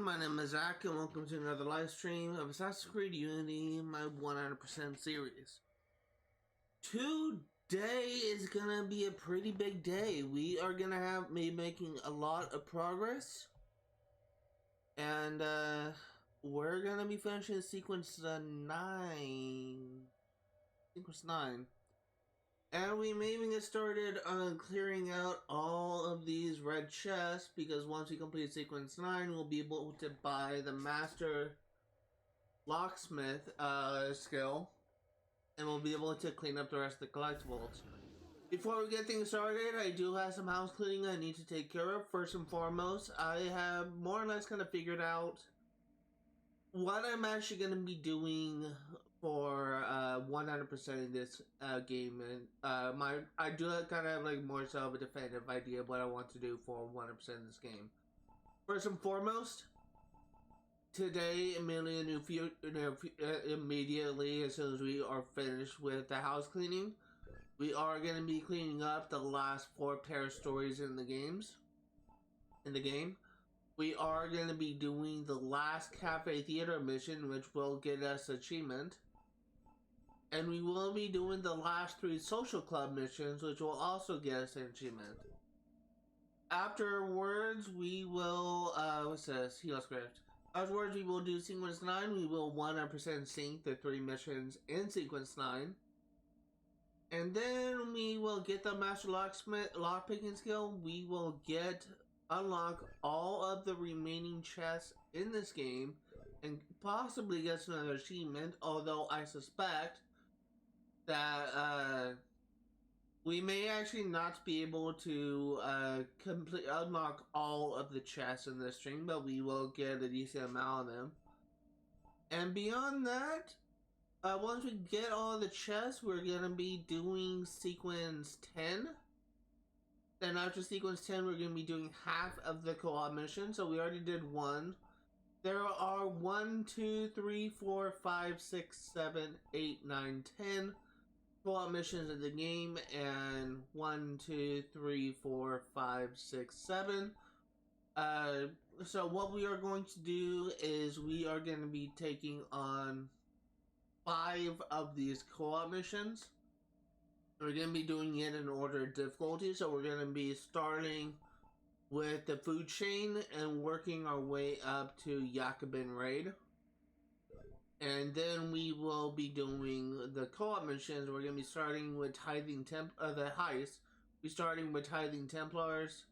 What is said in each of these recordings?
everyone, my name is Zach and welcome to another live stream of Assassin's Creed Unity, my 100% series. Today is gonna be a pretty big day. We are gonna be making a lot of progress. And we're gonna be finishing sequence 9. Sequence 9. And we may even get started on clearing out all of these red chests, because once we complete sequence 9, we'll be able to buy the master locksmith skill, and we'll be able to clean up the rest of the collectibles. Before we get things started, I do have some house cleaning I need to take care of. First and foremost, I have more or less kind of figured out what I'm actually going to be doing for 100% in this game, and I do kind of have like more so of a definitive idea of what I want to do for 100% in this game. First and foremost, today, immediately as soon as we are finished with the house cleaning, we are going to be cleaning up the last 4 stories in the game. We are going to be doing the last cafe theater mission, which will get us achievement. And we will be doing the last 3 social club missions, which will also get us an achievement. Afterwards, we will, what's this? Heal script. Afterwards, we will do sequence 9. We will 100% sync the 3 missions in sequence 9. And then we will get the master locksmith lockpicking skill. We will unlock all of the remaining chests in this game and possibly get another achievement, although I suspect that we may actually not be able to unlock all of the chests in this stream, but we will get a decent amount of them. And beyond that, once we get all the chests, we're going to be doing sequence 10. Then after sequence 10, we're going to be doing half of the co-op mission. So we already did 1. There are 1, 2, 3, 4, 5, 6, 7, 8, 9, 10 co-op missions in the game. And 1, 2, 3, 4, 5, 6, 7. So what we are going to do is we are going to be taking on 5 of these co-op missions. We're going to be doing it in order of difficulty, so we're going to be starting with the food chain and working our way up to Jacobin Raid. And then we will be doing the co-op missions. We're going to be starting with the heist. We're starting with Tithing Templars.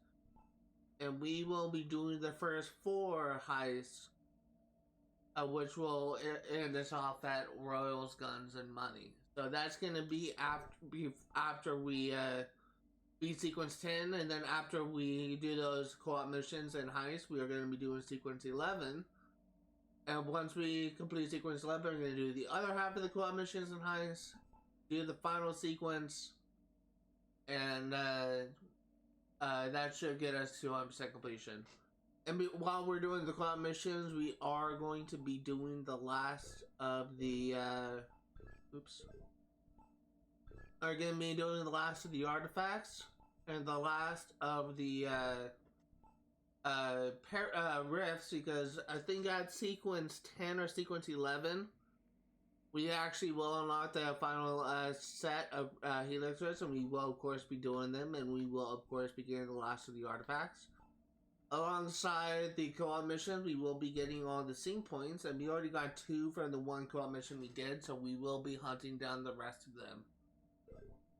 And we will be doing the first 4 heists, which will end us off at Royals, Guns, and Money. So that's going to be after we beat sequence 10, and then after we do those co-op missions and heists, we are going to be doing sequence 11. And once we complete sequence 11, we're going to do the other half of the co-op missions and heists, do the final sequence, and that should get us to 100% completion. And while we're doing the co-op missions, we are going to be doing the last of the are going to be doing the last of the artifacts and the last of the rifts, because I think at sequence 10 or sequence 11 we actually will unlock the final set of helix rifts, and we will of course be doing them, and we will of course be getting the last of the artifacts. Alongside the co-op mission, we will be getting all the sync points, and we already got 2 from the 1 co-op mission we did, so we will be hunting down the rest of them.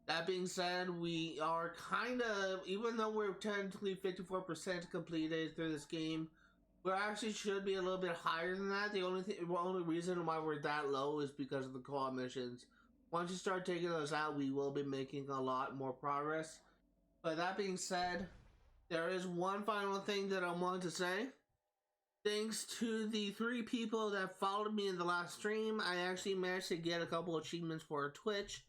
That being said, we are kind of, even though we're technically 54% completed through this game, we actually should be a little bit higher than that. The only reason why we're that low is because of the co-op missions. Once you start taking those out, we will be making a lot more progress. But that being said, there is one final thing that I want to say. Thanks to the 3 people that followed me in the last stream, I actually managed to get a couple achievements for Twitch.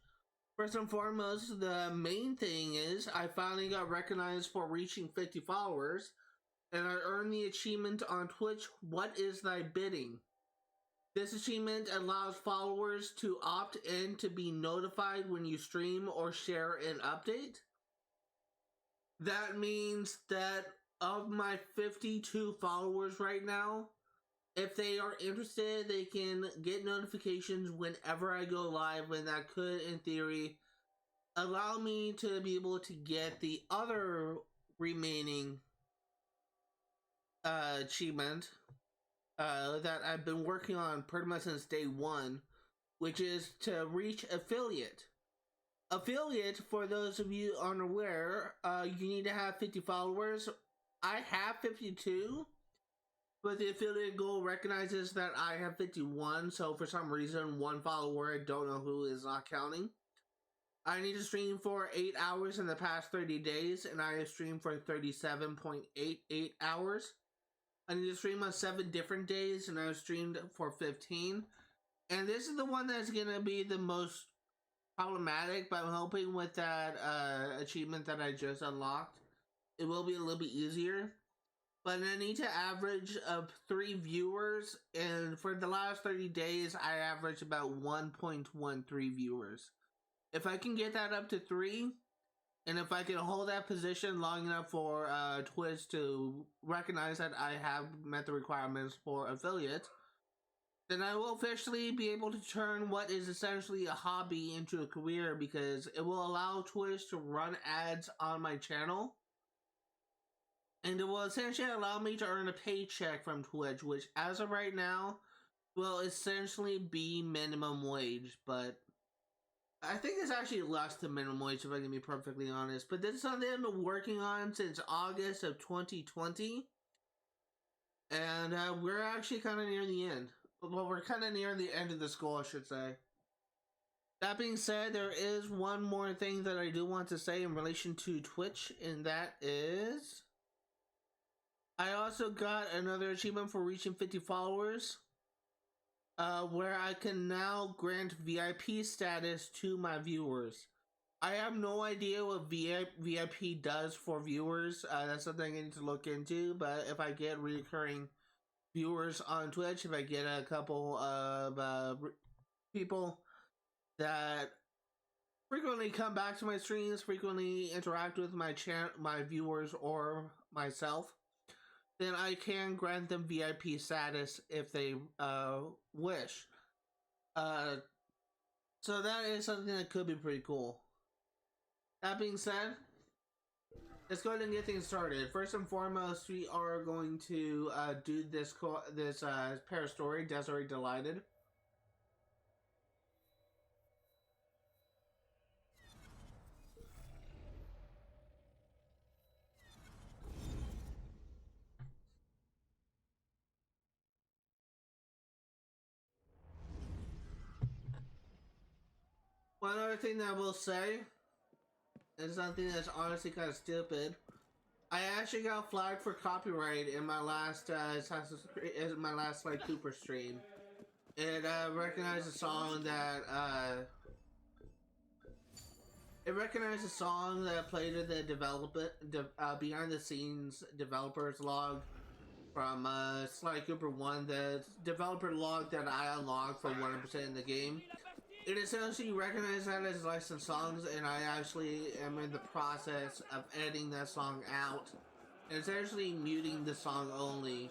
First and foremost, the main thing is I finally got recognized for reaching 50 followers, and I earned the achievement on Twitch, What Is Thy Bidding? This achievement allows followers to opt in to be notified when you stream or share an update. That means that of my 52 followers right now, if they are interested, they can get notifications whenever I go live, and that could, in theory, allow me to be able to get the other remaining achievement that I've been working on pretty much since day one, which is to reach affiliate. Affiliate, for those of you unaware, you need to have 50 followers. I have 52, but the affiliate goal recognizes that I have 51, so for some reason, one follower, I don't know who, is not counting. I need to stream for 8 hours in the past 30 days, and I have streamed for 37.88 hours. I need to stream on 7 different days, and I've streamed for 15. And this is the one that's going to be the most problematic, but I'm hoping with that achievement that I just unlocked, it will be a little bit easier. But I need to average 3 viewers, and for the last 30 days, I averaged about 1.13 viewers. If I can get that up to 3, and if I can hold that position long enough for Twitch to recognize that I have met the requirements for affiliate, then I will officially be able to turn what is essentially a hobby into a career, because it will allow Twitch to run ads on my channel. And it will essentially allow me to earn a paycheck from Twitch, which as of right now will essentially be minimum wage, but I think it's actually less than minimum wage, if I can be perfectly honest. But this is something I've been working on since August of 2020. And we're actually kind of near the end. Well, we're kind of near the end of this goal, I should say. That being said, there is one more thing that I do want to say in relation to Twitch, and that is, I also got another achievement for reaching 50 followers, where I can now grant VIP status to my viewers. I have no idea what VIP does for viewers. That's something I need to look into, but if I get recurring viewers on Twitch, if I get a couple of people that frequently come back to my streams, frequently interact with my viewers or myself, then I can grant them VIP status if they wish. So that is something that could be pretty cool. That being said, let's go ahead and get things started. First and foremost, we are going to do this pair story, Desiree Delighted. One other thing that I will say is something that's honestly kind of stupid. I actually got flagged for copyright in my last like Cooper stream. It recognized a song that played in the behind the scenes developers log from Sly Cooper 1, the developer log that I unlocked for 100% in the game. It essentially recognized that as licensed songs, and I actually am in the process of editing that song out. And it's actually muting the song only,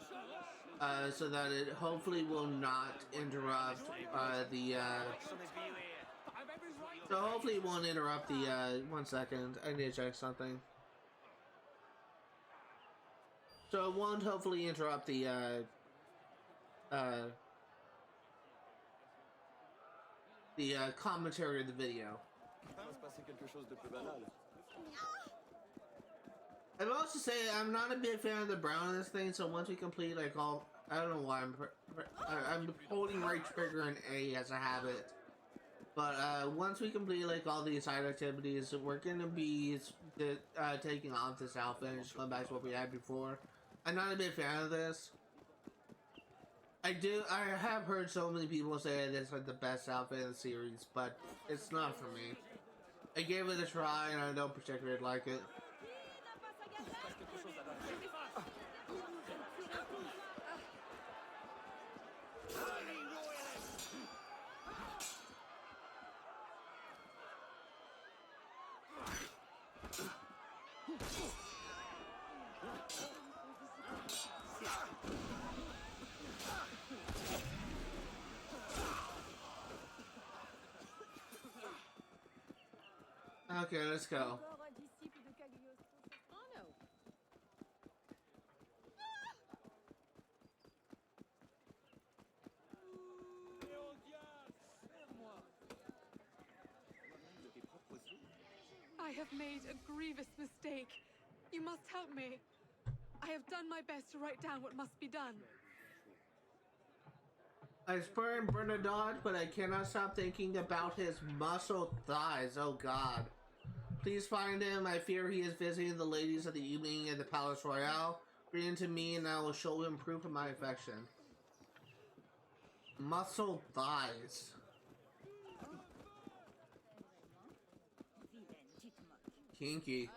so that it hopefully will not interrupt so hopefully it won't interrupt the, 1 second, I need to check something. So it won't hopefully interrupt the commentary of the video. I will also say I'm not a big fan of the brown on this thing, so once we complete like all, I don't know why I'm holding right trigger and A as a habit. But once we complete like all these side activities, we're gonna be taking off this outfit and just going back to what we had before. I'm not a big fan of this. I have heard so many people say it's like the best outfit in the series, but it's not for me. I gave it a try and I don't particularly like it. Okay, let's go. I have made a grievous mistake. You must help me. I have done my best to write down what must be done. I spurn Bernadotte, but I cannot stop thinking about his muscled thighs. Oh God. Please find him. I fear he is visiting the ladies of the evening at the Palace Royale. Bring him to me and I will show him proof of my affection. Muscled thighs. Kinky.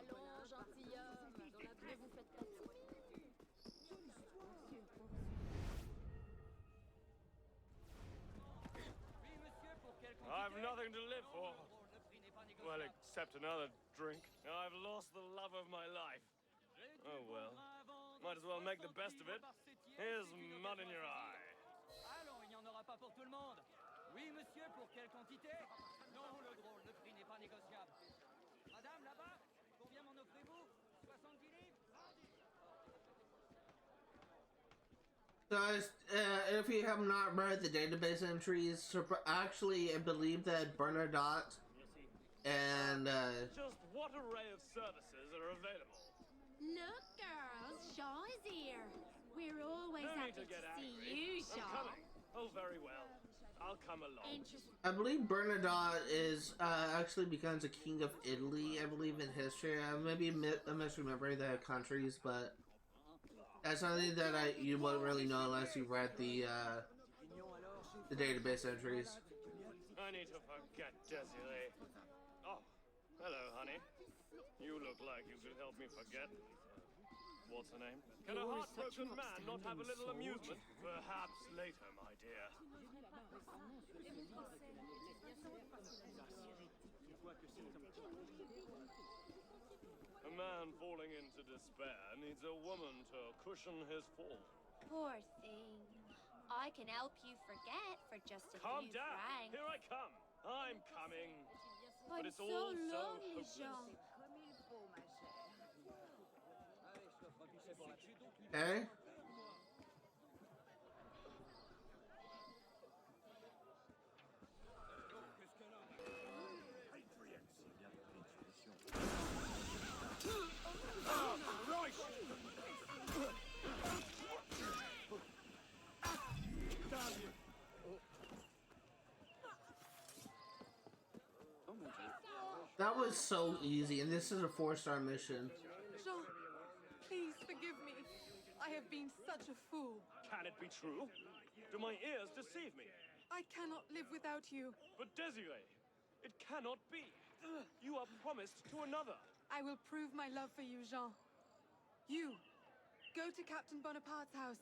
I've nothing to live for. Well, except another drink. I've lost the love of my life. Oh well. Might as well make the best of it. Here's mud in your eye. Allons, il n'y en aura pas pour tout le monde. Oui, monsieur, pour quelle quantité? Non, le drôle, le prix n'est pas négociable. Madame, là-bas, combien m'en offrez-vous? 70 livres? Guys, if you have not read the database entries, actually, I believe that Bernadotte and Just what array of services are available? Look, girls, Shaw is here. We're always No need happy to get see angry. you, I'm Shaw. coming. Oh, very well. I'll come along. I believe Bernadotte is actually becomes a king of Italy. I believe in history. I maybe I'm misremembering the countries, but that's something that you won't really know unless you read the database entries. I need to forget Desiree. Oh, hello, honey. You look like you could help me forget. What's her name? Can a heartbroken man not have a little amusement? Perhaps later, my dear. A man falling into despair needs a woman to cushion his fall. Poor thing. I can help you forget for just a Calm few down. francs. Here I come. I'm coming. I'm it's so all so lonely, hopeless. Jean. Okay. That was so easy, and this is a 4-star mission. Jean, please forgive me. I have been such a fool. Can it be true? Do my ears deceive me? I cannot live without you. But Desiree, it cannot be. You are promised to another. I will prove my love for you, Jean. You, go to Captain Bonaparte's house.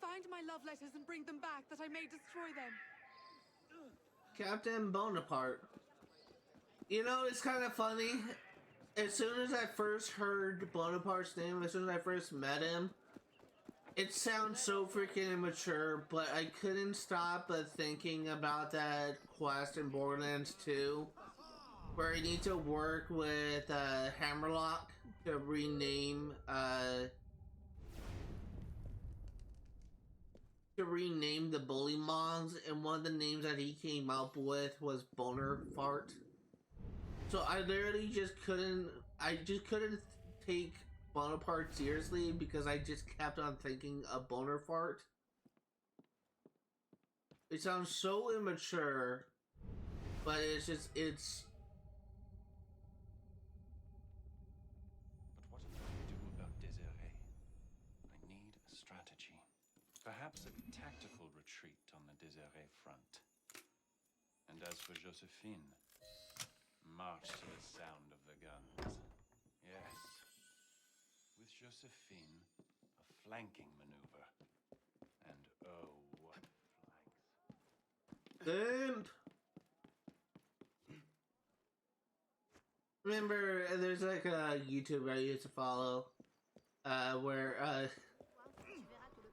Find my love letters and bring them back that I may destroy them. Captain Bonaparte. You know, it's kind of funny. As soon as I first heard Bonaparte's name, as soon as I first met him, it sounds so freaking immature, but I couldn't stop but thinking about that quest in Borderlands 2, where I need to work with Hammerlock to rename the bully mons, and one of the names that he came up with was Bonaparte. So I literally just couldn't take Bonaparte seriously because I just kept on thinking of Bonaparte. It sounds so immature, but it's But what am I to do about Desiree? I need a strategy. Perhaps a tactical retreat on the Desiree front. And as for Josephine, march to the sound of the guns. Yes. With Josephine, a flanking maneuver. And oh, what flanks. Remember, there's like a YouTuber I used to follow, where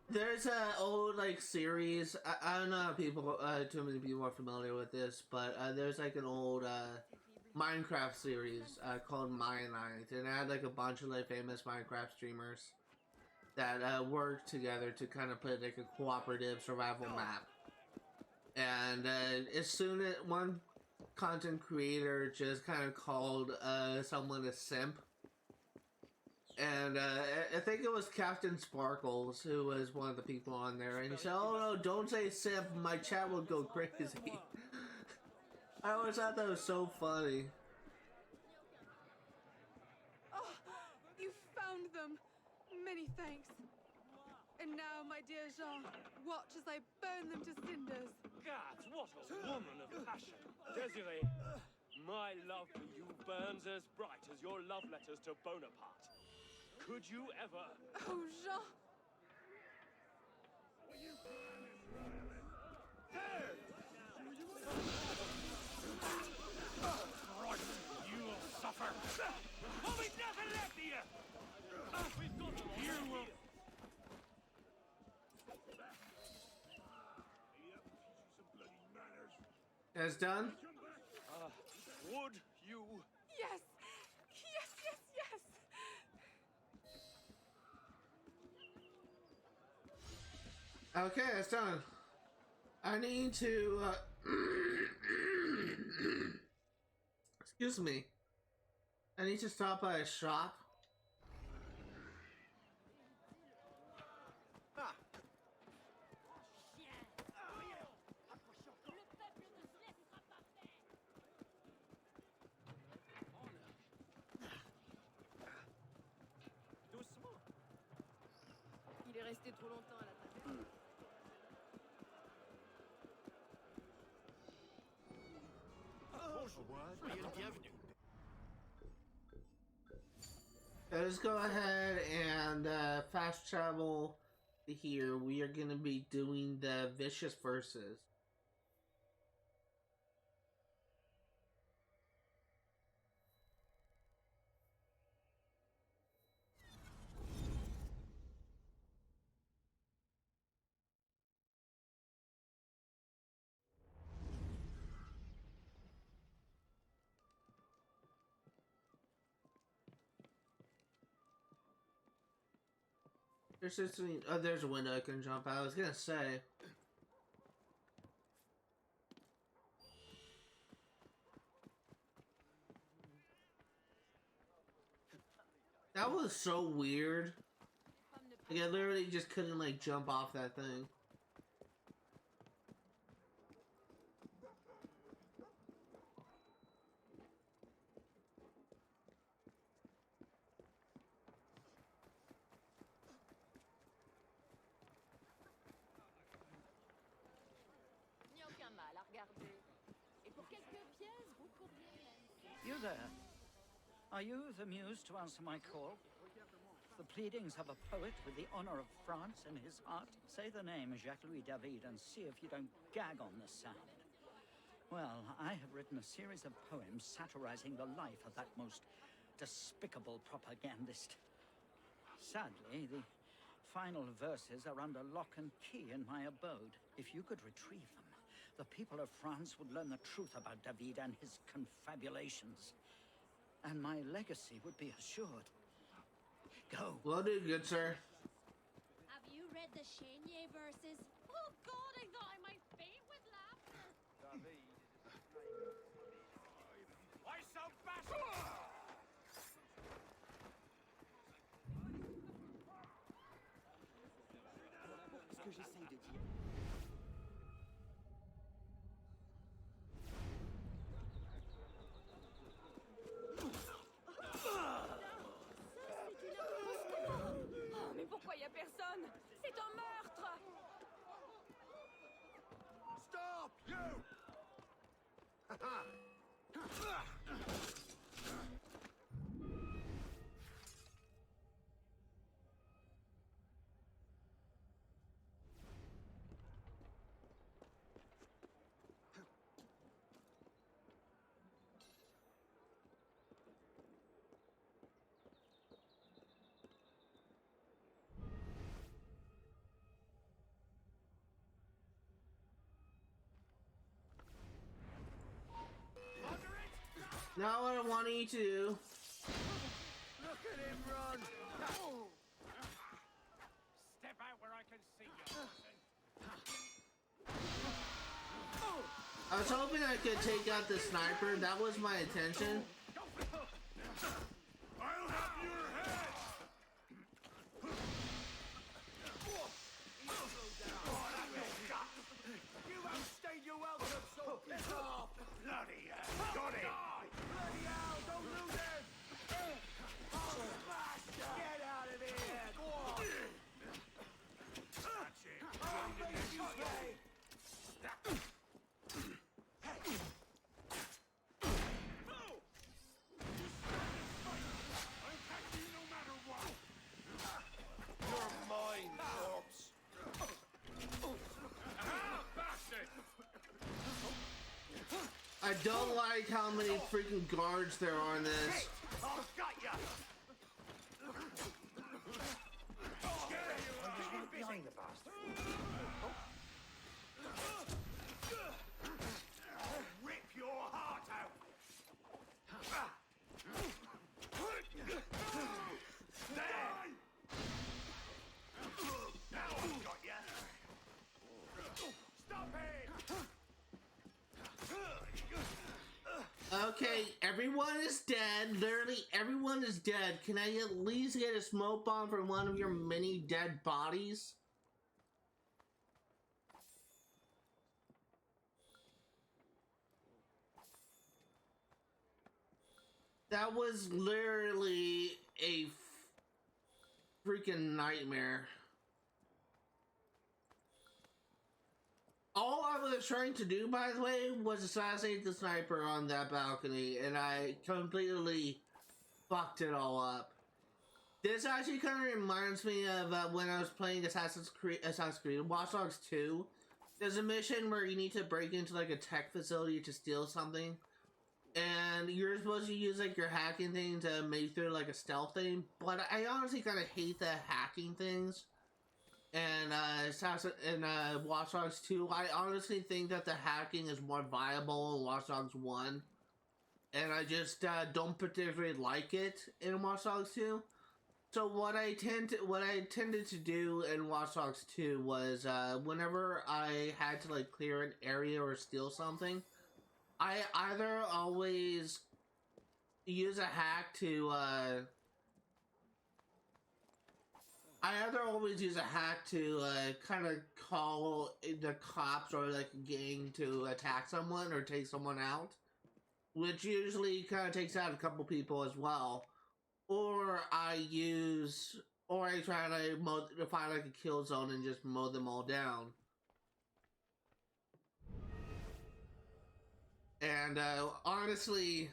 there's a old like series. I don't know if people, too many people are familiar with this, but there's like an old Minecraft series called Minecraft, and it had like a bunch of like famous Minecraft streamers that worked together to kind of put like a cooperative survival map. And as soon as one content creator just kind of called someone a simp, and I think it was Captain Sparkles who was one of the people on there, and he said, "Oh no, don't say simp, my chat will go crazy." I always thought that was so funny. Oh, you found them. Many thanks. And now, my dear Jean, watch as I burn them to cinders. God, what a woman of passion. Desiree, my love for you burns as bright as your love letters to Bonaparte. Could you ever... Oh, Jean! You will suffer. Oh, we've nothing left here. We've got you will... It's done? Would you... Yes! Yes, yes, yes! Okay, it's done. I need to, excuse me. I need to stop by a shop. Doucement. Il est resté trop longtemps à la table. Soyez le bienvenu. Let's go ahead and fast travel here. We are going to be doing the Vicious Verses. There's a window I can jump out. I was gonna say. That was so weird. Like, I literally just couldn't like jump off that thing. You there? Are you the muse to answer my call? The pleadings of a poet with the honor of France in his heart? Say the name Jacques-Louis David and see if you don't gag on the sound. Well, I have written a series of poems satirizing the life of that most despicable propagandist. Sadly, the final verses are under lock and key in my abode. If you could retrieve them, the people of France would learn the truth about David and his confabulations. And my legacy would be assured. Go. Will do, good sir. Have you read the Chenier verses? Oh God, I thought I might faint with laughter. Why so fast? Ce que j'essaye de dire. Oh, mais pourquoi y a personne? C'est un meurtre! Stop, you! Under it! Now what I want you to do. Look at him run! Step out where I can see you, person. I was hoping I could take out the sniper. That was my intention. I'll have your head! You outstayed your welcome, so piss off! Bloody hell! Got it! Bloody hell! Don't lose him! Oh, smash! Get out of here! Go on! That's it! Oh, baby, okay! I don't like how many freaking guards there are in this. I've got ya! Behind the bastard. Rip your heart out! There! Now I've got ya! Stop it! Okay, everyone is dead. Literally, everyone is dead. Can I at least get a smoke bomb from one of your many dead bodies? That was literally a freaking nightmare. All I was trying to do, by the way, was assassinate the sniper on that balcony, and I completely fucked it all up. This actually kind of reminds me of when I was playing Assassin's Creed Watch Dogs 2. There's a mission where you need to break into like a tech facility to steal something, and you're supposed to use like your hacking thing to make through like a stealth thing. But I honestly kind of hate the hacking things. And Watch Dogs 2, I honestly think that the hacking is more viable in Watch Dogs 1. And I just don't particularly like it in Watch Dogs 2. So what I tended to do in Watch Dogs 2 was whenever I had to like clear an area or steal something, I either always use a hack to kind of call the cops or like a gang to attack someone or take someone out, which usually kind of takes out a couple people as well. Or I try to find like a kill zone and just mow them all down. And honestly,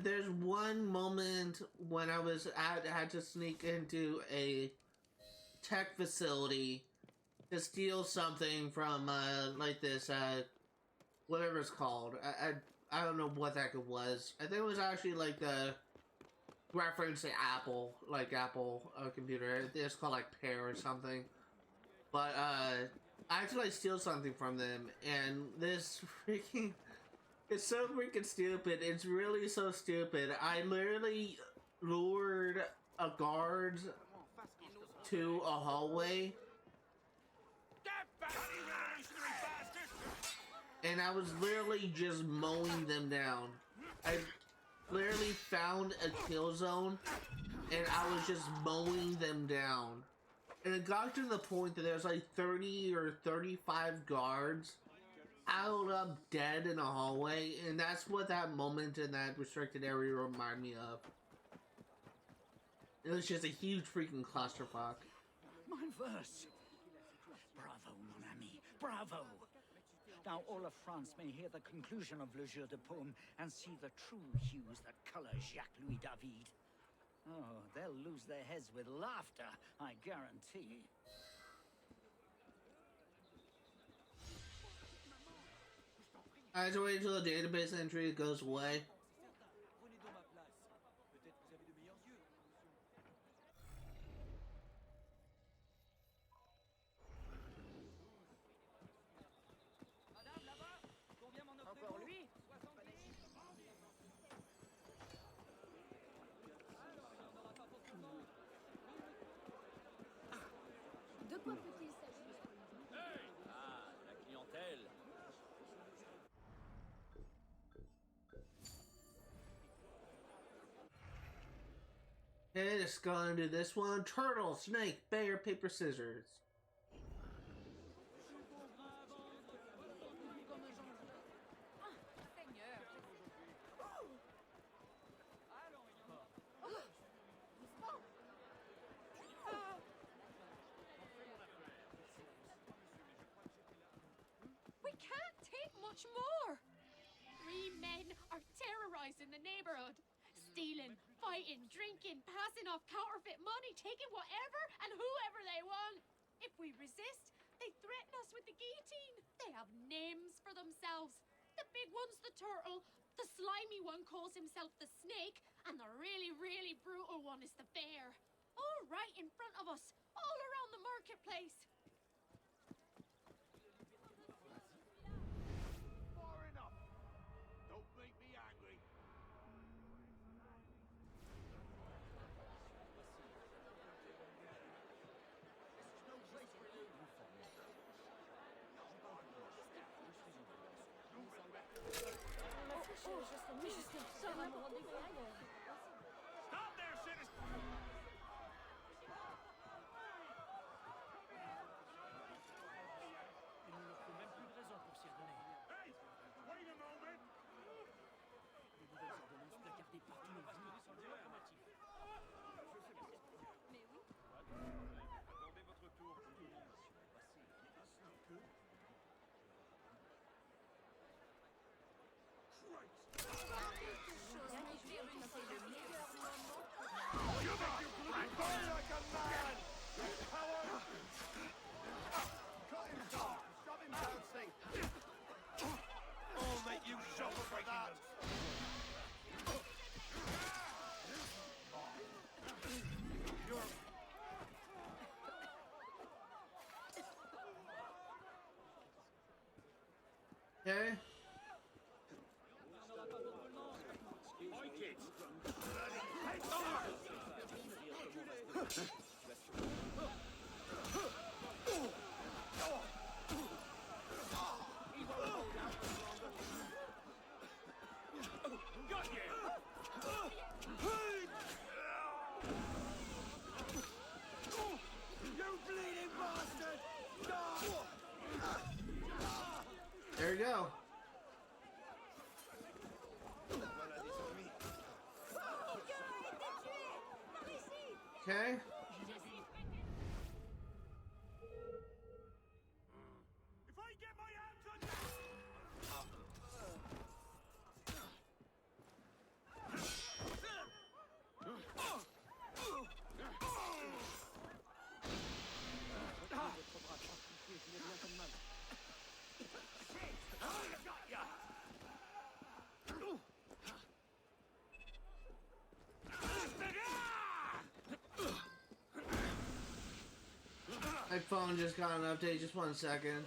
there's one moment when I had to sneak into a tech facility to steal something from like this whatever it's called. I don't know what that was. I think it was actually like the reference to Apple computer. I think it's called like Pear or something. But I actually like steal something from them, and this freaking. It's so freaking stupid. It's really so stupid. I literally lured a guard to a hallway. And I was literally just mowing them down. I literally found a kill zone and I was just mowing them down. And it got to the point that there's like 30 or 35 guards piled up dead in a hallway, and that's what that moment in that restricted area reminded me of. It was just a huge freaking clusterfuck. My verse. Bravo, mon ami. Bravo. Now all of France may hear the conclusion of Le Jeu de Paume and see the true hues that color Jacques-Louis David. Oh, they'll lose their heads with laughter, I guarantee. I have to wait until the database entry goes away. Okay, let's go and do this one. Turtle, snake, bear, paper, scissors. We can't take much more. 3 men are terrorizing the neighborhood. Stealing, fighting, drinking, passing off counterfeit money, taking whatever and whoever they want. If we resist, they threaten us with the guillotine. They have names for themselves. The big one's the turtle, the slimy one calls himself the snake, and the really, really brutal one is the bear. All right in front of us, all around the marketplace. Far enough. Don't make me angry. Stop there, citizen! Hey! Wait a moment! Attendez votre tour. Burn like a man! Coward! Cut him off! Shove him bouncing! I'll make you suffer for that! Okay. Oi, kids! Got you! You bleeding bastard! There you go. Okay. If I get my hands on you! My phone just got an update. Just 1 second.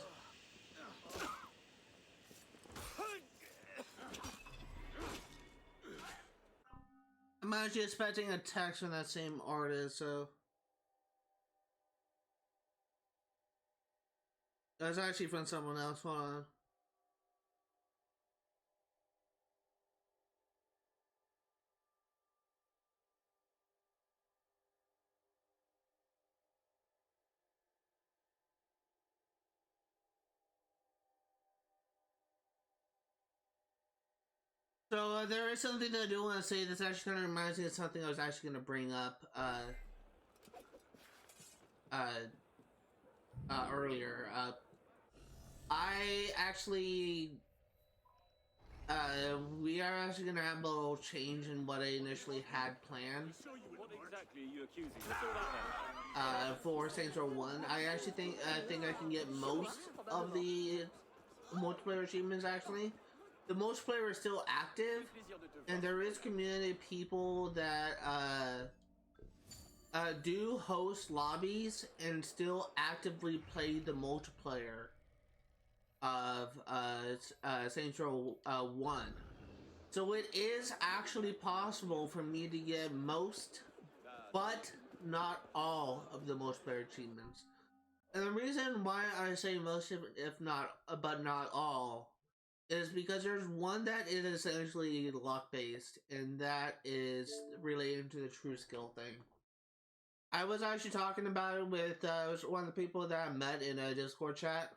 I'm actually expecting a text from that same artist, so that's actually from someone else. Hold on. So there is something that I do want to say. This actually kind of reminds me of something I was actually going to bring up earlier. I actually we are actually going to have a little change in what I initially had planned. What exactly are you accusing? What's all that then? For Saints Row 1, I actually think I can get most of the multiplayer achievements. Actually, the multiplayer is still active, and there is community people that do host lobbies and still actively play the multiplayer of Saints Row 1. So it is actually possible for me to get most, but not all of the multiplayer achievements. And the reason why I say most, if not, but not all, is because there's one that is essentially luck based, and that is related to the true skill thing. I was actually talking about it with one of the people that I met in a Discord chat.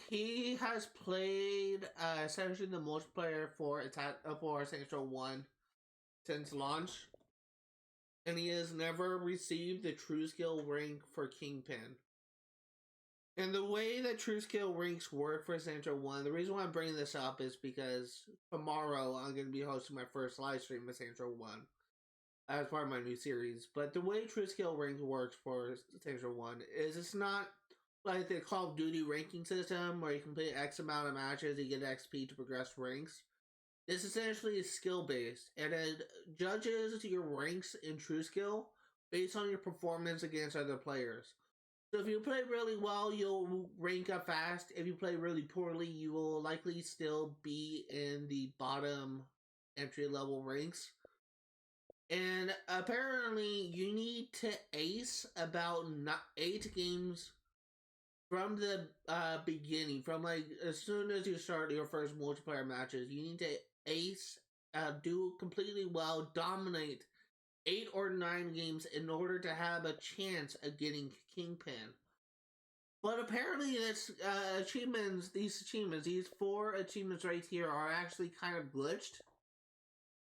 He has played essentially the multiplayer for Saints Row 1 since launch, and he has never received the true skill rank for Kingpin. And the way that true skill ranks work for Saints Row 1, the reason why I'm bringing this up is because tomorrow I'm going to be hosting my first live stream of Saints Row 1 as part of my new series. But the way true skill rank works for Saints Row 1 is it's not like the Call of Duty ranking system where you complete X amount of matches, you get XP to progress ranks. This essentially is skill based, and it judges your ranks in true skill based on your performance against other players. So if you play really well, you'll rank up fast. If you play really poorly, you will likely still be in the bottom entry level ranks. And apparently you need to ace about 8 games from the beginning, from like as soon as you start your first multiplayer matches. You need to ace, do completely well, dominate 8 or 9 games in order to have a chance of getting Kingpin. But apparently these 4 achievements right here are actually kind of glitched,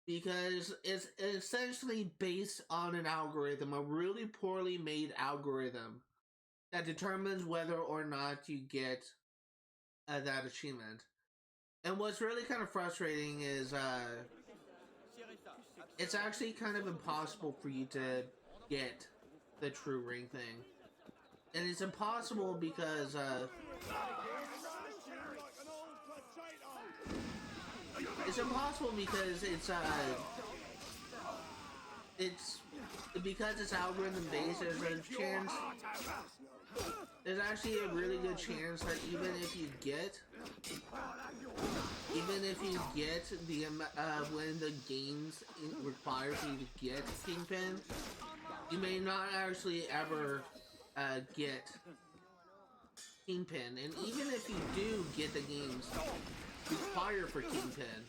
because it's essentially based on an algorithm, a really poorly made algorithm that determines whether or not you get that achievement. And what's really kind of frustrating is it's actually kind of impossible for you to get the true ring thing. And it's impossible because it's because it's algorithm based. There's actually a really good chance that even if you get the when the games require you to get Kingpin, you may not actually ever get Kingpin. And even if you do get the games required for Kingpin,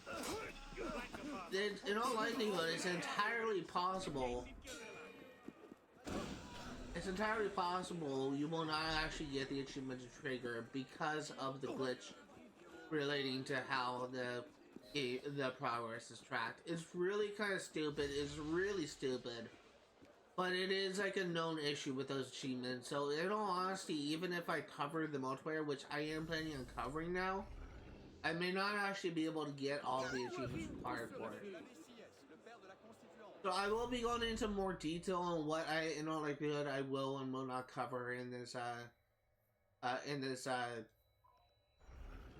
then in all likelihood it's entirely possible you will not actually get the achievement to trigger because of the glitch relating to how the progress is tracked. It's really kind of stupid. It's really stupid. But it is like a known issue with those achievements. So in all honesty, even if I cover the multiplayer, which I am planning on covering now, I may not actually be able to get all the achievements required for it. So I will be going into more detail on what in all likelihood I will and will not cover in this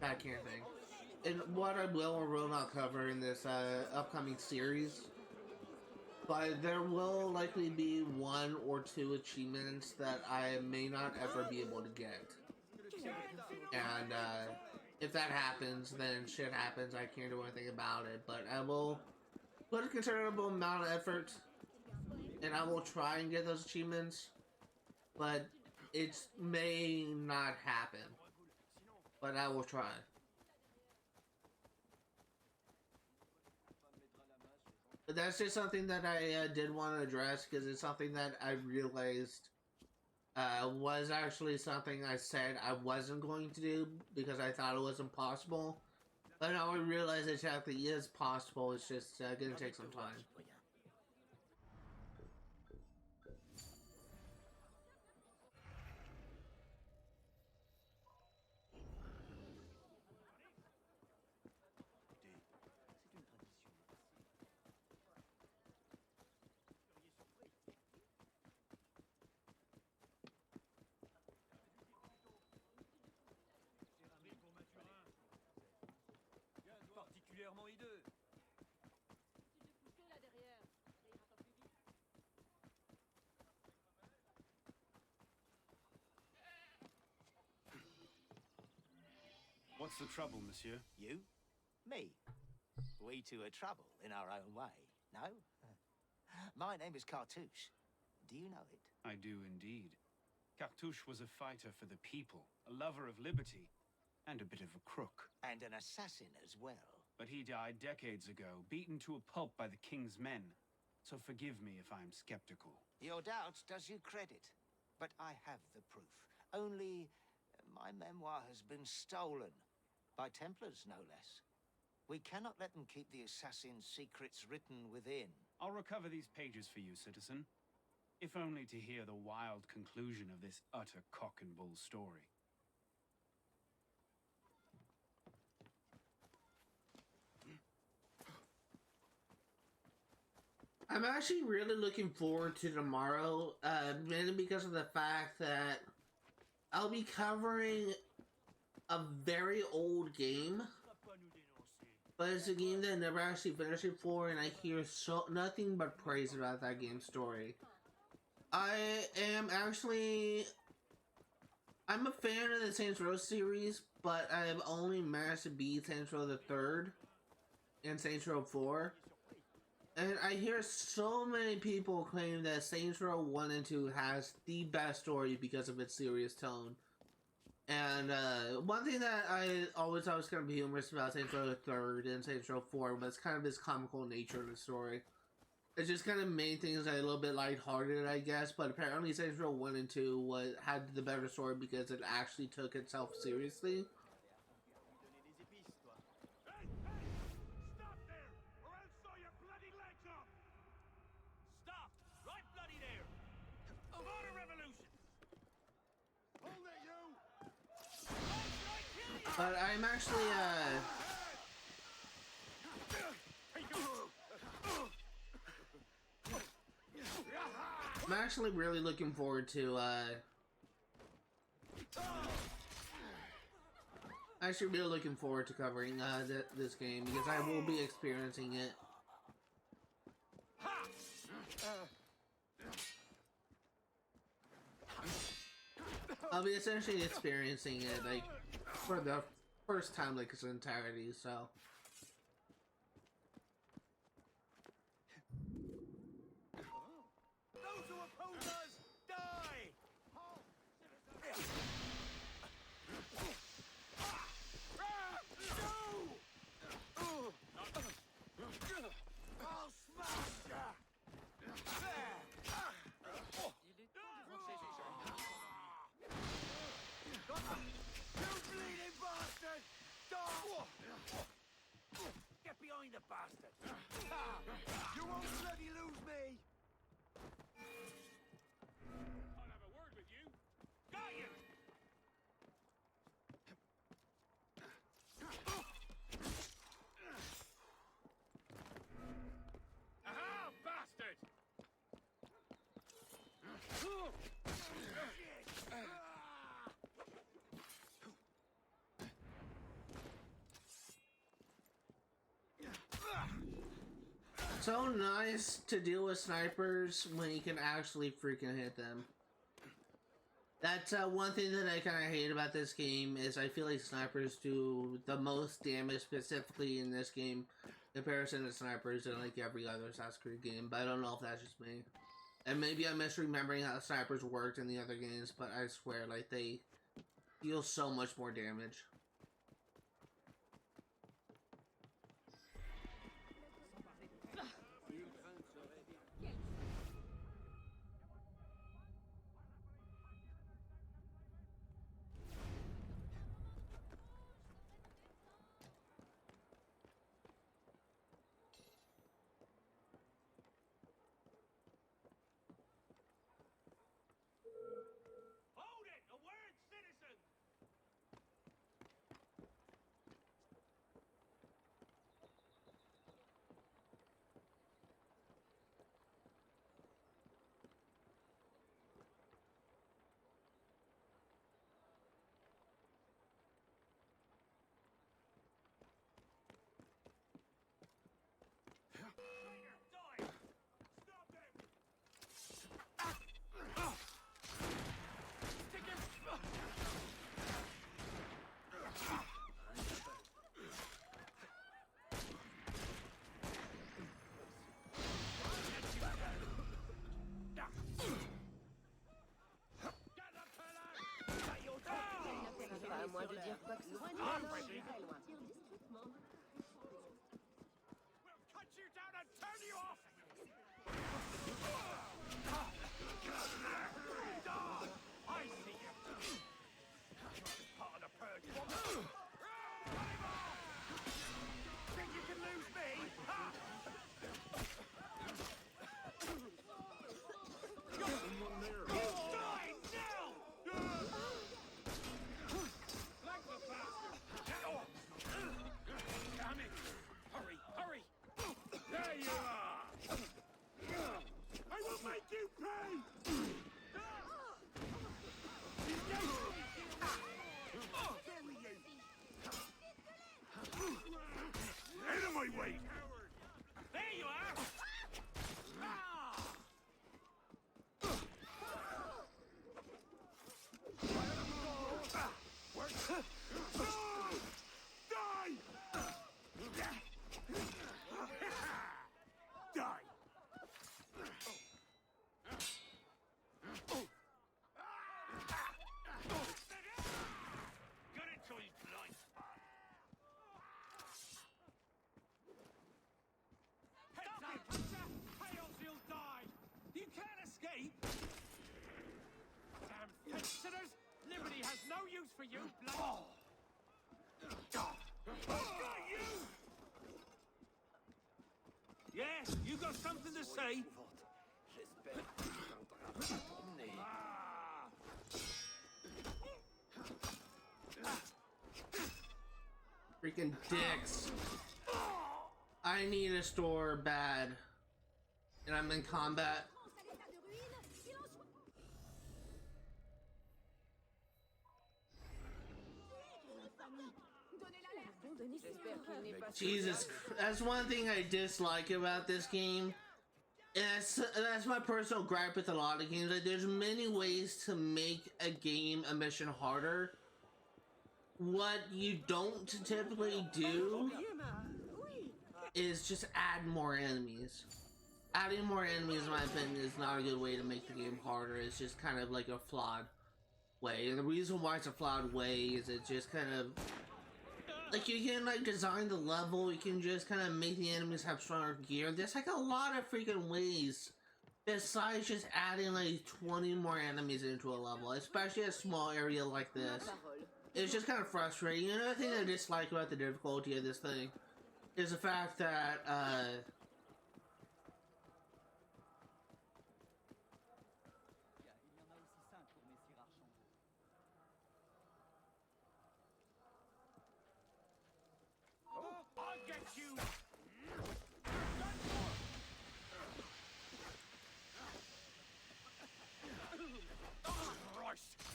backhand thing. And what I will or will not cover in this upcoming series. But there will likely be 1 or 2 achievements that I may not ever be able to get. And if that happens, then shit happens. I can't do anything about it. But I will put a considerable amount of effort, and I will try and get those achievements. But it may not happen. But I will try. But that's just something that I did want to address, because it's something that I realized was actually something I said I wasn't going to do because I thought it was impossible. But now I realize it actually is possible. It's just going to take some time. Particulièrement hideux. What's the trouble, monsieur? You? Me? We two are trouble in our own way, no? My name is Cartouche. Do you know it? I do indeed. Cartouche was a fighter for the people, a lover of liberty, And a bit of a crook. And an assassin as well. But he died decades ago, beaten to a pulp by the king's men. So forgive me if I'm skeptical. Your doubt does you credit. But I have the proof. Only my memoir has been stolen. By Templars, no less. We cannot let them keep the assassin's secrets written within. I'll recover these pages for you, citizen. If only to hear the wild conclusion of this utter cock and bull story. I'm actually really looking forward to tomorrow, mainly because of the fact that I'll be covering a very old game, but it's a game that I never actually finished it for, and I hear nothing but praise about that game's story. I'm a fan of the Saints Row series, but I have only managed to beat Saints Row the 3rd and Saints Row 4. And I hear so many people claim that Saints Row 1 and 2 has the best story because of its serious tone. And one thing that I always thought was going to be humorous about Saints Row the 3rd and Saints Row 4 was kind of its comical nature of the story. It just kind of made things a little bit lighthearted, I guess, but apparently Saints Row 1 and 2 had the better story because it actually took itself seriously. But I'm actually, really looking forward to, covering, this game, because I will be experiencing it. I'll be essentially experiencing it, like, for the first time, like, its entirety, so. Those who oppose us, die! I'll smash ya! You bleeding bastard! Get behind the bastard! You won't bloody lose me! I'll have a word with you. Got you! Aha, bastard! So nice to deal with snipers when you can actually freaking hit them. That's one thing that I kind of hate about this game is I feel like snipers do the most damage specifically in this game in comparison to snipers in like every other Assassin's Creed game, but I don't know if that's just me. And maybe I'm misremembering how snipers worked in the other games, but I swear, like, they deal so much more damage. for you, blood. Got you! Yes, you got something to say? Freaking dicks. I need a store bad. And I'm in combat. Jesus, that's one thing I dislike about this game. And that's my personal gripe with a lot of games. Like, there's many ways to make a game, a mission harder. What you don't typically do is just add more enemies. Adding more enemies, in my opinion, is not a good way to make the game harder. It's just kind of like a flawed way. And the reason why it's a flawed way is it just kind of... like, you can, like, design the level, you can just kind of make the enemies have stronger gear. There's, like, a lot of freaking ways besides just adding, like, 20 more enemies into a level, especially a small area like this. It's just kind of frustrating. Another thing I dislike about the difficulty of this thing is the fact that,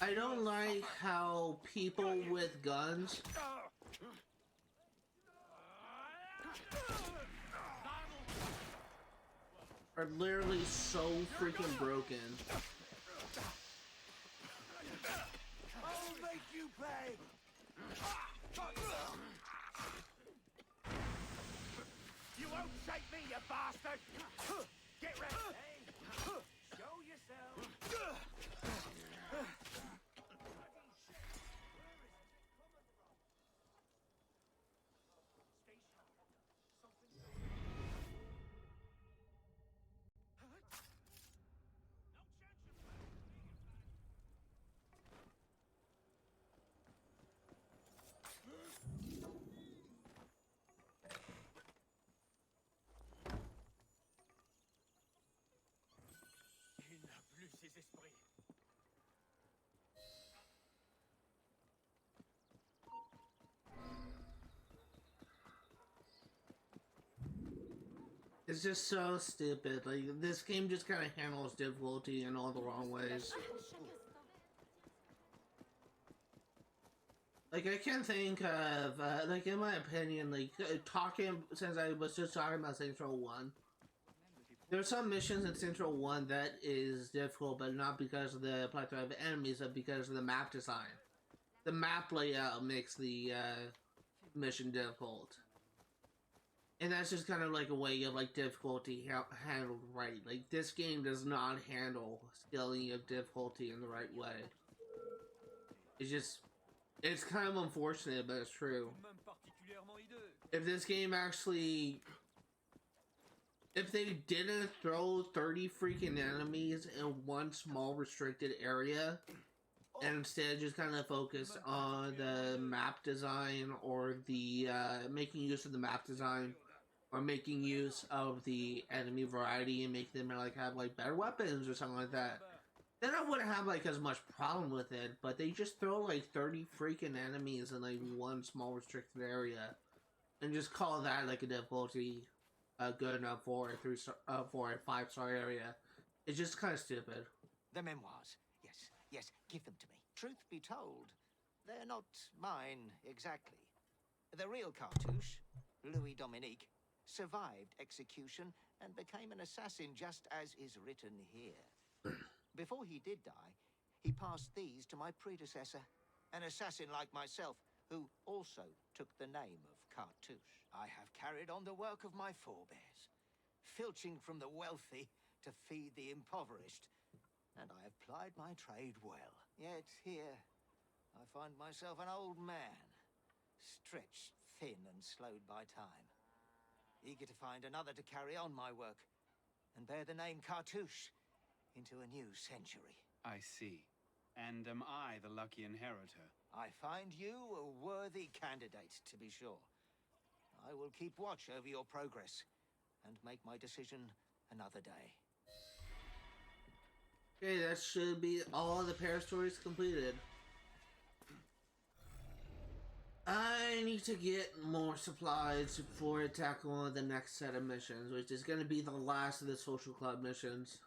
I don't like how people with guns are literally so freaking broken. I'll make you pay! You won't shake me, you bastard! Get ready! Hey, show yourself! Il n'a plus ses esprits. It's just so stupid. Like, this game just kind of handles difficulty in all the wrong ways. Like, I can't think of, like, in my opinion, like, since I was just talking about Central 1, there's some missions in Central 1 that is difficult, but not because of the plethora of enemies, but because of the map design. The map layout makes the, mission difficult. And that's just kind of like a way of, like, difficulty handled right. Like, this game does not handle scaling of difficulty in the right way. It's just... it's kind of unfortunate, but it's true. If this game actually... if they didn't throw 30 freaking enemies in one small restricted area, and instead just kind of focus on the map design, or the, making use of the map design, or making use of the enemy variety and make them, like, have, like, better weapons or something like that, then I wouldn't have, like, as much problem with it. But they just throw, like, 30 freaking enemies in, like, one small restricted area, and just call that, like, a difficulty good enough for a 5-star area. It's just kind of stupid. The memoirs. Yes, give them to me. Truth be told, they're not mine exactly. The real Cartouche, Louis Dominique, survived execution and became an assassin just as is written here. Before he did die, he passed these to my predecessor, an assassin like myself, who also took the name of Cartouche. I have carried on the work of my forebears, filching from the wealthy to feed the impoverished, and I have plied my trade well. Yet here, I find myself an old man, stretched thin and slowed by time, eager to find another to carry on my work, and bear the name Cartouche into a new century. I see. And am I the lucky inheritor? I find you a worthy candidate, to be sure. I will keep watch over your progress and make my decision another day. Okay, that should be all the pair stories completed. I need to get more supplies before tackling the next set of missions, which is going to be the last of the social club missions.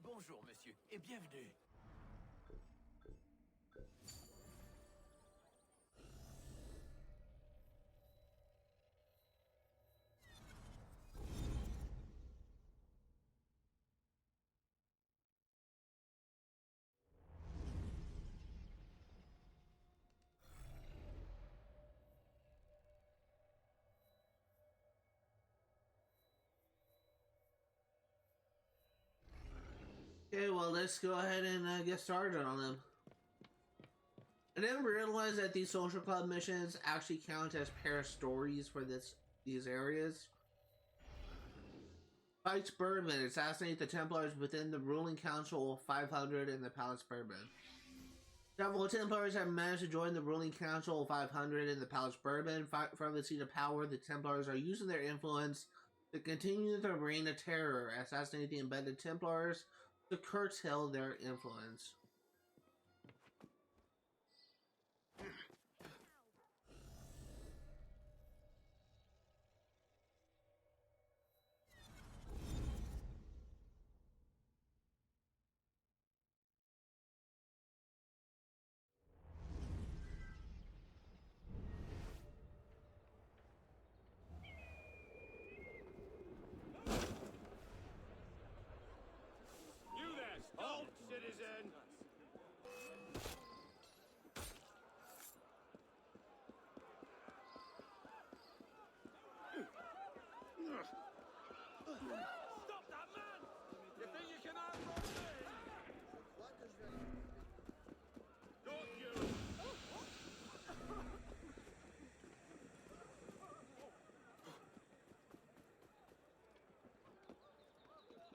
Bonjour, monsieur, et bienvenue. Okay, well, let's go ahead and get started on them. I didn't realize that these social club missions actually count as pair stories for these areas. Fight Bourbon. Assassinate the Templars within the ruling council of 500 in the Palace Bourbon. Several Templars have managed to join the ruling council of 500 in the Palace Bourbon. Fight from the seat of power, the Templars are using their influence to continue the reign of terror. Assassinate the embedded Templars to curtail their influence. You there, halt, citizen! Stop that man! You think you can outrun me? Don't you!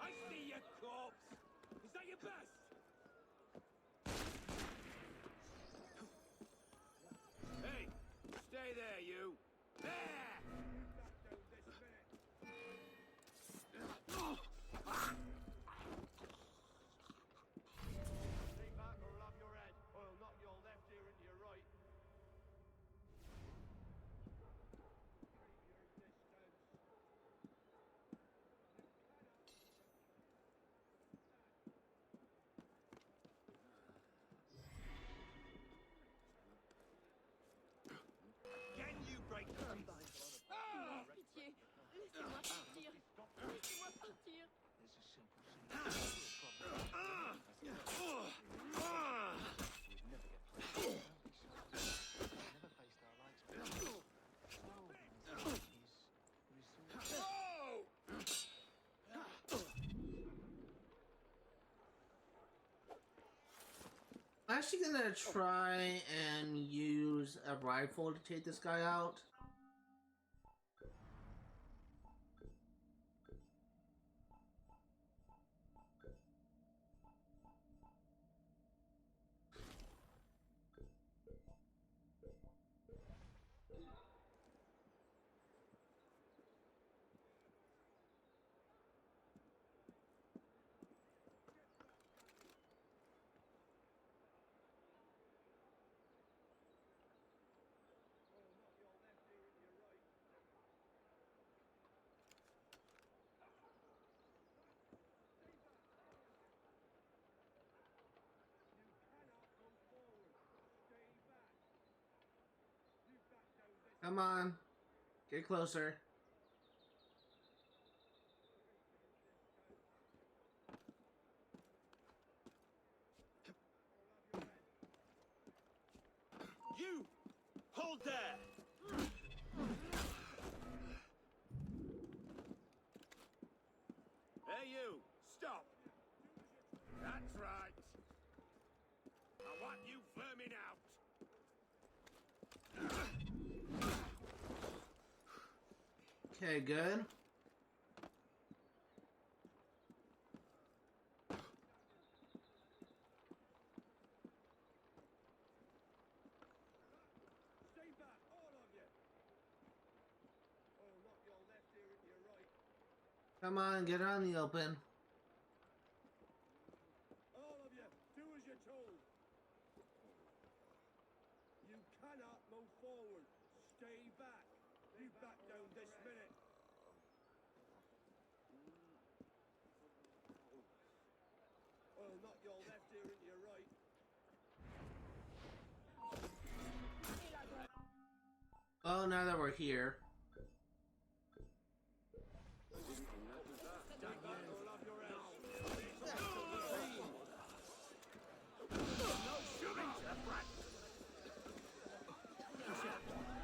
I see your corpse! Is that your best? Hey, stay there, you! There! Stay back or I'll have your head, or I'll knock your left ear into your right. Can you break the peace? Ah! Pitié, laissez-moi partir. Laissez-moi partir. There's a simple solution to a problem. We'd never get past it. Never faced our lives before. I'm actually gonna try and use a rifle to take this guy out. Come on, get closer. You! Hold there! Hey, you! Stop! That's right! Okay, good. Stay back, all of you. Oh, not your left ear into your right. Come on, get on the open. All of you, do as you're told. You cannot move forward. Stay back. You back down this minute. Oh, not your left ear into your right. Oh, now that we're here.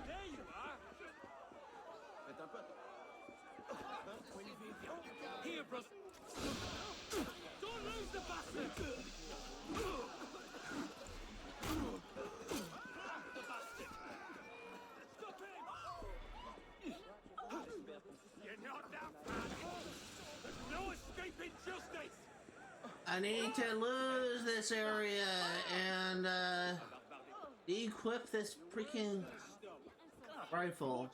There you are. Here, bros. Don't lose the bastard. Stop him. You're not that bad. There's no escaping justice. I need to lose this area and equip this freaking rifle.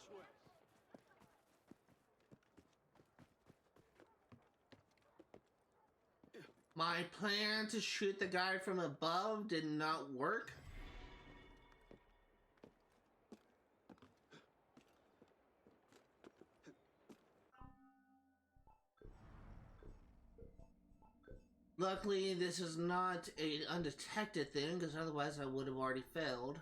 My plan to shoot the guy from above did not work. Luckily, this is not an undetected thing, because otherwise I would have already failed.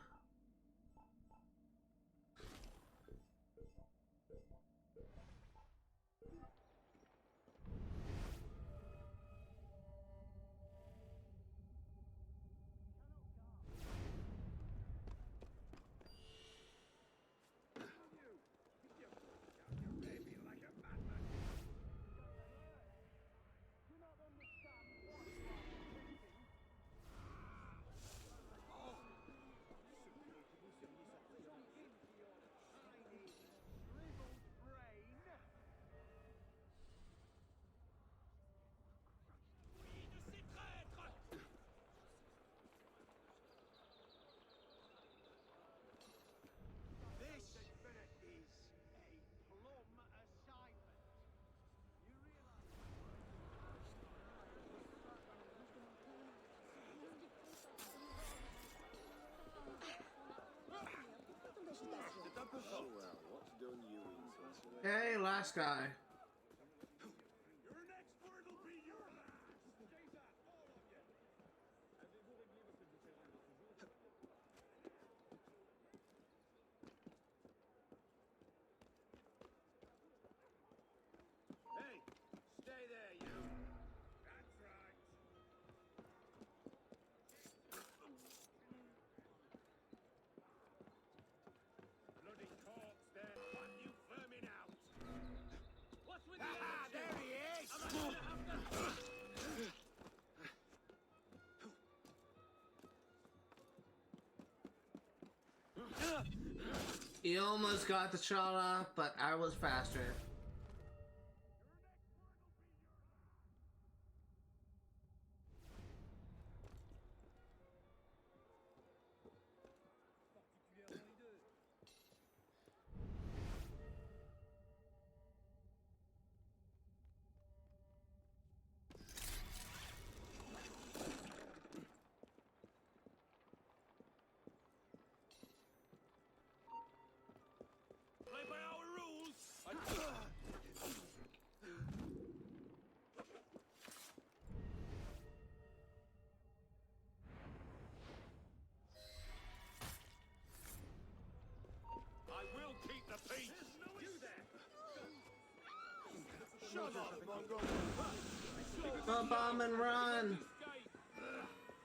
Hey, last guy. Your next word will be your last. Stay back, all of you. Hey, stay there, you. That's right. Bloody corpse there. What you vermin out? What's with the energy? There he is! I'm gonna have He almost got the shot off, but I was faster. Play by our rules. I will keep the peace. You there. Shut up, Mongo. Bomb and run.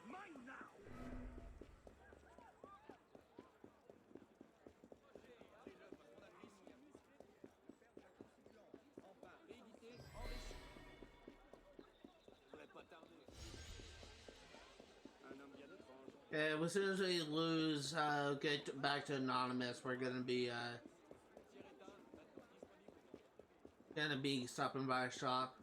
Mine now. Okay, as soon as we lose, get back to Anonymous, we're gonna be, Gonna be stopping by a shop.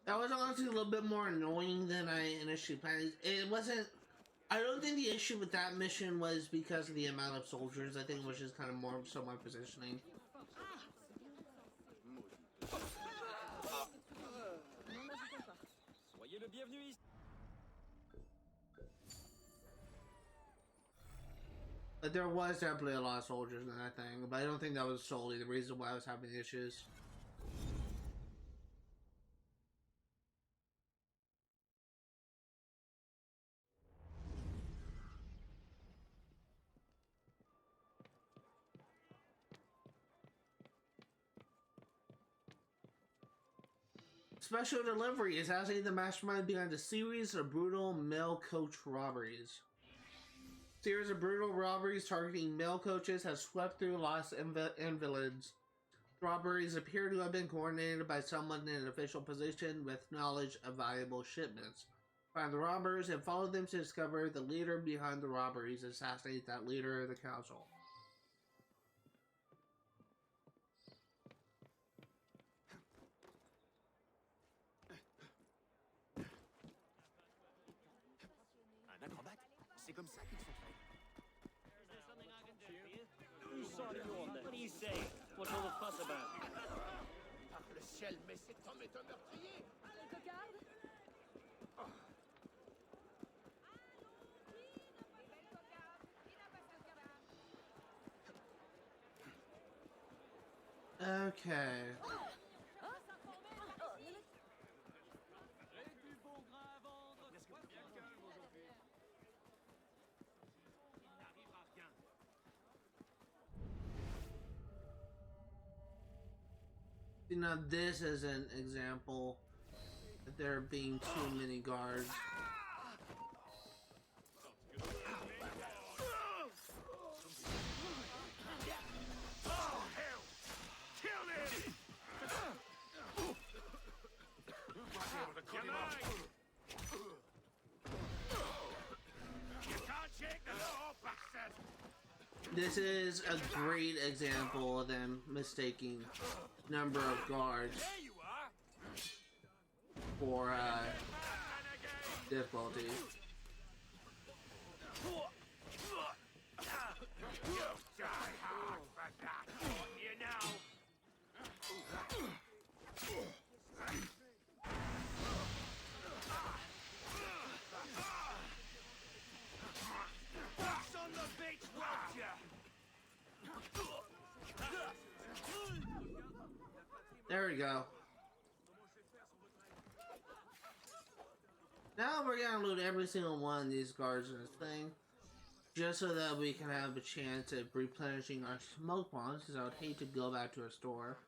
That was honestly a little bit more annoying than I initially planned. It wasn't. I don't think the issue with that mission was because of the amount of soldiers. I think it was just kind of more so my positioning. But there was definitely a lot of soldiers in that thing, but I don't think that was solely the reason why I was having issues. Special delivery is actually the mastermind behind a series of brutal mail coach robberies. Series of brutal robberies targeting mail coaches has swept through Los Invalids. Robberies appear to have been coordinated by someone in an official position with knowledge of valuable shipments. Find the robbers and follow them to discover the leader behind the robberies. Assassinate that leader of the council. C'est comme ça qu'ils sont faits. What do you say? What's all the fuss about? Par le ciel, mais cet homme est un meurtrier. Les cocardes? Okay. Now this is an example that there being too many guards. This is a great example of them mistaking number of guards for difficulty. There we go. Now we're gonna loot every single one of these guards in this thing, just so that we can have a chance at replenishing our smoke bombs, because I would hate to go back to a store.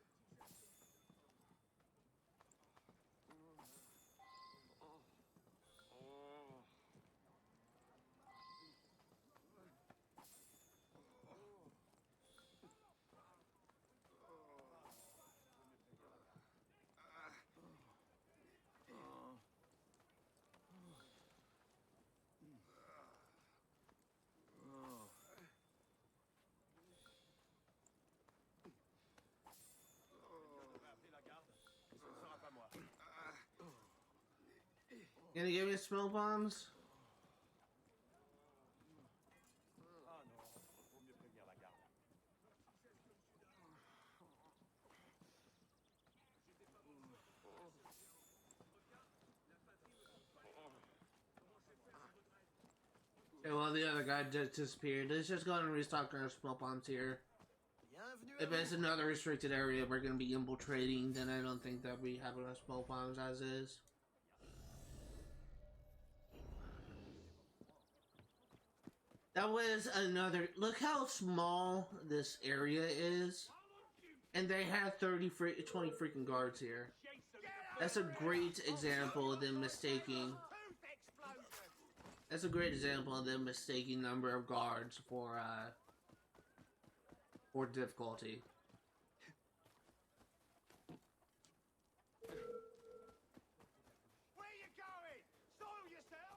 Gonna give me smoke bombs? Okay, well the other guy disappeared. Let's just go ahead and restock our smoke bombs here. If it's another restricted area we're gonna be infiltrating, then I don't think that we have enough smoke bombs as is. That was another. Look how small this area is, and they have 20 freaking guards here. That's a great example of them mistaking. That's a great example of them mistaking number of guards for difficulty. Where you going? Soil yourself.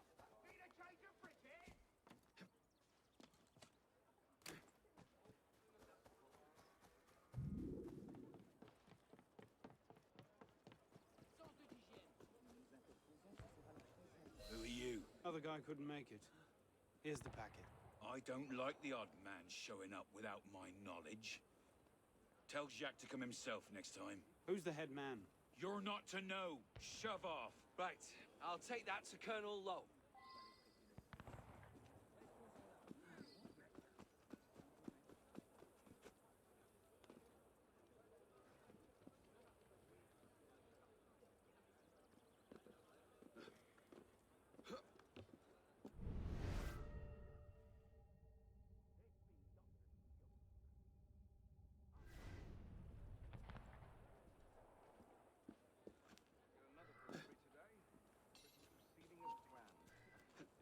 other guy couldn't make it. Here's the packet. I don't like the odd man showing up without my knowledge. Tell Jacques to come himself next time. Who's the head man? You're not to know. Shove off. Right, I'll take that to Colonel Lowe.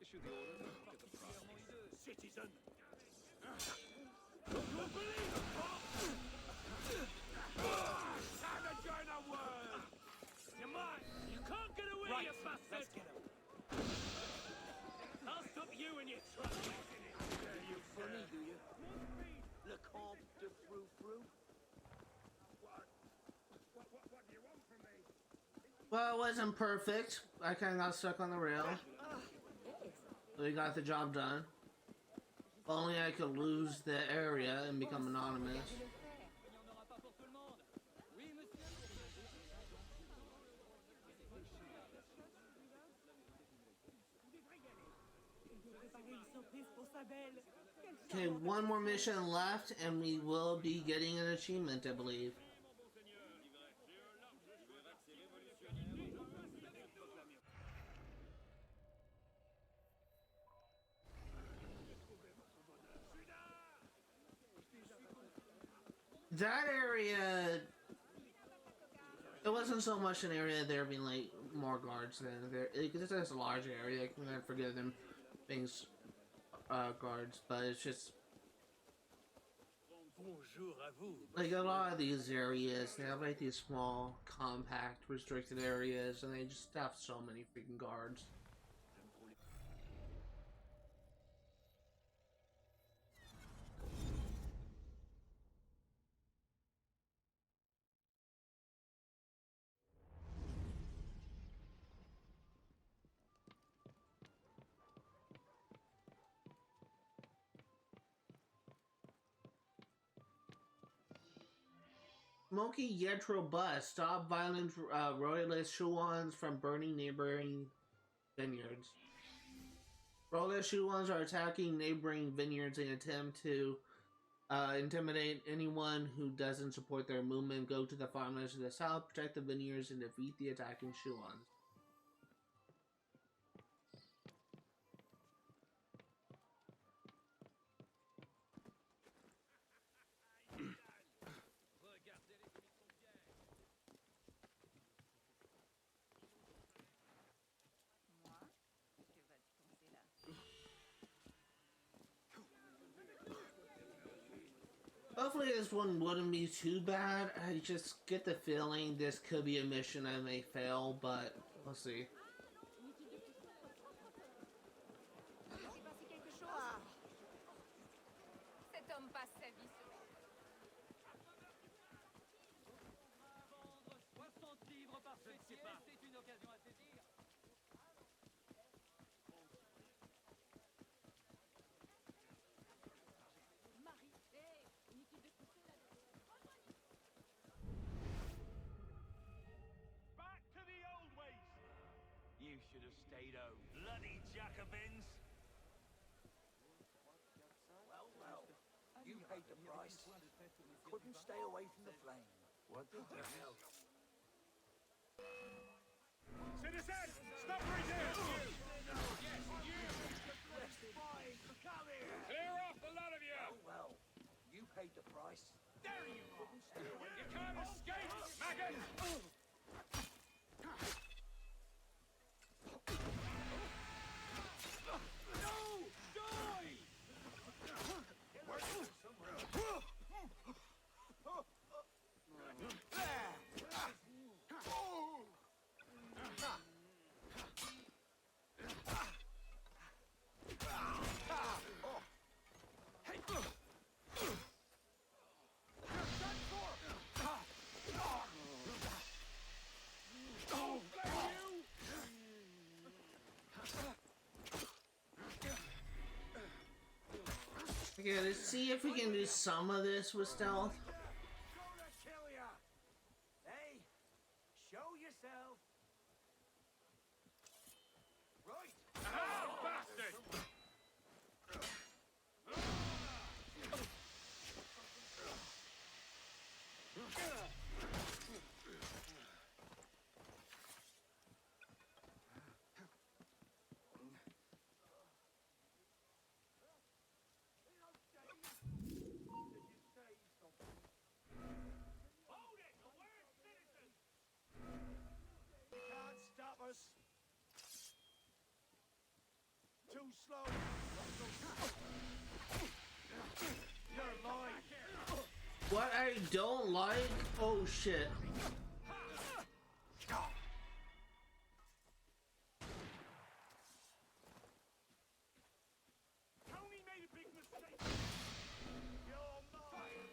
Issue the order, get the prize. Citizen! Don't you believe it, Pop? Savage ain't a word! You might! You can't get away, right. You bastard! Let's get him. I'll stop you in your tracks! You funny, do you? Le Comte de Frou-Frou? What do you want from me? Well, it wasn't perfect. I kind of got stuck on the rail. We got the job done. If only I could lose the area and become anonymous. Okay, one more mission left and we will be getting an achievement, I believe. That area, it wasn't so much an area there being like more guards than there. It's just a large area. I can forgive them being guards, but it's just like a lot of these areas. They have like these small, compact, restricted areas, and they just have so many freaking guards. Smoky Yet Robust. Stop violent royalist Shuans from burning neighboring vineyards. Royalist Shuans are attacking neighboring vineyards in an attempt to intimidate anyone who doesn't support their movement. Go to the farmlands to the south, protect the vineyards, and defeat the attacking Shuans. Hopefully this one wouldn't be too bad. I just get the feeling this could be a mission I may fail, but we'll see. You should have stayed home. Bloody Jacobins! Well, you paid the price. Couldn't stay away from the flame. What the hell? Citizen! Stop right there! Yes, you! Boys, come here! Clear off, the lot of you! Oh, well, you paid the price. There you couldn't stay away. You can't escape, maggot! Okay, let's see if we can do some of this with stealth. Gonna kill ya! Hey, show yourself. Right. Ah, bastard! Can't stop us. Too slow. You're lying. What I don't like, oh shit. Tony made a big mistake. You're mine.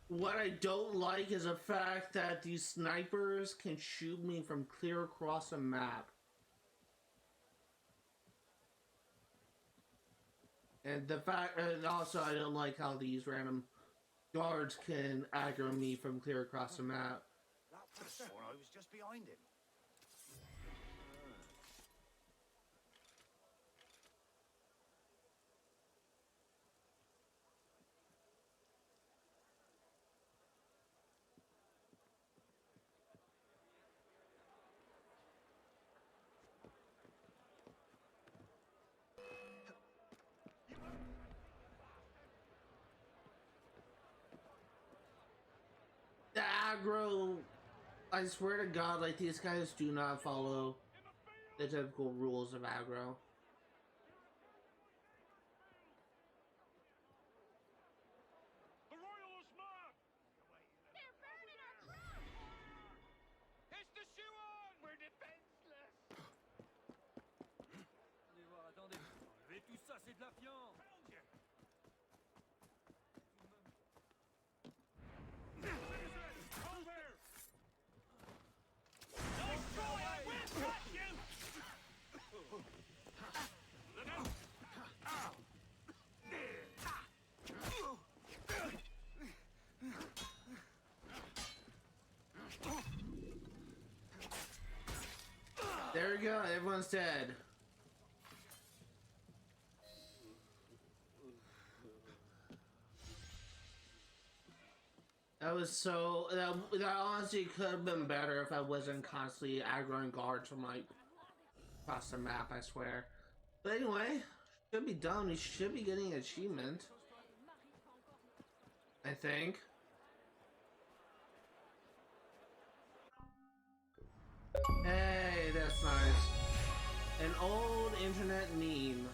What I don't like is the fact that these snipers can shoot me from clear across the map. And the fact, and also I don't like how these random guards can aggro me from clear across the map. That one, I was just behind him. The aggro, I swear to God, like these guys do not follow the typical rules of aggro. The Royals mob! They're burning our crops! It's the shoe on! We're defenseless! Allez voir, attendez. Enlevez tout ça, c'est de la fiente. There we go, everyone's dead. That was so, that honestly could have been better if I wasn't constantly aggroing guards from like across the map, I swear. But anyway, should be done. We should be getting an achievement, I think. Hey, that's nice. An old internet meme.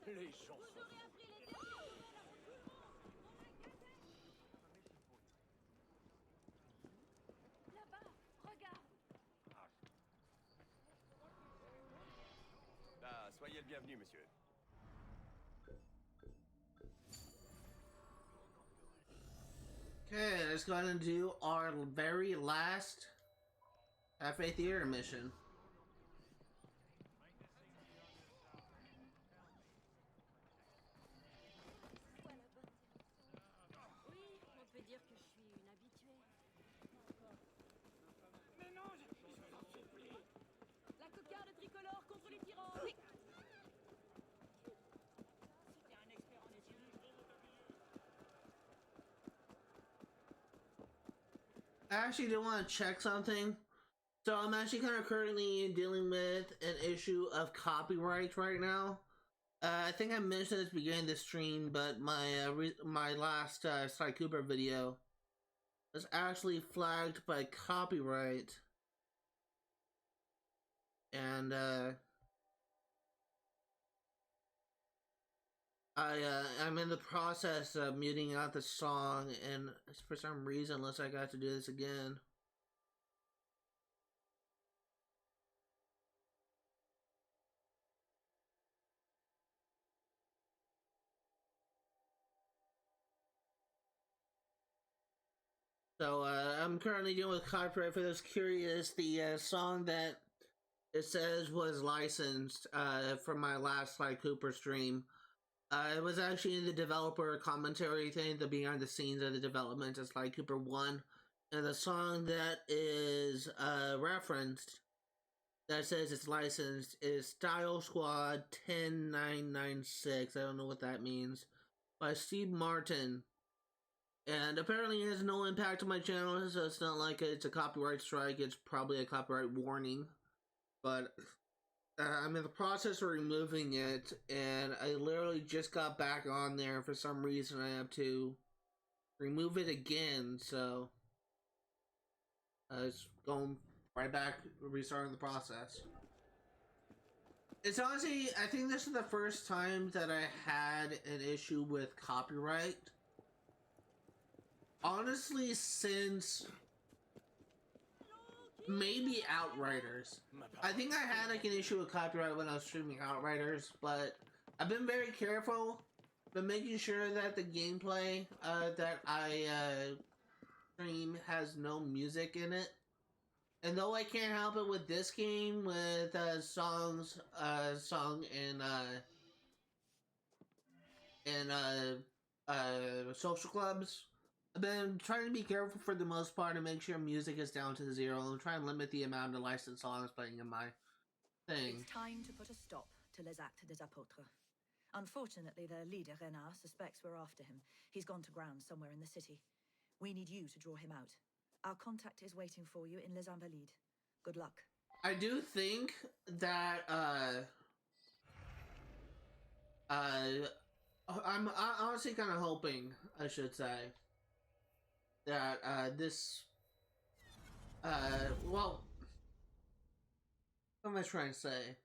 Les gens sont... Là-bas, regarde! Bah, soyez le bienvenu, monsieur. Okay, let's go ahead and do our very last FA Theater mission. Oui, on peut dire que je suis une habituée. Mais non, je t'en supplie. La cocarde tricolore contre les tyrans. Oui. C'était un expert en espionnage. I actually do want to check something. So I'm actually kind of currently dealing with an issue of copyright right now. I think I mentioned this beginning of the stream, but my last Sly Cooper video was actually flagged by copyright, and I'm in the process of muting out the song, and for some reason, unless I got to do this again. So I'm currently dealing with copyright. For those curious, the song that it says was licensed from my last Sly Cooper stream. It was actually in the developer commentary thing, the behind the scenes of the development of Sly Cooper 1. And the song that is referenced, that says it's licensed, is Style Squad 10996. I don't know what that means. By Steve Martin. And apparently it has no impact on my channel, so it's not like it's a copyright strike. It's probably a copyright warning. But I'm in the process of removing it, and I literally just got back on there. For some reason, I have to remove it again, so it's going right back, restarting the process. It's honestly, I think this is the first time that I had an issue with copyright. Honestly, since maybe Outriders. I think I had like an issue with copyright when I was streaming Outriders, but I've been very careful. Been making sure that the gameplay that I stream has no music in it. And though I can't help it with this game, with songs sung in social clubs, I've been trying to be careful for the most part to make sure music is down to 0 and try and limit the amount of licensed songs playing in my thing. It's time to put a stop to Les Actes des Apôtres. Unfortunately, their leader, Renard, suspects we're after him. He's gone to ground somewhere in the city. We need you to draw him out. Our contact is waiting for you in Les Invalides. Good luck. I do think that, I'm honestly kind of hoping, I should say, that, this, well, what am I trying to say?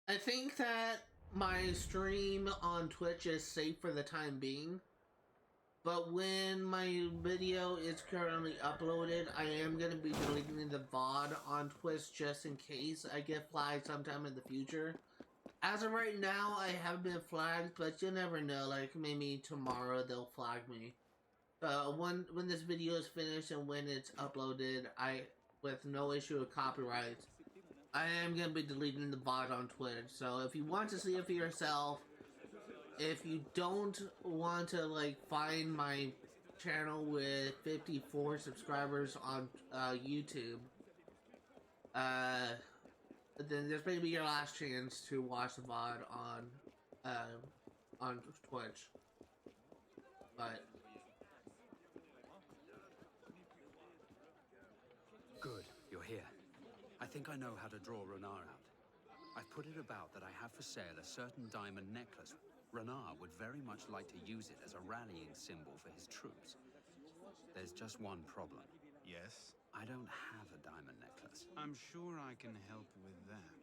I think that my stream on Twitch is safe for the time being, but when my video is currently uploaded, I am going to be deleting the VOD on Twitch just in case I get flagged sometime in the future. As of right now, I haven't been flagged, but you never know, like maybe tomorrow they'll flag me. When this video is finished and when it's uploaded, with no issue of copyright, I am going to be deleting the VOD on Twitch. So if you want to see it for yourself, if you don't want to like find my channel with 54 subscribers on YouTube, then this may be your last chance to watch the VOD on Twitch. But good, you're here. I think I know how to draw Renard out. I've put it about that I have for sale a certain diamond necklace. Renard would very much like to use it as a rallying symbol for his troops. There's just one problem. Yes? I don't have a diamond necklace. I'm sure I can help with that.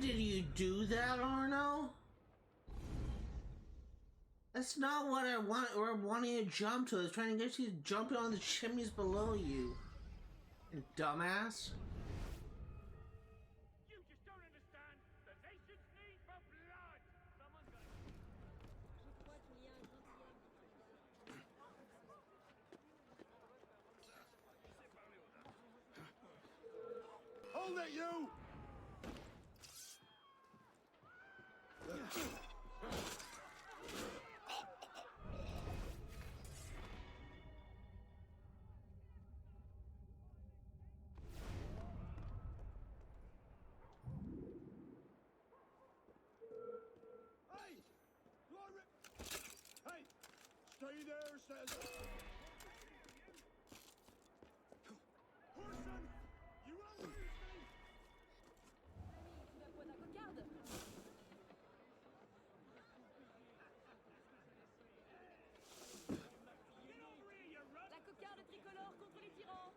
did you do that, Arno? That's not what I want. We're wanting to jump to. I was trying to get you jumping on the chimneys below you. You dumbass. You just don't understand the nation's need for blood. Someone's got Hold it, you! Hey! Stay there, says... Horson! You won't lose me! La cocarde tricolore contre les tyrans.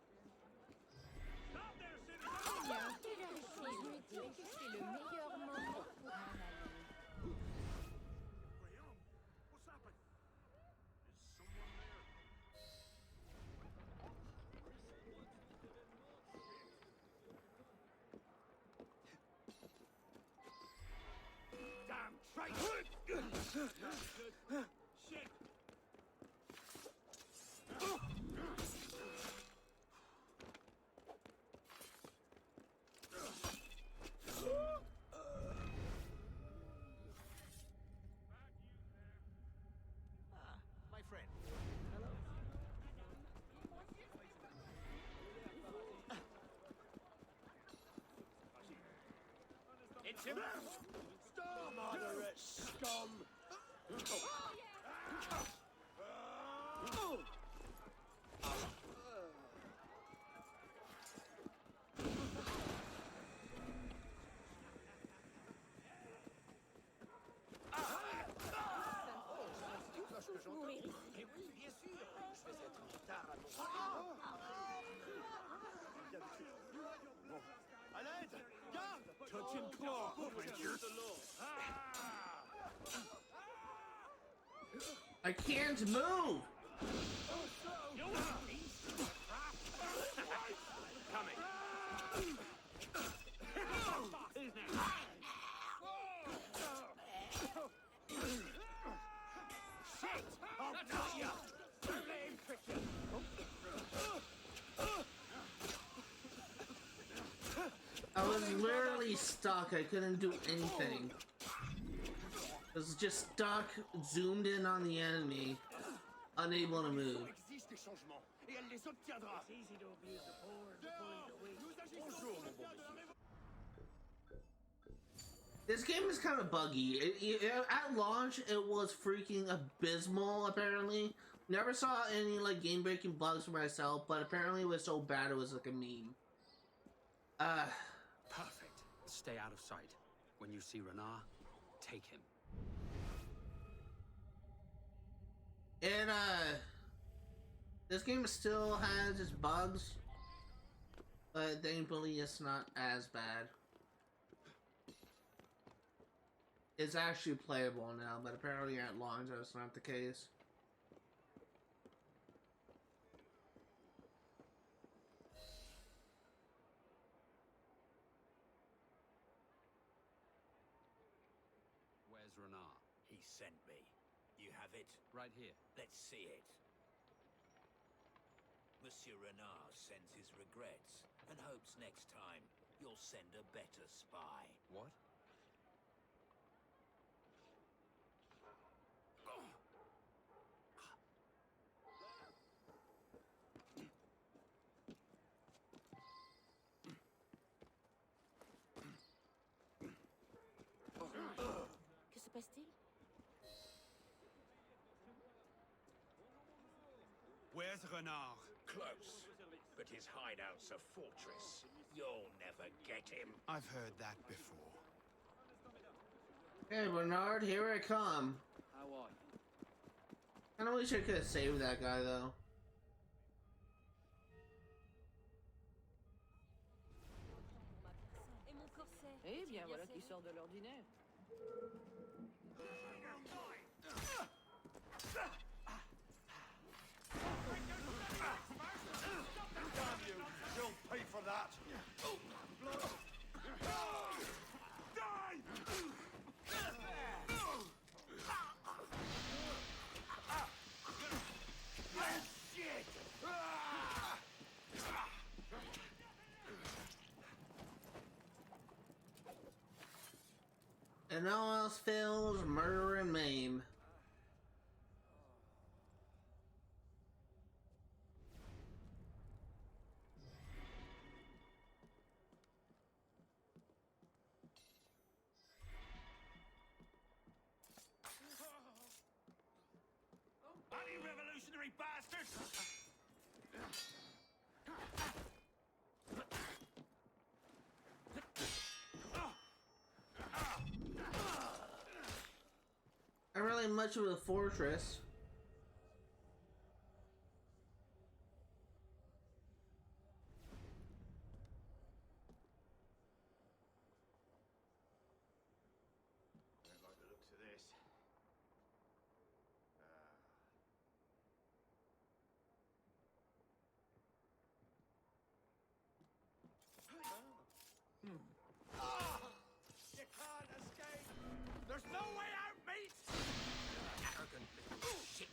Stop there, Il y a un tel ici, je me dis que c'est le meilleur moment pour m'en aller. Graham, what's happened? Is someone there? Damn traitor! Shit! My friend. It's him! Star moderate scum! Mourir ici. Mais oui, bien sûr! Je vais être en retard à mon... Bon. À l'aide! Garde! Touch and claw, Rangers! I can't move! Coming! Who's next? Shit! I'll cut ya! Let him prick you! I was literally stuck. I couldn't do anything. I was just stuck, zoomed in on the enemy, unable to move. Exige des changements, et elle les obtiendra! It's easy to abuse the poor and to bully the weak. Bonjour, mon bon monsieur. This game is kind of buggy. At launch, it was freaking abysmal, apparently. Never saw any, like, game-breaking bugs for myself, but apparently it was so bad it was like a meme. Perfect. Stay out of sight. When you see Renard, take him. And, this game still has its bugs, but thankfully it's not as bad. It's actually playable now, but apparently at launch that's not the case. Where's Renard? He sent me. You have it? Right here. Let's see it. Monsieur Renard sends his regrets and hopes next time you'll send a better spy. What? Que se passe-t-il? Where's Renard? Close, but his hideout's a fortress. You'll never get him. I've heard that before. Hey Bernard, here I come. How are you? Kinda wish I could have saved that guy though. Et mon corset? Eh bien, voilà qui sort de leur dîner. Damn you! You'll pay for that! Die! Shit! And all else fails, murder and maim. Anti-revolutionary bastards! Not really much of a fortress. Don't like the looks of this. You can't escape! There's no way out, mate! Arrogant little shit!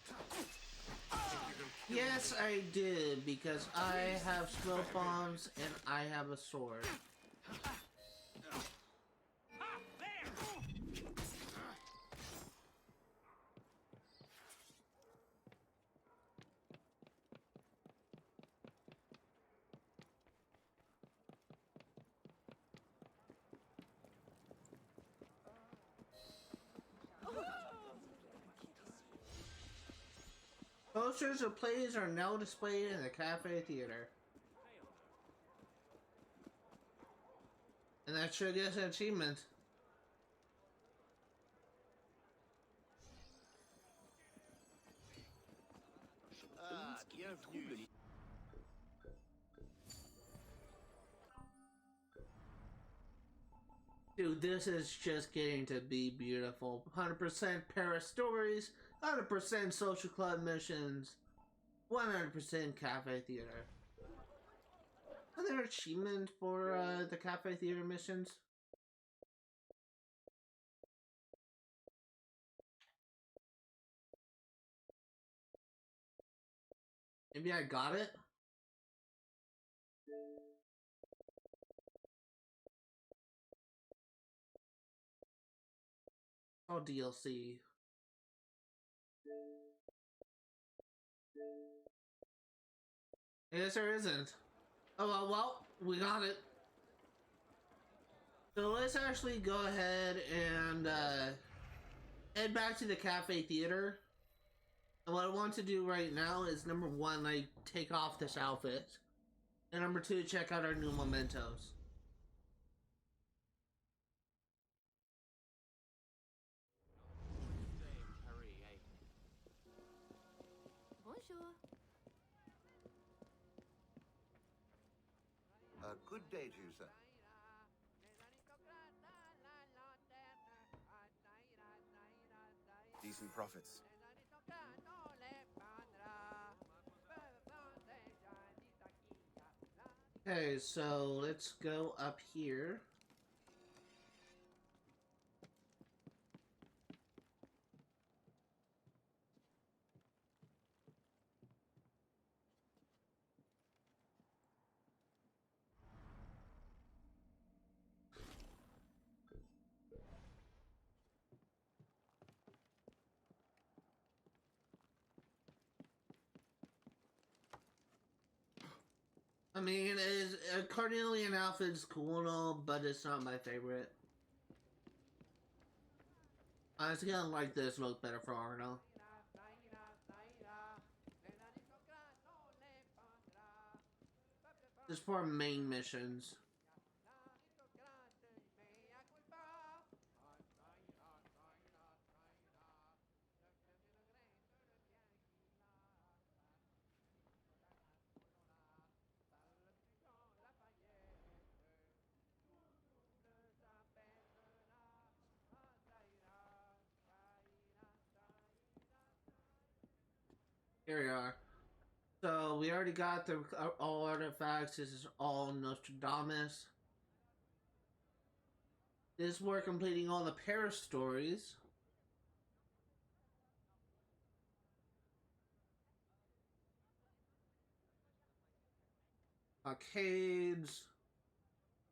Yes, I did, because I have smoke bombs and I have a sword. Posters of plays are now displayed in the Cafe Theater. And that should get an achievement. Bienvenue. Dude, this is just getting to be beautiful. 100% Paris stories, 100% social club missions, 100% Cafe Theater. Are there achievements for the Cafe Theater missions? Maybe I got it? Oh, DLC. I guess there isn't. Oh well, we got it. So let's actually go ahead and head back to the Cafe Theater. And what I want to do right now is, number one, like, take off this outfit. And number two, check out our new mementos. Bonjour. Good day to you, sir. Decent profits. Okay, so let's go up here. I mean, a Carnelian outfit's cool and all, but it's not my favorite. I was gonna like this look better for Arno. Just for main missions. Here we are. So we already got the all artifacts. This is all Nostradamus. This we're completing all the Paris stories. Cockades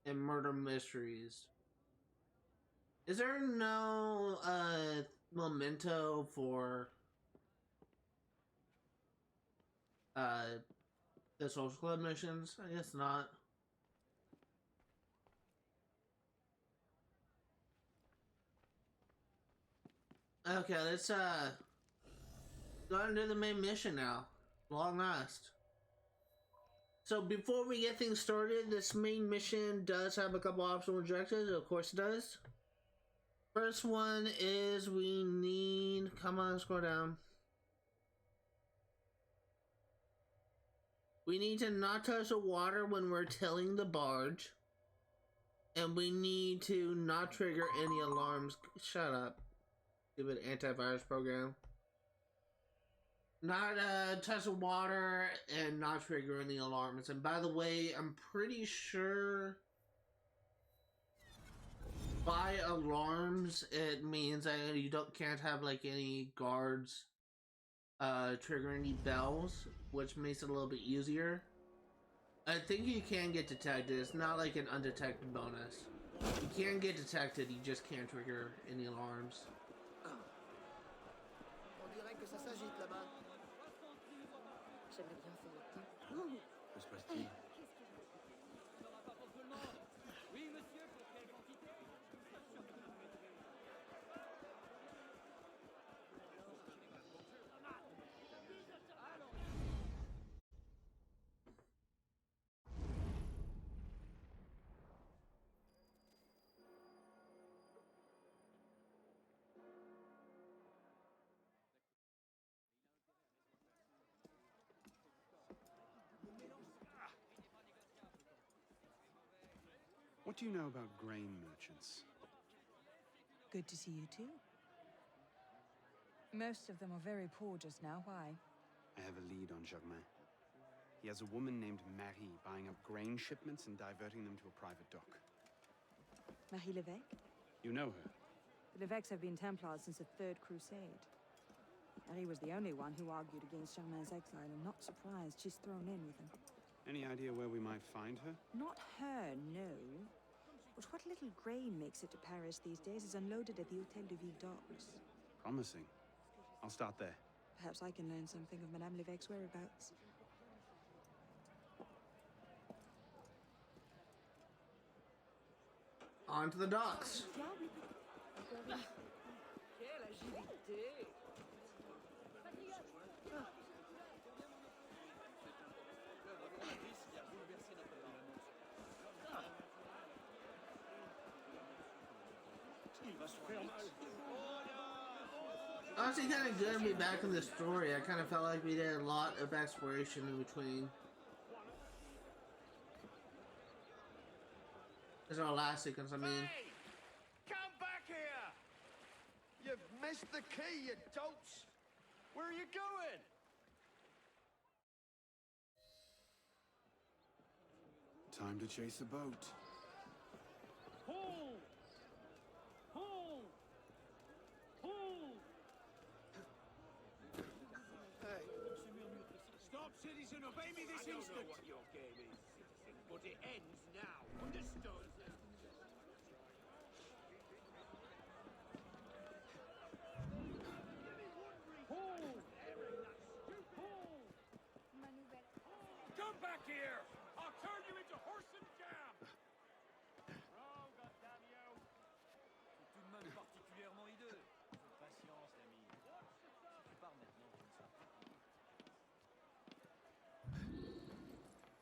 and murder mysteries. Is there no memento for the social club missions? I guess not. Okay, let's go ahead and do the main mission now. Long last. So before we get things started, this main mission does have a couple optional objectives. Of course it does. First one is we need... Come on, scroll down. We need to not touch the water when we're tailing the barge. And we need to not trigger any alarms. Shut up. Stupid antivirus program. Not touch the water and not trigger any alarms. And by the way, I'm pretty sure by alarms it means that you can't have like any guards trigger any bells, which makes it a little bit easier. I think you can get detected. It's not like an undetected bonus. You can get detected, you just can't trigger any alarms. Que se passe-t-il? What do you know about grain merchants? Good to see you too. Most of them are very poor just now. Why? I have a lead on Germain. He has a woman named Marie buying up grain shipments and diverting them to a private dock. Marie Levesque? You know her? The Levesques have been Templars since the Third Crusade. Marie was the only one who argued against Germain's exile. I'm not surprised she's thrown in with him. Any idea where we might find her? Not her, no. But what little grain makes it to Paris these days is unloaded at the Hôtel de Ville docks. Promising. I'll start there. Perhaps I can learn something of Madame Levesque's whereabouts. On to the docks. Honestly, kind of good to be back in the story. I kind of felt like we did a lot of exploration in between. There's our last sequence, I mean. Hey! Come back here! You've missed the key, you dolts! Where are you going? Time to chase a boat. Pull! Pull! Pull! Hey. Stop, citizen! Obey me this instant! I don't know what your game is, citizen, but it ends now. Understood? Come back here! I'll turn you into horse and jam! Row, goddamn you! C'est tout de même particulièrement hideux. Patience, l'ami. Tu pars maintenant comme ça.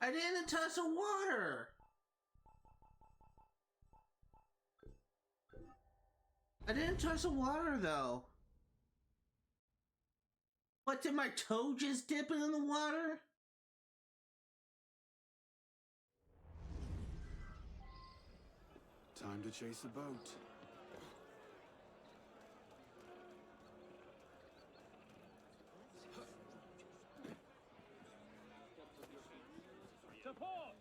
I didn't touch the water! I didn't touch the water, though. What, did my toe just dip in the water? Time to chase a boat. Support!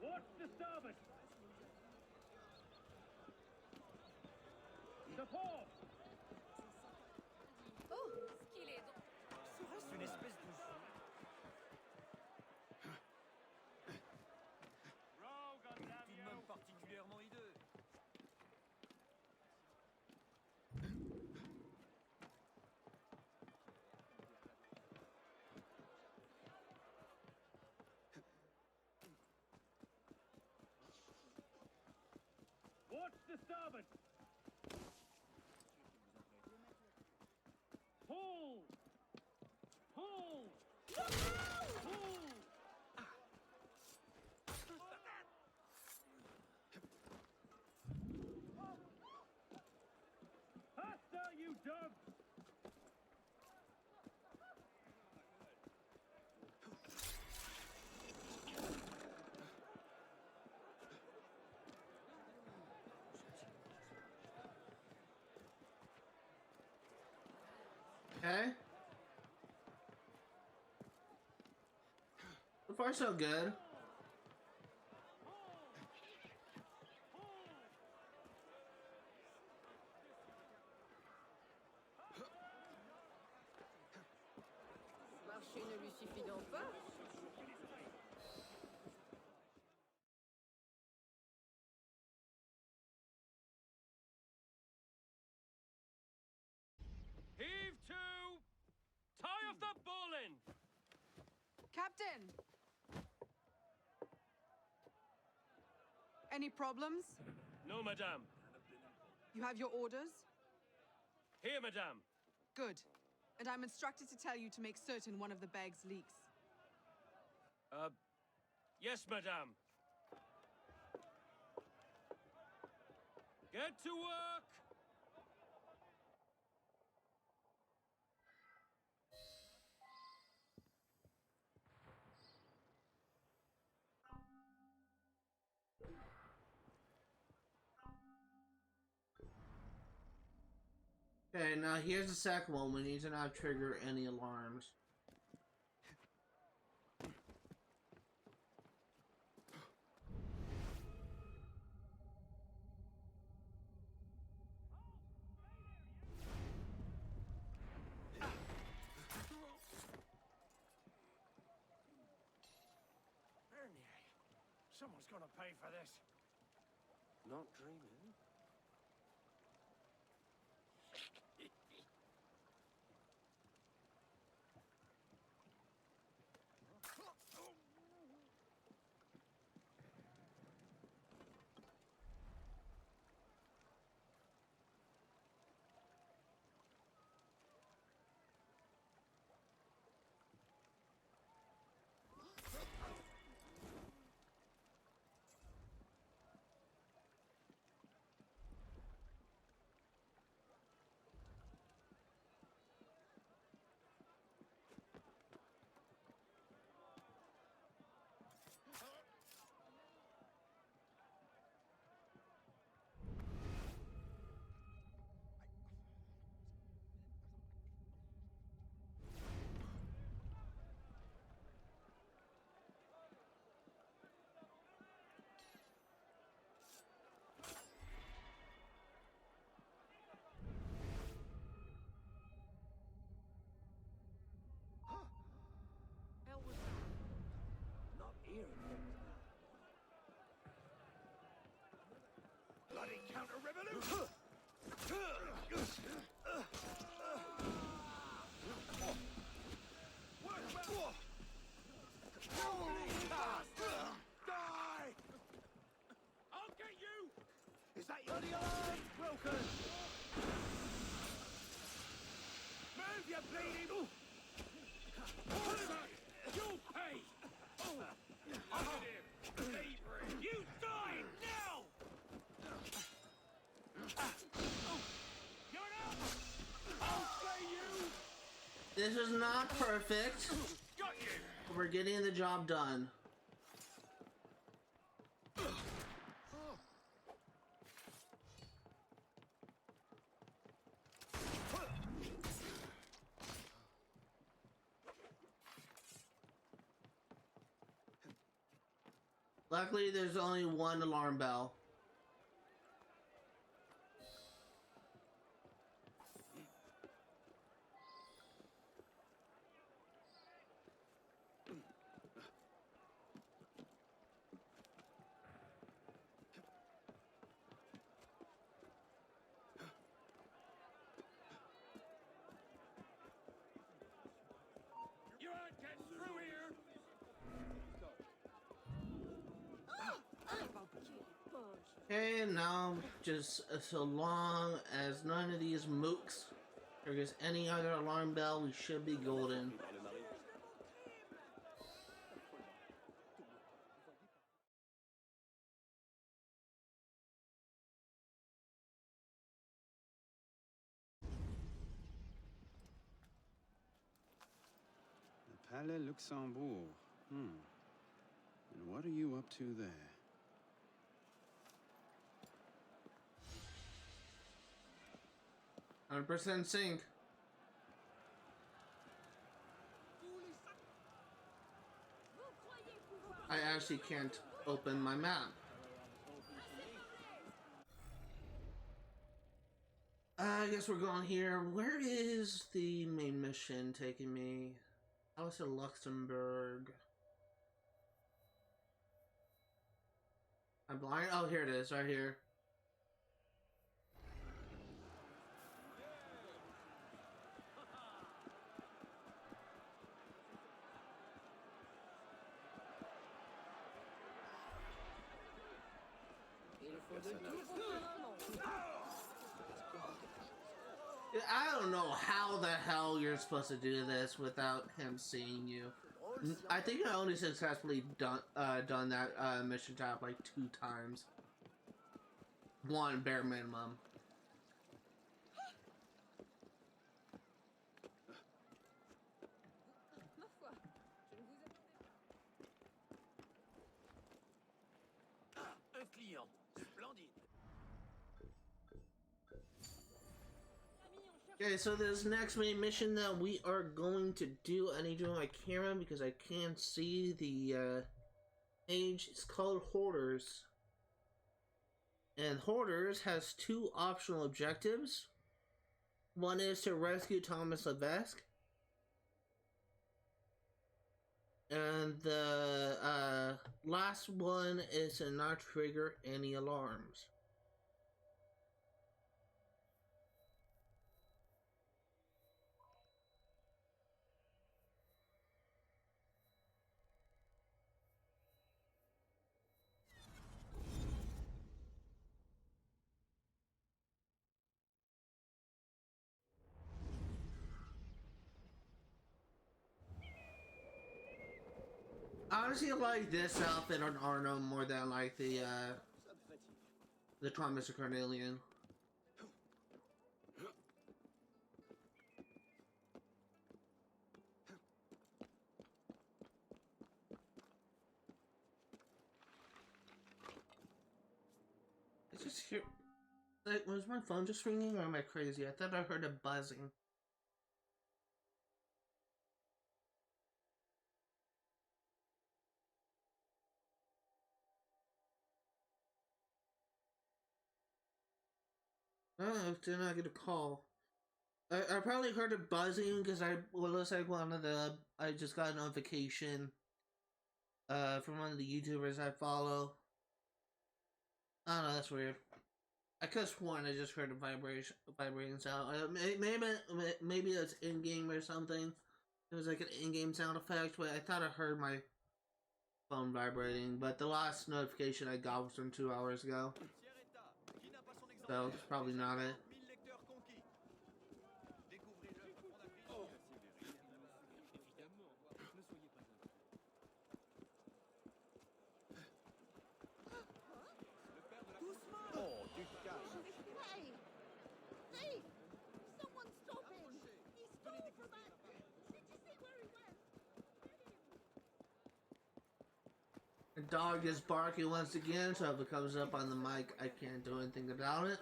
Watch the starboard! Support! Oh, ce qu'il est donc. Serait-ce une espèce de... Tout de même particulièrement hideux. Watch the starboard! Pull! Pull! Pull! Faster, you dogs! Okay. So far, so good. Marcher ne lui suffit donc pas. Heave to! Tie off the bowline! Captain! Any problems? No, madame. You have your orders? Here, madame. Good. And I'm instructed to tell you to make certain one of the bags leaks. Yes, madame. Get to work! Okay, now here's the second one. We need to not trigger any alarms. Someone's gonna pay for this. Not dreaming. Bloody counter-revolution! Die! I'll get you! Is that your alarm? Broken! Move, you bleeding! Put him up! You'll pay! Look at him! You die now! You're up! I'll slay you! This is not perfect. Got you! But we're getting the job done. Luckily, there's only one alarm bell. You ain't getting through here! Okay, now just so long as none of these mooks triggers any other alarm bell, we should be golden. The Palais Luxembourg. And what are you up to there? 100% sync. I actually can't open my map. I guess we're going here. Where is the main mission taking me? House in Luxembourg. I'm blind. Oh, here it is, right here. I don't know how the hell you're supposed to do this without him seeing you. I think I only successfully done that mission job like 2 times. 1 bare minimum. Un client. Splendide. Okay, so this next main mission that we are going to do, I need to do my camera because I can't see the page. It's called Hoarders. And Hoarders has 2 optional objectives. One is to rescue Thomas Levesque. And the last one is to not trigger any alarms. I honestly like this outfit on Arno more than like the Thomas or Carnelian. It's just here. Like, was my phone just ringing or am I crazy? I thought I heard a buzzing. Oh, did not get a call. I probably heard it buzzing because it looks like I just got a notification from one of the YouTubers I follow. I don't know, that's weird. I could have sworn I just heard a vibrating sound. Maybe it's in-game or something. It was like an in-game sound effect, but I thought I heard my phone vibrating. But the last notification I got was from 2 hours ago. So it's probably not it. The dog is barking once again, so if it comes up on the mic, I can't do anything about it.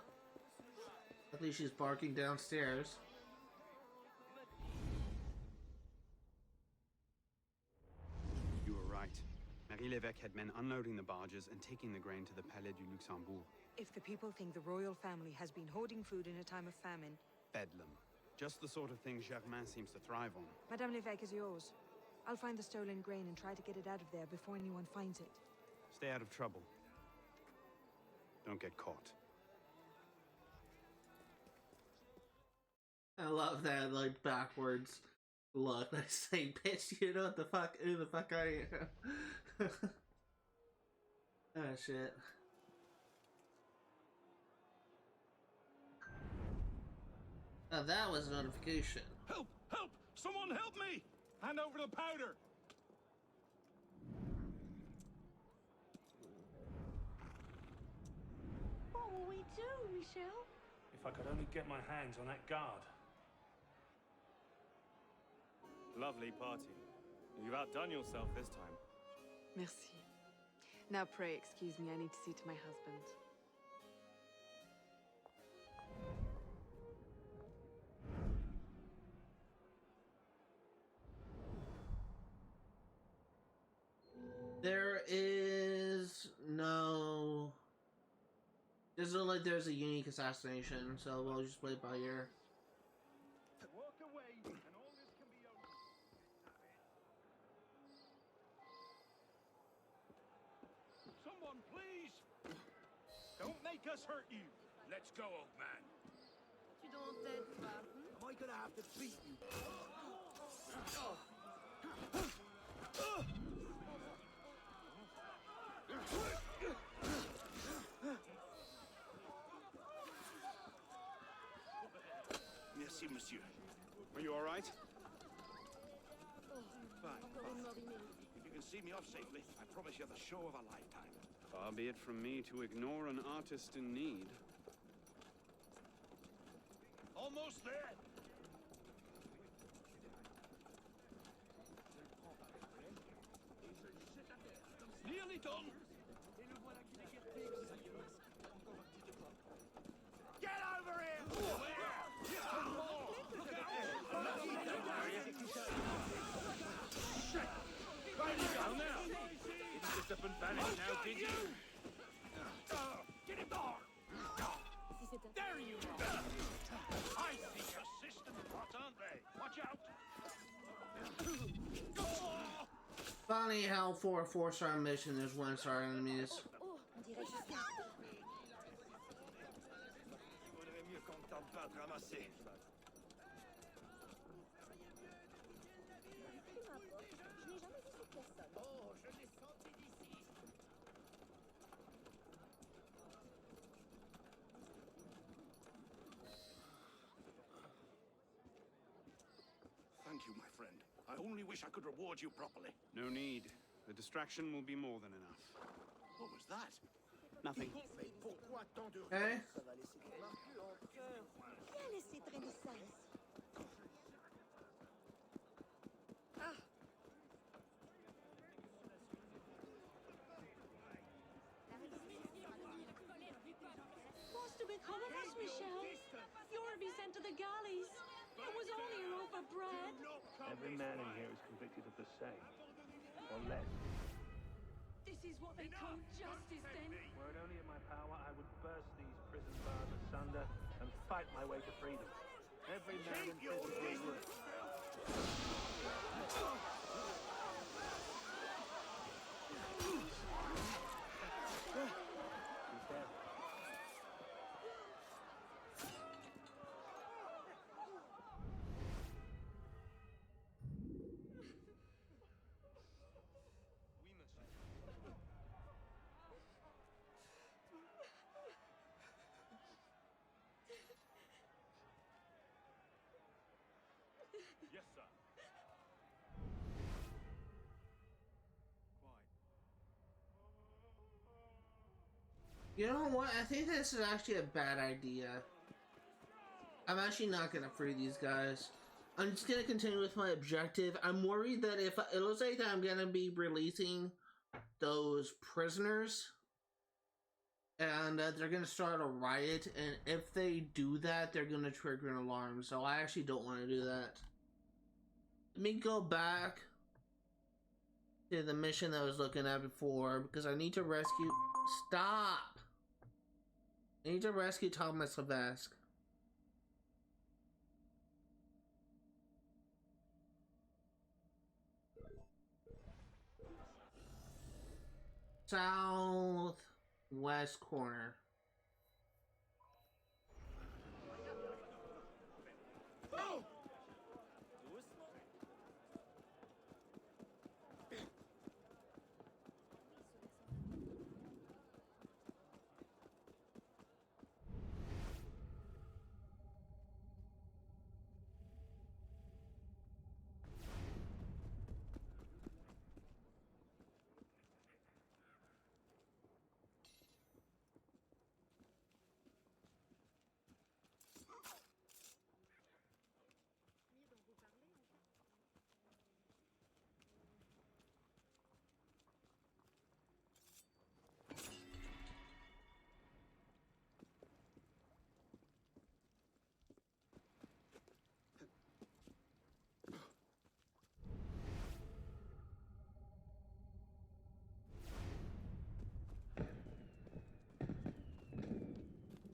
At least she's barking downstairs. You were right. Marie Lévesque had men unloading the barges and taking the grain to the Palais du Luxembourg. If the people think the royal family has been hoarding food in a time of famine... Bedlam. Just the sort of thing Germain seems to thrive on. Madame Lévesque is yours. I'll find the stolen grain and try to get it out of there before anyone finds it. Stay out of trouble. Don't get caught. I love that, like, backwards look. I say, bitch, you know what the fuck, who the fuck I am? Oh, shit. Oh, that was a notification. Help! Help! Someone help me! Hand over the powder! What will we do, Michel? If I could only get my hands on that guard. Lovely party. You've outdone yourself this time. Merci. Now pray excuse me, I need to see to my husband. There is no... Doesn't look like there's a unique assassination, so we'll just play it by ear. Walk away, and all this can be over. Someone, please! Don't make us hurt you! Let's go, old man. Tu dois t'aider, pas? Am I gonna have to beat you? Merci, monsieur. Are you all right? Fine. If you can see me off safely, I promise you the show of a lifetime. Far be it from me to ignore an artist in need. Almost there. Nearly done. Get over here! Down now. Didn't just up and vanish now, did you? Get him down! There you are! I see persistent rot, aren't they? Watch out! Funny how for a 4-star mission there's 1-star enemies. Oh, on dirait juste ça. Il vaudrait mieux qu'on tente pas de ramasser. Je n'ai jamais vu cette personne. Oh, je l'ai senti d'ici. Thank you, my friend. I only wish I could reward you properly. No need. The distraction will be more than enough. What was that? Nothing. Mais pourquoi tant de... Hey? Ça va laisser des marques en cœur. Bien laissé traîner ça. Ah. What's to become of us, Michel? You're to be sent to the galleys. It was only a loaf of bread. Every man in here is convicted of the same, or less. This is what they call justice, then? Were it only in my power, I would burst these prison bars asunder and fight my way to freedom. Every man in prison would. Yes, sir. You know what? I think this is actually a bad idea. I'm actually not gonna free these guys. I'm just gonna continue with my objective. I'm worried that if it looks like that I'm gonna be releasing those prisoners and they're gonna start a riot, and if they do that, they're gonna trigger an alarm. So I actually don't want to do that. Let me go back to the mission that I was looking at before, because I need to rescue... Stop! I need to rescue Thomas Levesque. Southwest corner. Oh!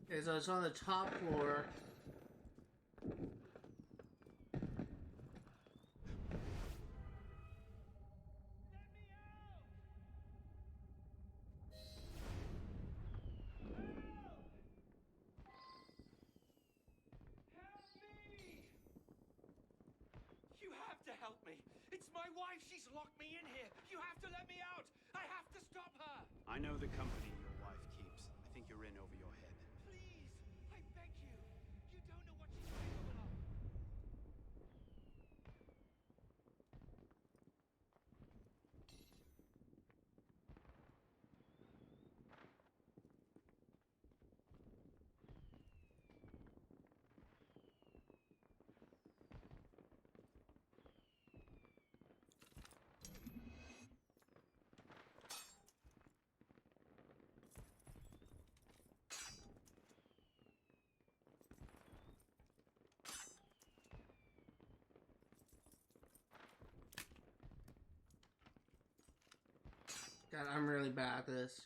Okay, so it's on the top floor. You have to help me. It's my wife. She's locked me in here. You have to let me out. I have to stop her. I know the company your wife keeps. I think you're in over your head. Please, I beg you. You don't know what she's capable of. God, I'm really bad at this.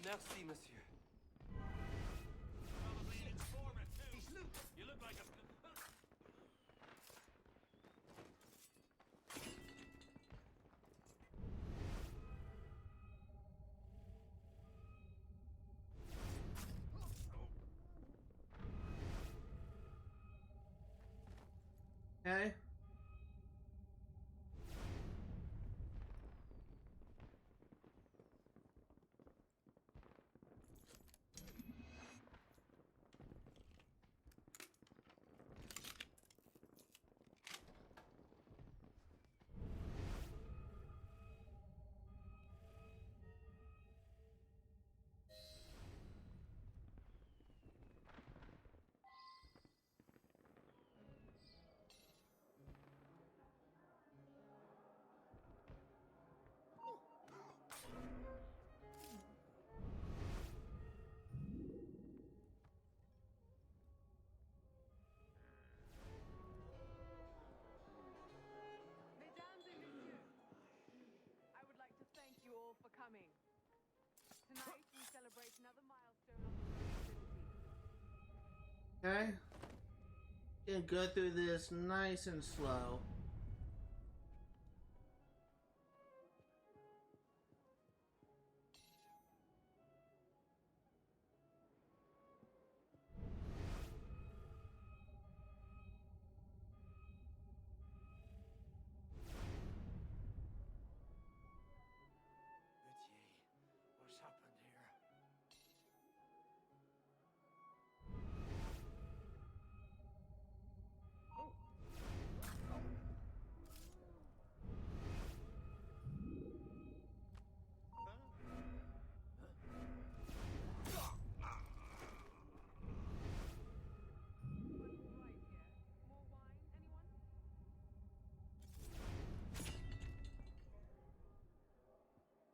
Merci, monsieur. Probably an informant, too. He's loose. You look like a... Okay. Mesdames et messieurs, I would like to thank you all for coming. Tonight we celebrate another milestone on the road to liberty. Okay. Gonna go through this nice and slow. What's happened here?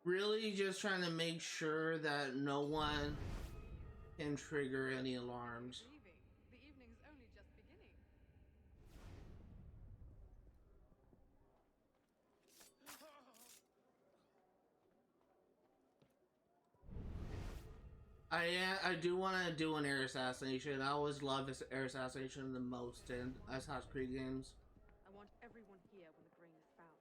Really just trying to make sure that no one can trigger any alarms. Leaving. The evening's only just beginning. I do want to do an air assassination. I always love this air assassination the most in Assassin's Creed games. I want everyone here when the grain is found.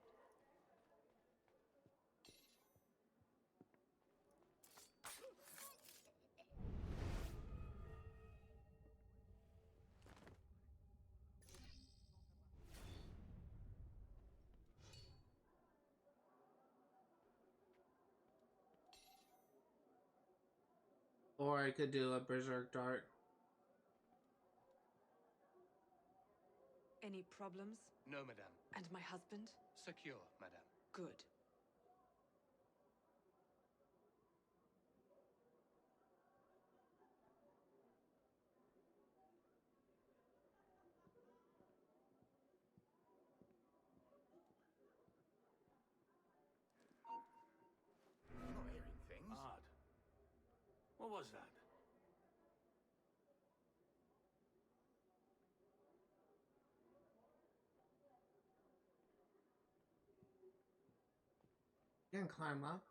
Or I could do a berserk dart. Any problems? No, madame. And my husband? Secure, madame. Good. I'm not hearing things. Odd. What was that? You can climb up.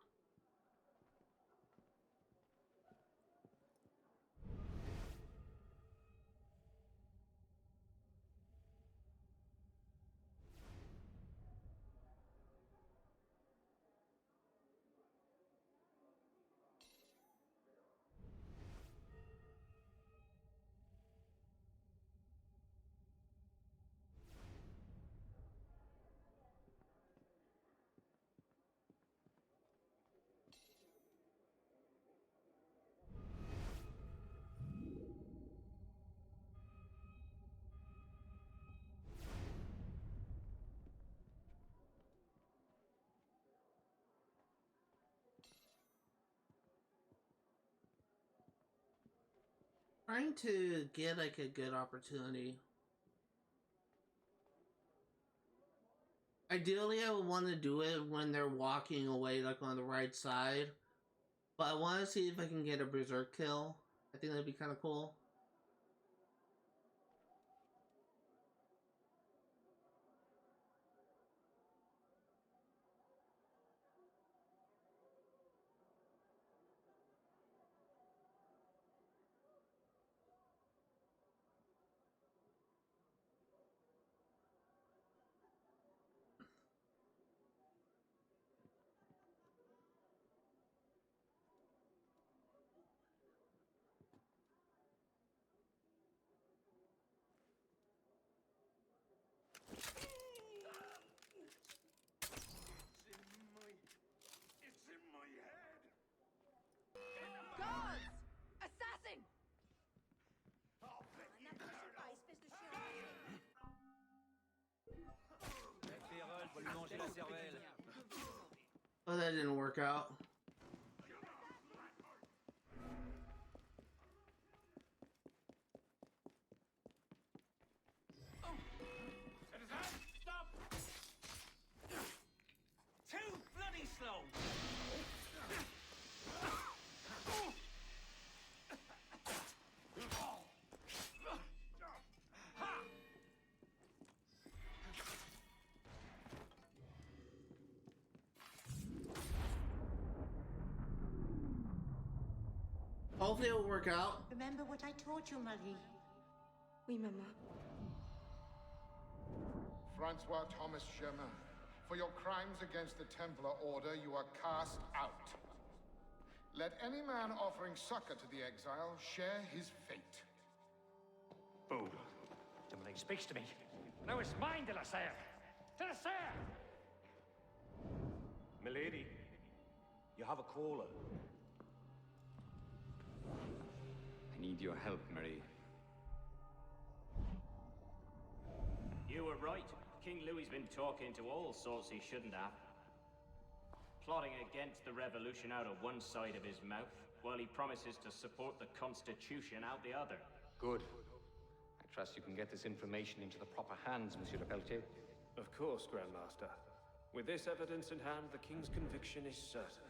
Trying to get like a good opportunity. Ideally, I would want to do it when they're walking away, like on the right side. But I want to see if I can get a berserk kill. I think that'd be kind of cool. It's in my head. Guards! Assassin! I'll bet you Oh, that didn't work out. Stop! Too bloody slow! Hopefully it will work out. Remember what I taught you, Marie? Oui, maman. Francois Thomas Germain, for your crimes against the Templar Order, you are cast out. Let any man offering succor to the exile share his fate. Fool. Somebody speaks to me. Now it's mine, de la Serre. De la Serre! Milady, you have a caller. I need your help, Marie. You were right. King Louis's been talking to all sorts he shouldn't have. Plotting against the revolution out of one side of his mouth, while he promises to support the Constitution out the other. Good. I trust you can get this information into the proper hands, Monsieur le Pelletier. Of course, Grandmaster. With this evidence in hand, the King's conviction is certain.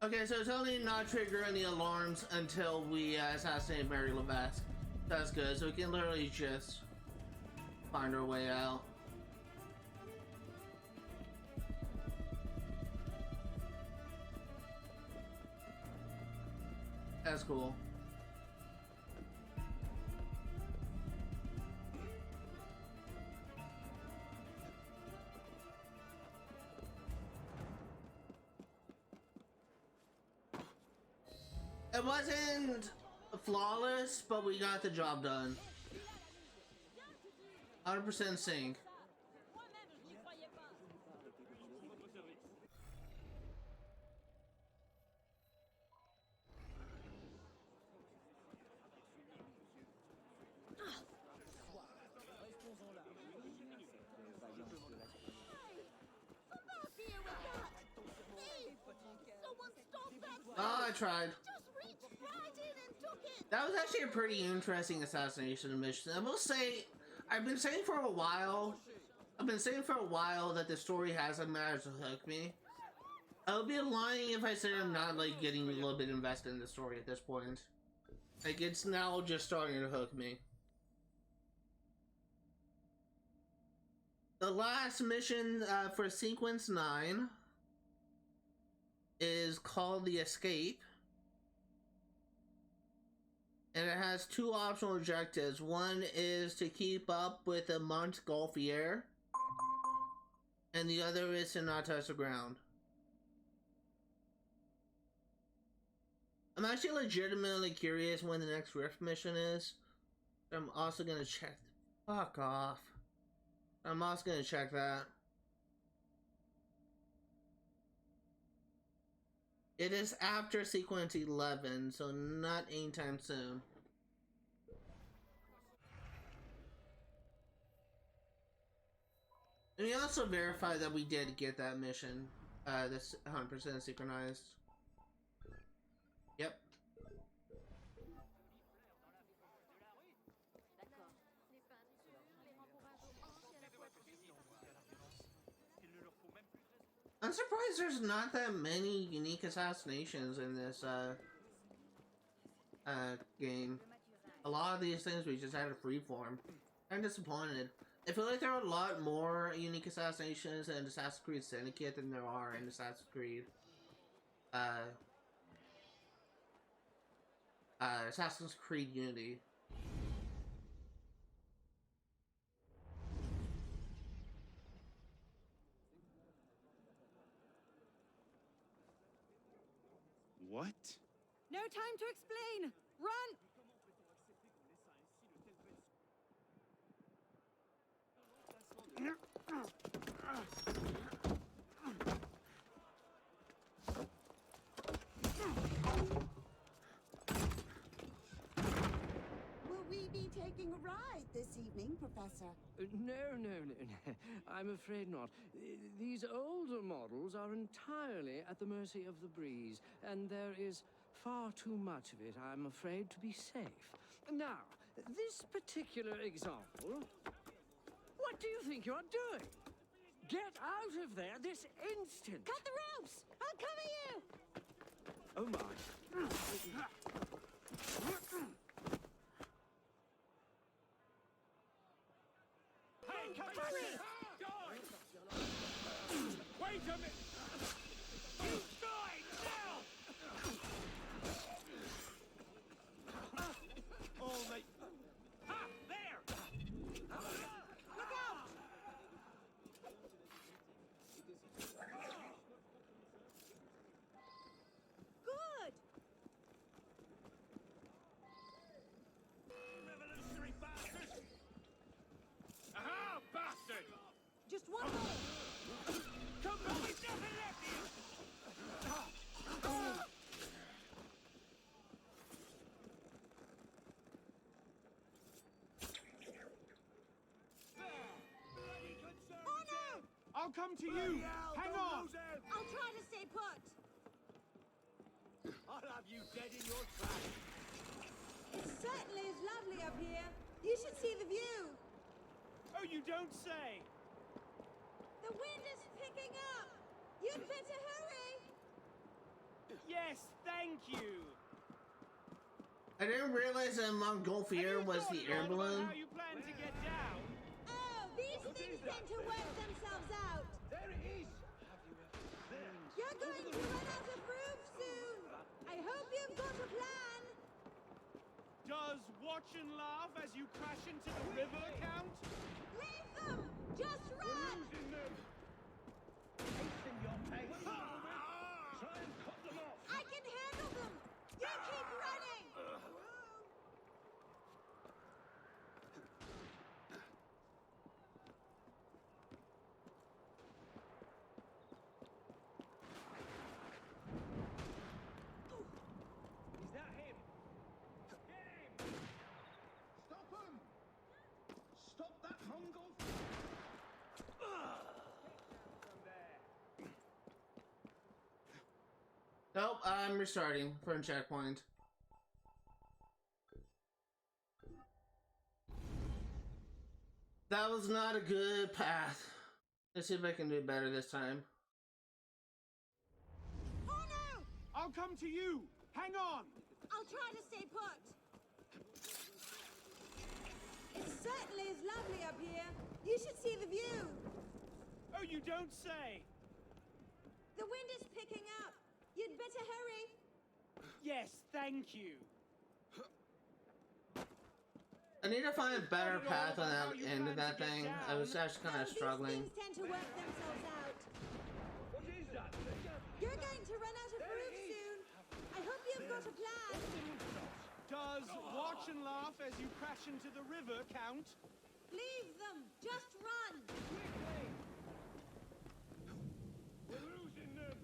Okay, so it's only not trigger any alarms until we assassinate Mary Levesque. That's good, so we can literally just find our way out. That's cool. It wasn't flawless, but we got the job done. 100% sync. Oh, I tried. That was actually a pretty interesting assassination mission. I will say, I've been saying for a while that the story hasn't managed to hook me. I would be lying if I said I'm not like getting a little bit invested in the story at this point. Like, it's now just starting to hook me. The last mission for Sequence 9 is called The Escape. And it has two optional objectives. One is to keep up with the Montgolfier, and the other is to not touch the ground. I'm actually legitimately curious when the next Rift mission is. I'm also gonna check. Fuck off. I'm also gonna check that. It is after sequence 11, so not anytime soon. And we also verified that we did get that mission. That's 100% synchronized. Yep. I'm surprised there's not that many unique assassinations in this game. A lot of these things we just had a freeform. I'm disappointed. I feel like there are a lot more unique assassinations in Assassin's Creed Syndicate than there are in Assassin's Creed Assassin's Creed Unity. What? No time to explain! Run! Will we be taking a ride this evening, Professor? No. I'm afraid not. These older models are entirely at the mercy of the breeze, and there is far too much of it, I'm afraid, to be safe. Now, this particular example... What do you think you're doing? Get out of there this instant! Cut the ropes! I'll cover you! Oh my. Hey, come back here! Wait a minute! You die now! Oh, mate. Ah, there! Look out! Good! Revolutionary bastard! Aha, bastard! Just one more! Come on, we've nothing left here! Oh no! I'll come to you! Hang on! I'll try to stay put! I'll have you dead in your tracks! It certainly is lovely up here. You should see the view. Oh, you don't say! The wind is picking up. You'd better hurry. Yes, thank you. I didn't realize that Montgolfier was the air balloon. How you plan to get down? Oh, these things tend to work themselves out. There it is. You're going to run out of roof soon. I hope you've got a plan. Does watch and laugh as you crash into the river count? Leave them. Just run. Hasten your pace. Try and cut them off. I can handle them. You keep running. Is that him? Get him! Stop him! Stop that Mongol! Nope, I'm restarting from checkpoint. That was not a good path. Let's see if I can do better this time. Oh no! I'll come to you! Hang on! I'll try to stay put. It certainly is lovely up here. You should see the view. Oh, you don't say! The wind is picking up. You'd better hurry. Yes, thank you. I need to find a better path on that end of that thing. I was actually kind of struggling. These things tend to work themselves out. What is that? You're going to run out of roof soon. I hope you've got a plan. Does watch and laugh as you crash into the river count? Leave them. Just run. Quickly! We're losing them.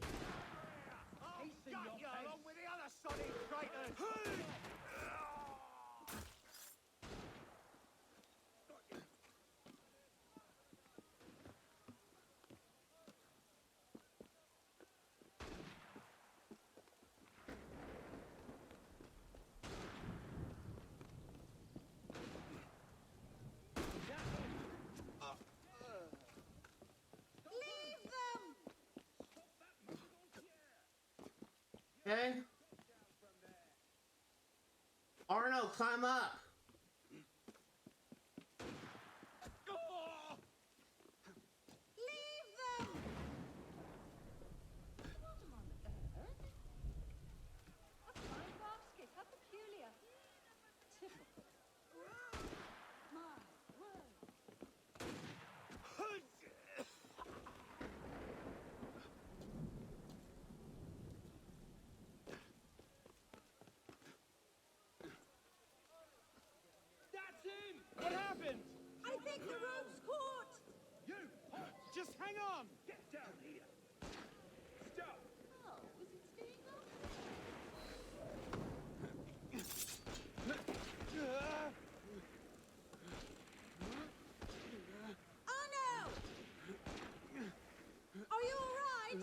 I'll gut you along with the other solid traitors. Leave them. Okay. Arno, climb up. Leave them. A fine basket, how peculiar. Typical. My word. That's him! What happened? I think the rope's caught. You! Just hang on! Get down here! Stop! Oh, is it staying up? Oh no! Are you all right?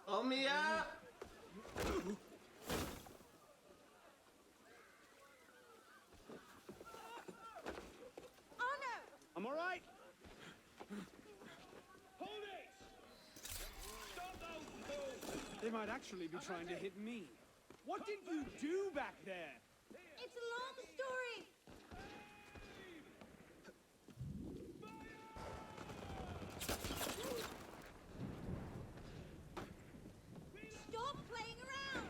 Pull me up. Oh no! I'm all right. Hold it! Stop those fools! They might actually be trying to hit me. What did you do back there? It's a long story. Stop playing around.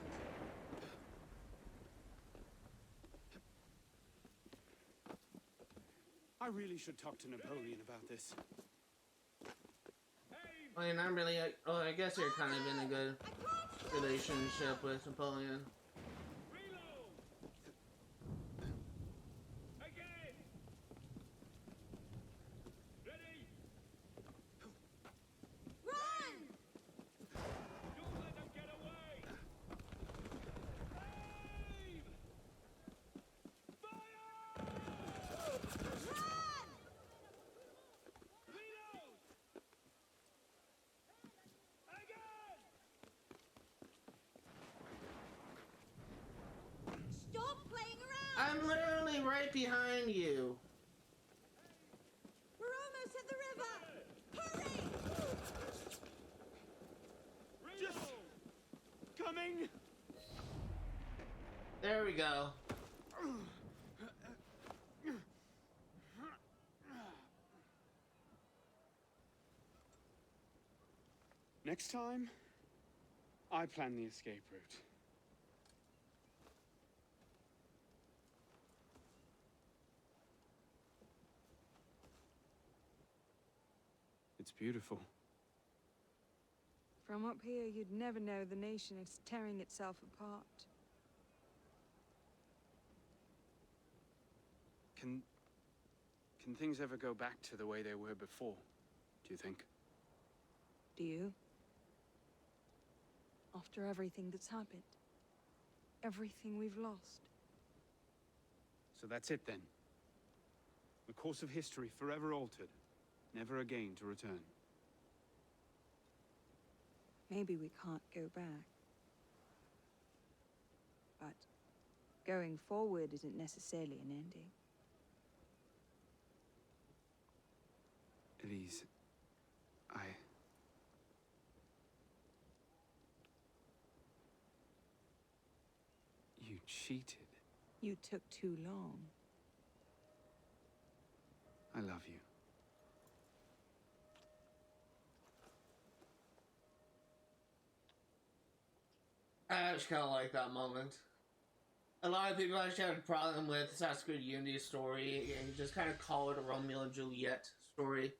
I really should talk to Napoleon about this. I mean, I'm really. Oh, I guess you're kind of in a good relationship with Napoleon. Run! Don't let them get away! Run! Stop playing around. I'm literally right behind you. We're almost at the river. Hurry! coming! There we go. Next time, I plan the escape route. It's beautiful. From up here, you'd never know the nation is tearing itself apart. Can things ever go back to the way they were before, do you think? Do you? After everything that's happened? Everything we've lost? So that's it then. The course of history forever altered, never again to return. Maybe we can't go back. But going forward isn't necessarily an ending. Elise, You cheated. You took too long. I love you. I actually kind of like that moment. A lot of people actually have a problem with Assassin's Creed Unity's story and just kind of call it a Romeo and Juliet story.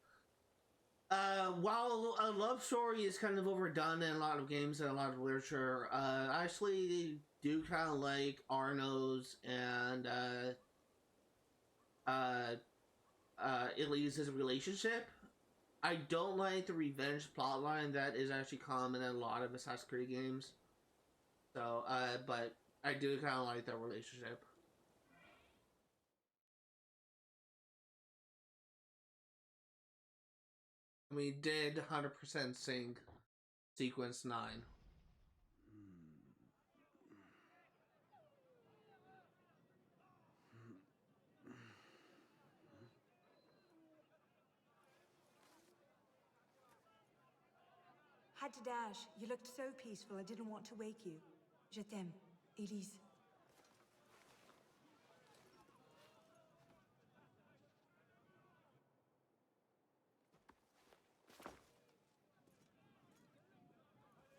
While a love story is kind of overdone in a lot of games and a lot of literature, I actually do kind of like Arno's and Elise's relationship. I don't like the revenge plotline that is actually common in a lot of Assassin's Creed games. So, but I do kind of like that relationship. We did 100% sync sequence 9. Had to dash. You looked so peaceful, I didn't want to wake you. Je t'aime, Elise.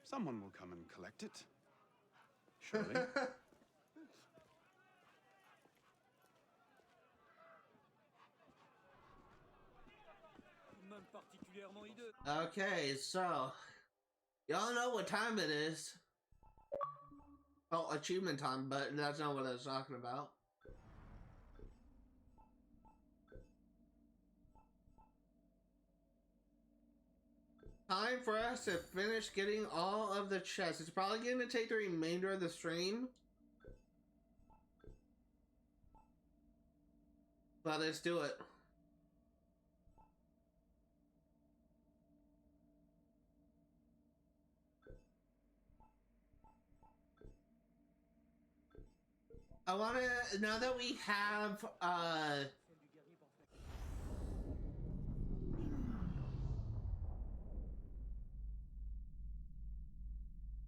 Someone will come and collect it. Surely. Okay, so y'all know what time it is. Well, achievement time, but that's not what I was talking about. Time for us to finish getting all of the chests. It's probably going to take the remainder of the stream. But let's do it. I want to, now that we have,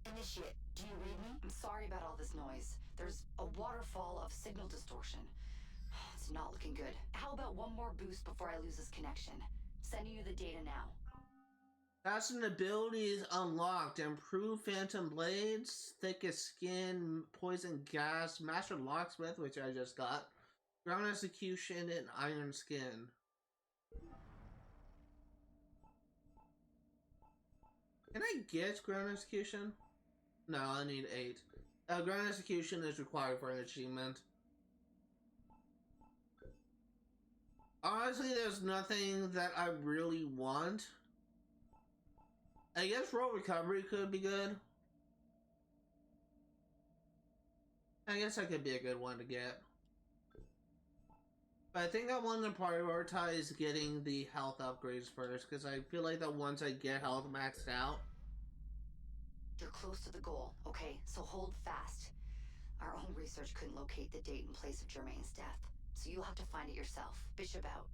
Initiate, do you read me? I'm sorry about all this noise. There's a waterfall of signal distortion. It's not looking good. How about one more boost before I lose this connection? Sending you the data now. Passing abilities unlocked. Improve Phantom Blades, Thickest Skin, Poison Gas, Master Locksmith, which I just got, Ground Execution, and Iron Skin. Can I get Ground Execution? No, I need 8. Ground Execution is required for an achievement. Honestly, there's nothing that I really want. I guess Roll Recovery could be good. I guess that could be a good one to get. But I think I want to prioritize getting the health upgrades first, because I feel like that once I get health maxed out. You're close to the goal, okay? So hold fast. Our own research couldn't locate the date and place of Germain's death, so you'll have to find it yourself. Bishop out.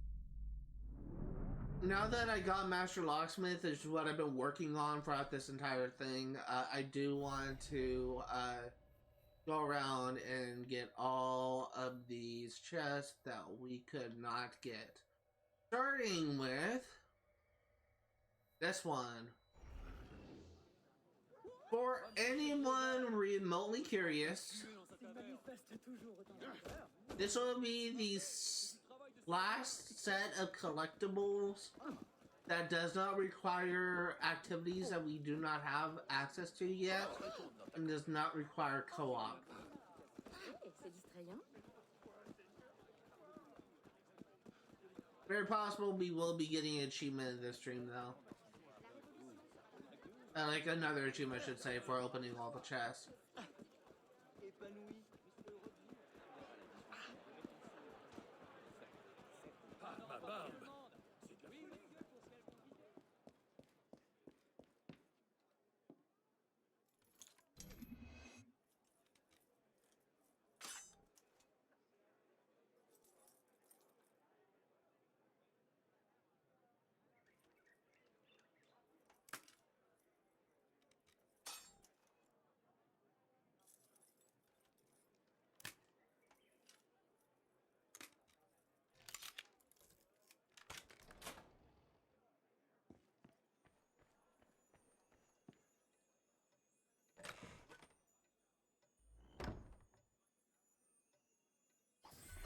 Now that I got Master Locksmith, which is what I've been working on throughout this entire thing, I do want to go around and get all of these chests that we could not get. Starting with this one. For anyone remotely curious, this will be the last set of collectibles that does not require activities that we do not have access to yet, and does not require co-op. Very possible we will be getting an achievement in this stream though. Like another achievement, I should say, for opening all the chests.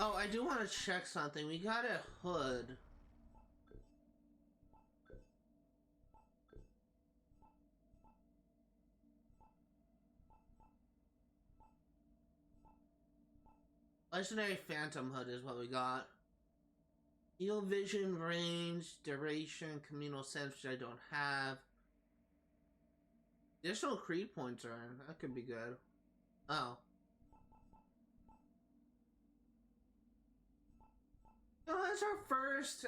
Oh, I do want to check something. We got a hood. Legendary Phantom Hood is what we got. Heal Vision, Range, Duration, Communal Sense, which I don't have. Additional Creed points are in. That could be good. Oh. So that's our first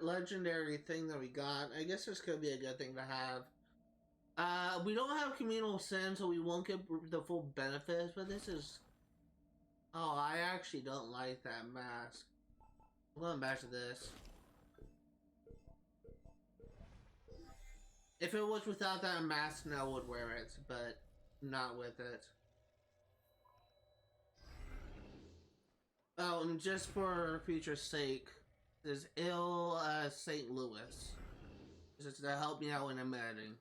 legendary thing that we got. I guess this could be a good thing to have. We don't have Communal Sense, so we won't get the full benefits, but this is... Oh, I actually don't like that mask. I'm going back to this. If it was without that mask, I would wear it, but not with it. Oh, and just for future's sake, there's St. Louis. Just to help me out when I'm editing.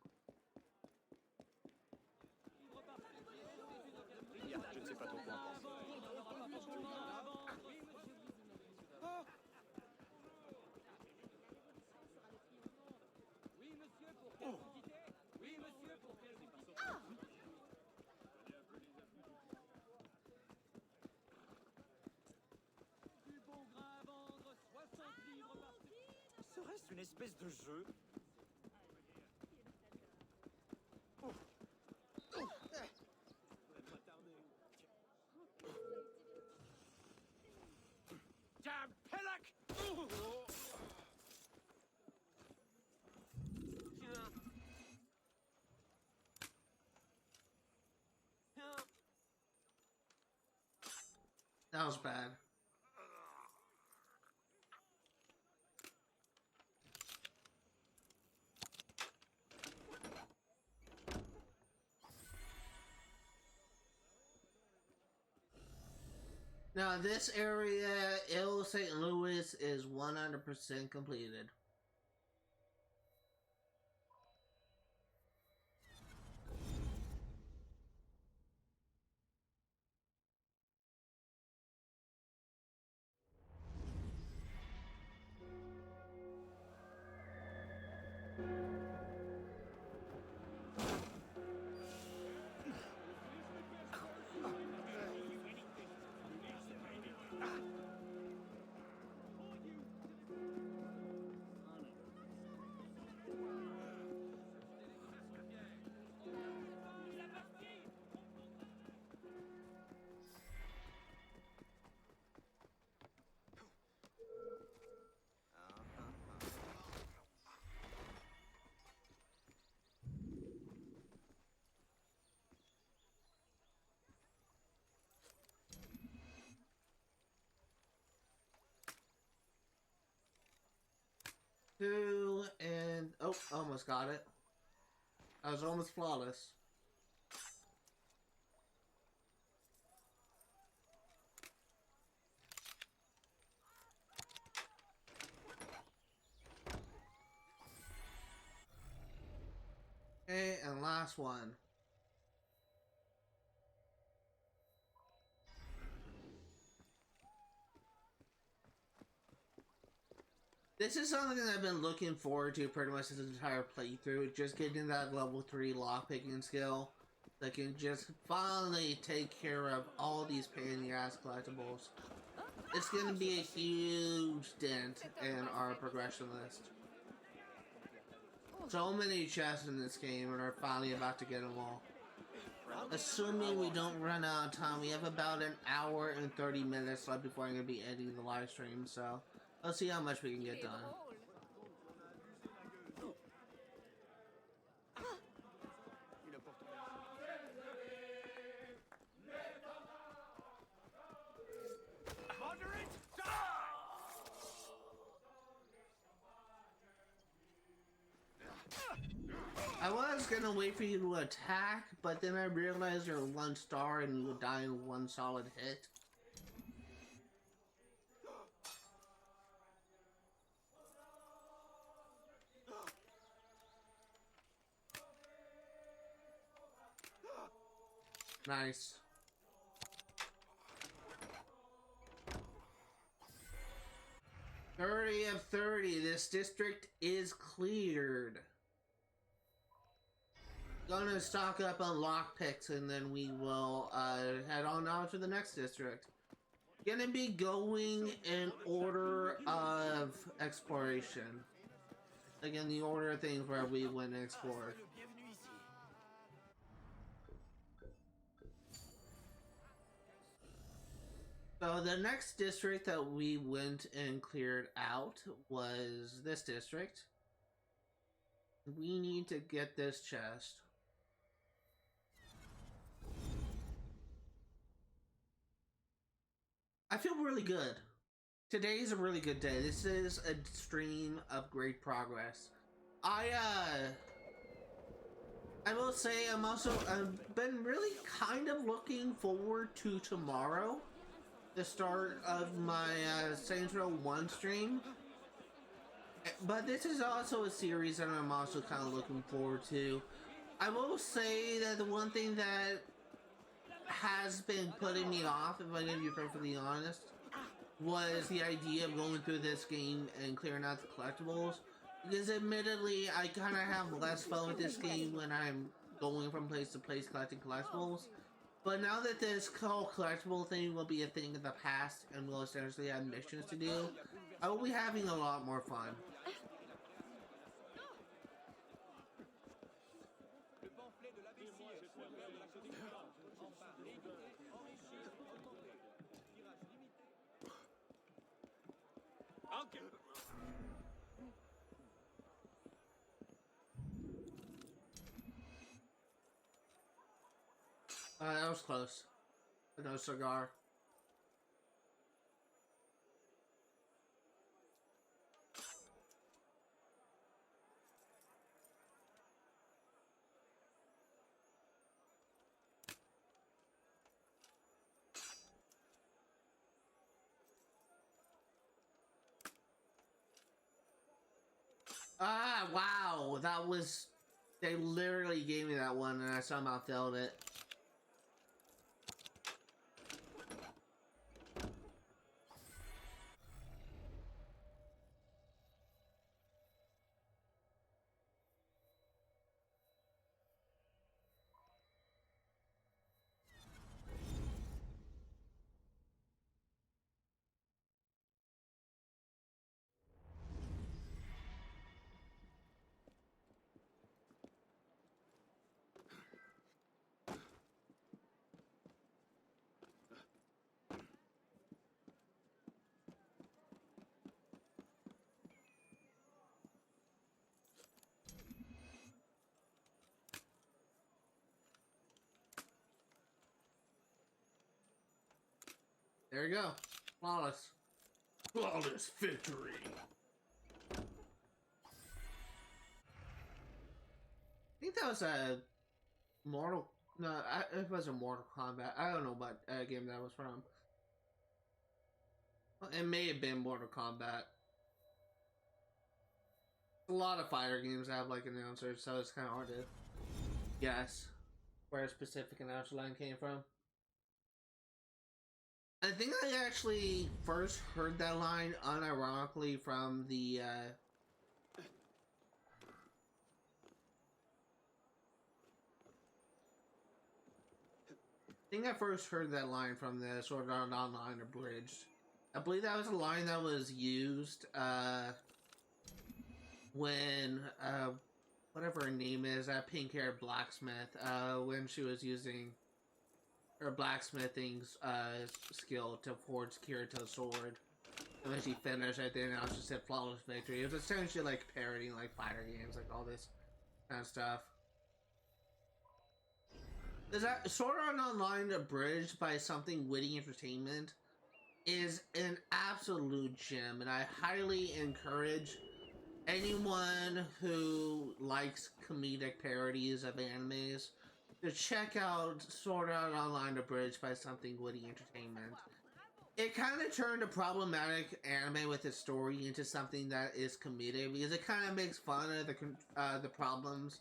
Serait-ce une espèce de jeu? Oh. Oh. Damn pillock! That was bad. Now this area, St. Louis, is 100% completed. 2, and oh, almost got it. I was almost flawless. Okay, and last one. This is something that I've been looking forward to pretty much this entire playthrough, just getting that level 3 lockpicking skill that can just finally take care of all these pain-in-the-ass collectibles. It's going to be a huge dent in our progression list. So many chests in this game and are finally about to get them all. Assuming we don't run out of time, we have about an hour and 30 minutes left before I'm going to be editing the live stream, so let's see how much we can get done. I was gonna wait for you to attack, but then I realized you're 1 star and you would die in 1 solid hit. Nice. $30 of 30. This district is cleared. Gonna stock up on lockpicks and then we will head on out to the next district. Gonna be going in order of exploration. Again, the order of things where we went and explored. So the next district that we went and cleared out was this district. We need to get this chest. I feel really good. Today is a really good day. This is a stream of great progress. I will say I've been really kind of looking forward to tomorrow, the start of my Saints Row 1 stream. But this is also a series that I'm also kind of looking forward to. I will say that the one thing that has been putting me off, if I'm going to be perfectly honest, was the idea of going through this game and clearing out the collectibles. Because admittedly, I kind of have less fun with this game when I'm going from place to place collecting collectibles. But now that this whole collectible thing will be a thing of the past and we'll essentially have missions to do, I will be having a lot more fun. That was close. No cigar. Ah, wow. That was... They literally gave me that one and I somehow failed it. There you go. Flawless. Flawless victory. think that was a Mortal... No, it wasn't Mortal Kombat. I don't know what game that was from. It may have been Mortal Kombat. A lot of fighter games have like announcers, so it's kind of hard to guess where a specific announcer line came from. I think I actually first heard that line unironically from the I think I first heard that line from the Sword Art Online abridged. I believe that was a line that was used when whatever her name is, that pink-haired blacksmith, when she was using her blacksmithing skill to forge Kirito's sword. And when she finished, I think now she said flawless victory. It was essentially like parodying like fighter games, like all this kind of stuff. Is that Sword Art Online abridged by Something Witty Entertainment is an absolute gem, and I highly encourage anyone who likes comedic parodies of animes to check out Sword Art Online abridged by Something Witty Entertainment. It kind of turned a problematic anime with its story into something that is comedic, because it kind of makes fun of the problems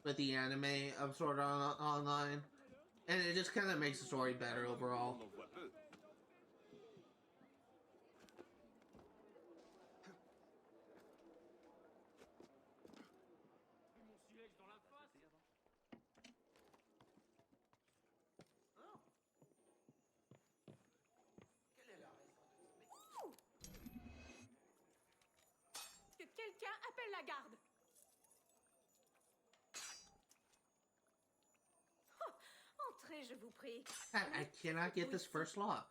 with the anime of Sword Art Online, and it just kind of makes the story better overall. Que quelqu'un appelle la garde. Entrez, je vous prie. I cannot get this first lock.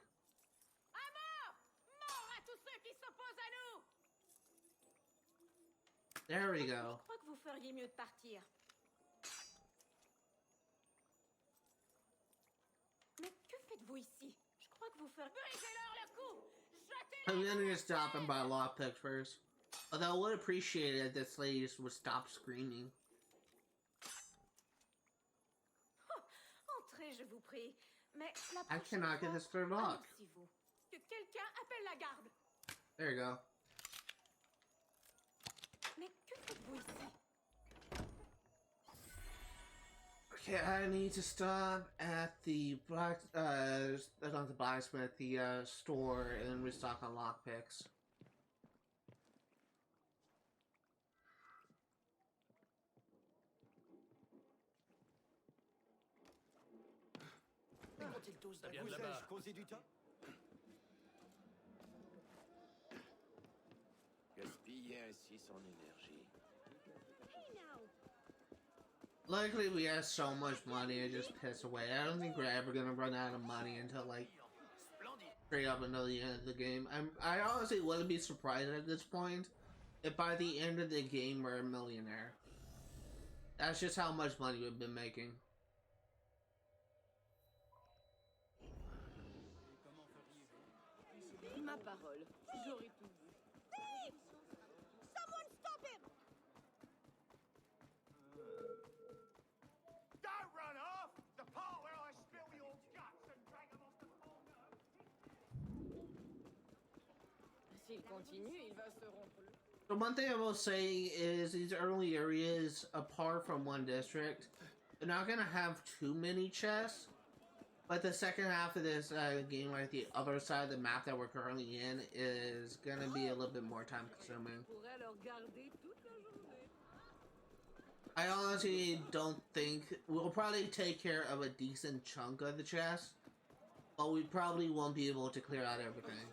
À mort! Mort à tous ceux qui s'opposent à nous! There we go. Je crois que vous feriez mieux de partir. Mais que faites-vous ici? Je crois que vous feriez... Brisez-leur le cou! I'm gonna stop and buy lockpick first. Although I would appreciate it if this lady just would stop screaming. Entrez, je vous prie. Mais la I cannot get this third lock. Annoncez-vous. Que quelqu'un appelle la garde. There you go. Mais que faites-vous ici? Okay, I need to stop at the not the blacksmith, the store, and restock on lockpicks. Ça vient de là-bas. Causé du temps? Gaspiller ainsi son énergie. Luckily, we have so much money, it just piss away. I don't think we're ever gonna run out of money until like straight up until the end of the game. I honestly wouldn't be surprised at this point if by the end of the game we're a millionaire. That's just how much money we've been making. Ma parole, j'aurais tout vu. Thief! Someone stop him! Don't run off! The part where I spill your guts and drag them off the floor. S'il continue, il va se rompre le... The one thing I will say is these early areas, apart from one district, they're not gonna have too many chests. But the second half of this game, like the other side of the map that we're currently in, is gonna be a little bit more time consuming. I honestly don't think we'll probably take care of a decent chunk of the chest, but we probably won't be able to clear out everything.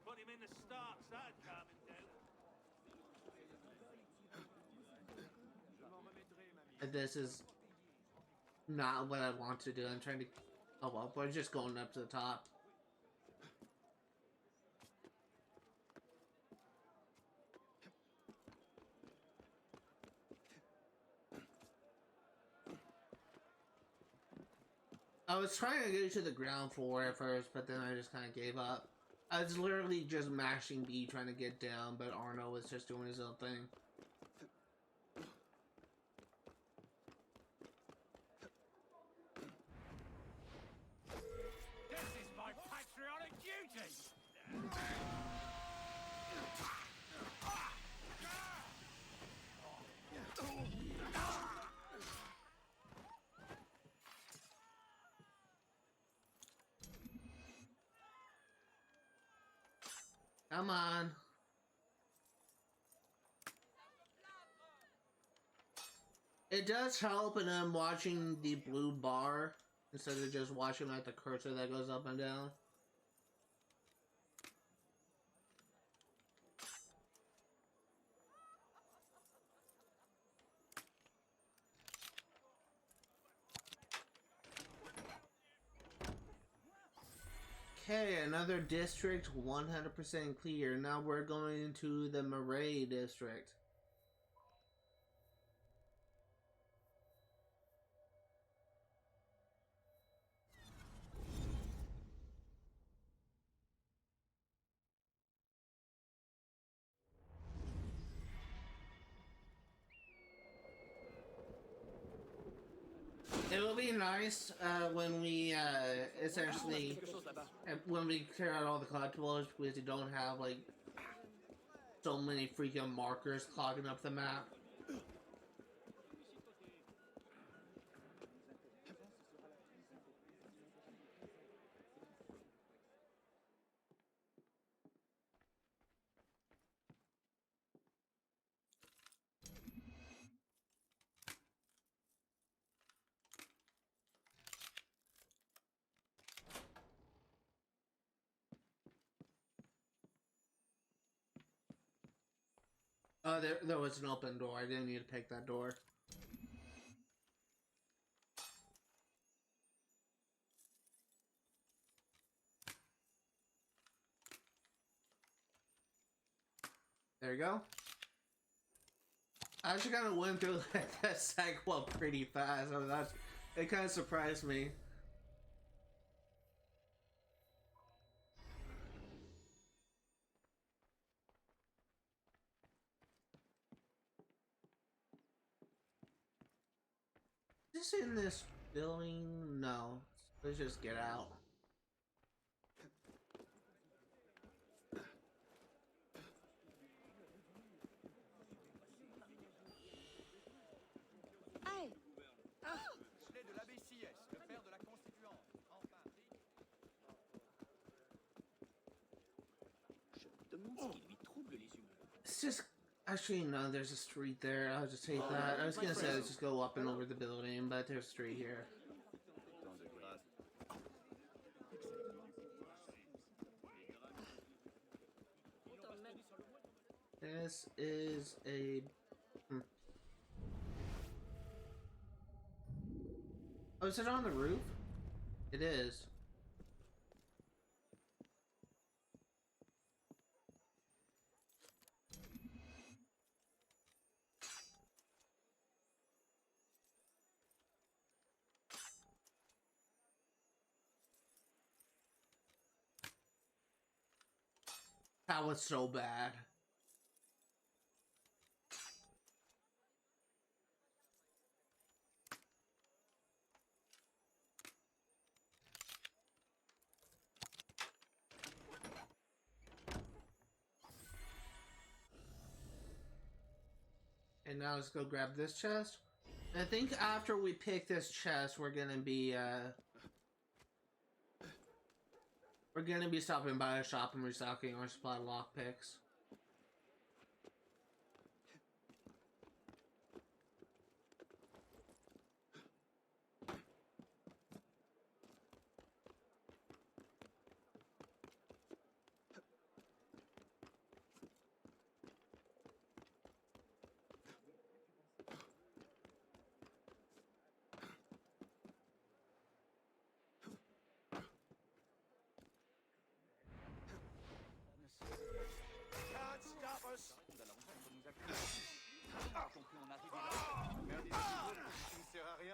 Put him in the stocks, that'd calm him down. This is not what I want to do. I'm trying to... Oh well, we're just going up to the top. I was trying to get to the ground floor at first, but then I just kind of gave up. I was literally just mashing B trying to get down, but Arno was just doing his own thing. This is my patriotic duty! Come on. It does help in watching the blue bar instead of just watching like the cursor that goes up and down. Okay, another district 100% clear. Now we're going into the Marais district. It will be nice when we essentially when we clear out all the collectibles, because you don't have like so many freaking markers clogging up the map. Oh, there was an open door. I didn't need to pick that door. There you go. I actually kind of went through that sequel pretty fast. I mean, it kind of surprised me. Is this in this building? No. Let's just get out. It's just... Actually, no, there's a street there. I'll just take that. I was gonna say let's just go up and over the building, but there's a street here. This is a... Oh, is it on the roof? It is. That was so bad. And now let's go grab this chest. I think after we pick this chest, we're gonna be stopping by a shop and restocking our supply of lockpicks.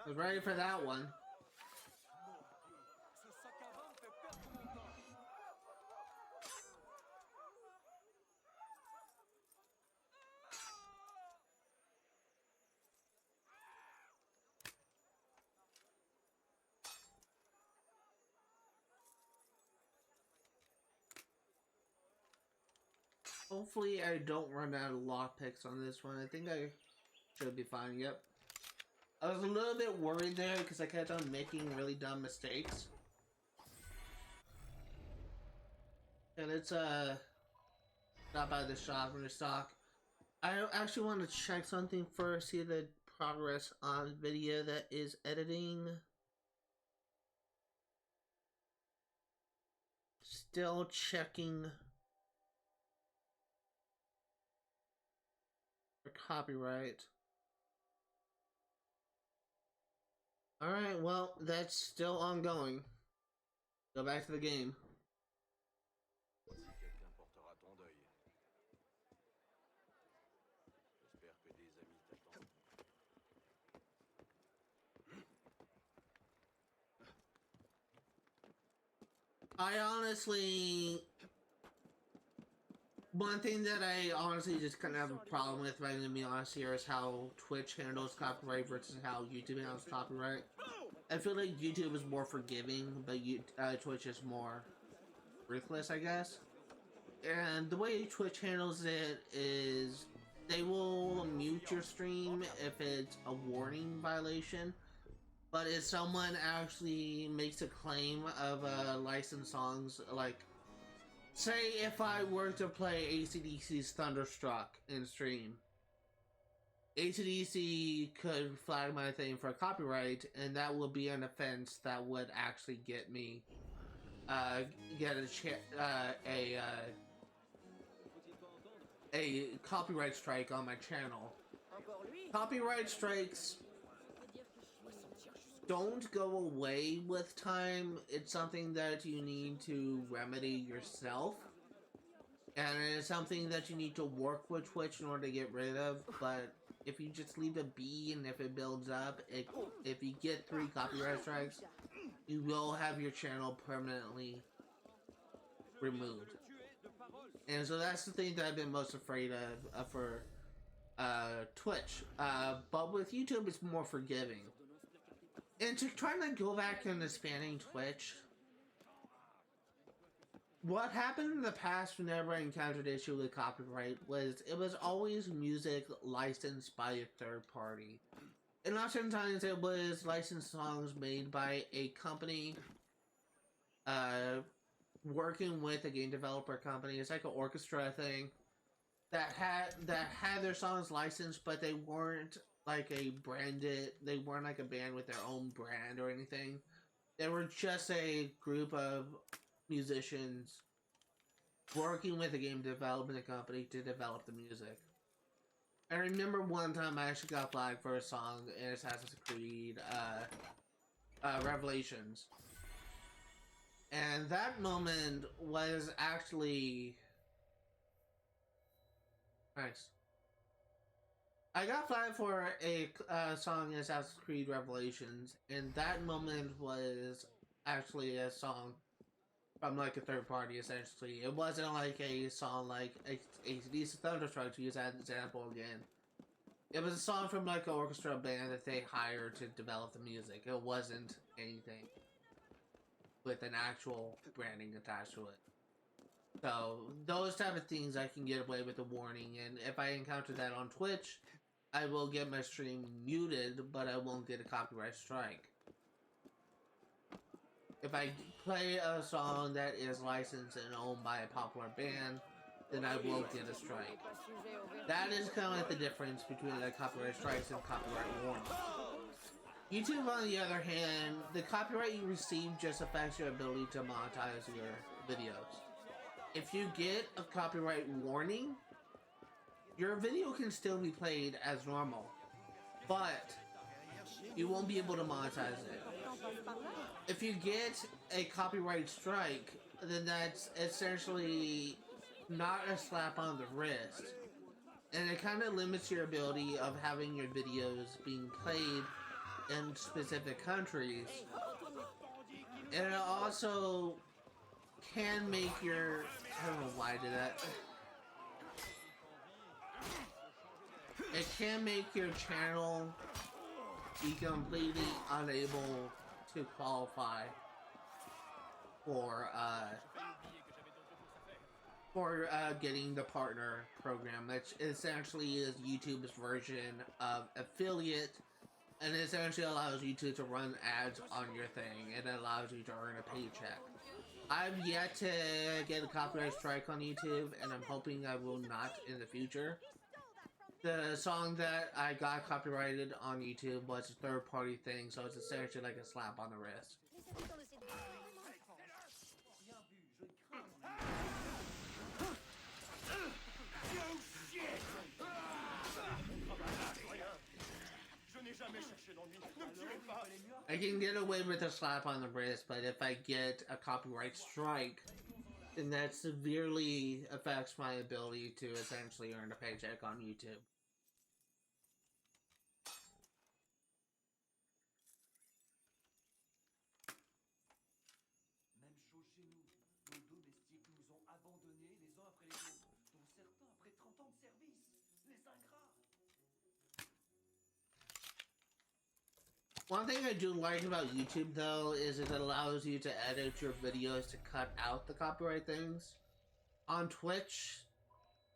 I was ready for that one. Hopefully I don't run out of lockpicks on this one. I think I should be fine. Yep. I was a little bit worried there because I kept on making really dumb mistakes. And it's not by the shop or the stock. I actually want to check something first, see the progress on video that is editing. Still checking for copyright. Alright, well, that's still ongoing. Go back to the game. I honestly... One thing that I honestly just kind of have a problem with, if I'm gonna be honest here, is how Twitch handles copyright versus how YouTube handles copyright. I feel like YouTube is more forgiving, but Twitch is more ruthless, I guess. And the way Twitch handles it is they will mute your stream if it's a warning violation. But if someone actually makes a claim of licensed songs, like, say if I were to play AC/DC's Thunderstruck in stream, AC/DC could flag my thing for copyright, and that would be an offense that would actually get me, get a copyright strike on my channel. Copyright strikes don't go away with time. It's something that you need to remedy yourself. And it's something that you need to work with Twitch in order to get rid of. But if you just leave it be and if it builds up, if you get 3 copyright strikes, you will have your channel permanently removed. And so that's the thing that I've been most afraid of for Twitch. But with YouTube, it's more forgiving. And to try to go back into spanning Twitch, what happened in the past whenever I encountered issue with copyright was it was always music licensed by a third party. And oftentimes it was licensed songs made by a company working with a game developer company. It's like an orchestra thing that had their songs licensed, but they weren't like they weren't like a band with their own brand or anything. They were just a group of musicians working with a game development company to develop the music. I remember one time I actually got flagged for a song in Assassin's Creed Revelations. And that moment was actually nice. I got flagged for a song in Assassin's Creed Revelations, and that moment was actually a song from like a third party, essentially. It wasn't like a song like AC/DC Thunderstruck, to use that example again. It was a song from like an orchestra band that they hired to develop the music. It wasn't anything with an actual branding attached to it. So those type of things I can get away with a warning, and if I encounter that on Twitch, I will get my stream muted, but I won't get a copyright strike. If I play a song that is licensed and owned by a popular band, then I will get a strike. That is kind of like the difference between the copyright strikes and copyright warnings. YouTube, on the other hand, the copyright you receive just affects your ability to monetize your videos. If you get a copyright warning, your video can still be played as normal, but you won't be able to monetize it. If you get a copyright strike, then that's essentially not a slap on the wrist, and it kind of limits your ability of having your videos being played in specific countries, and it also can make your, I don't know why I did that. It can make your channel be completely unable to qualify for for getting the partner program, which essentially is YouTube's version of affiliate, and it essentially allows YouTube to run ads on your thing, and it allows you to earn a paycheck. I've yet to get a copyright strike on YouTube, and I'm hoping I will not in the future. The song that I got copyrighted on YouTube was a third-party thing, so it's essentially like a slap on the wrist. I can get away with a slap on the wrist, but if I get a copyright strike, then that severely affects my ability to essentially earn a paycheck on YouTube. Même chose chez nous. Nos domestiques nous ont abandonnés les uns après les autres, dont certains après 30 ans de service. Les ingrats. One thing I do like about YouTube, though, is it allows you to edit your videos to cut out the copyright things. On Twitch,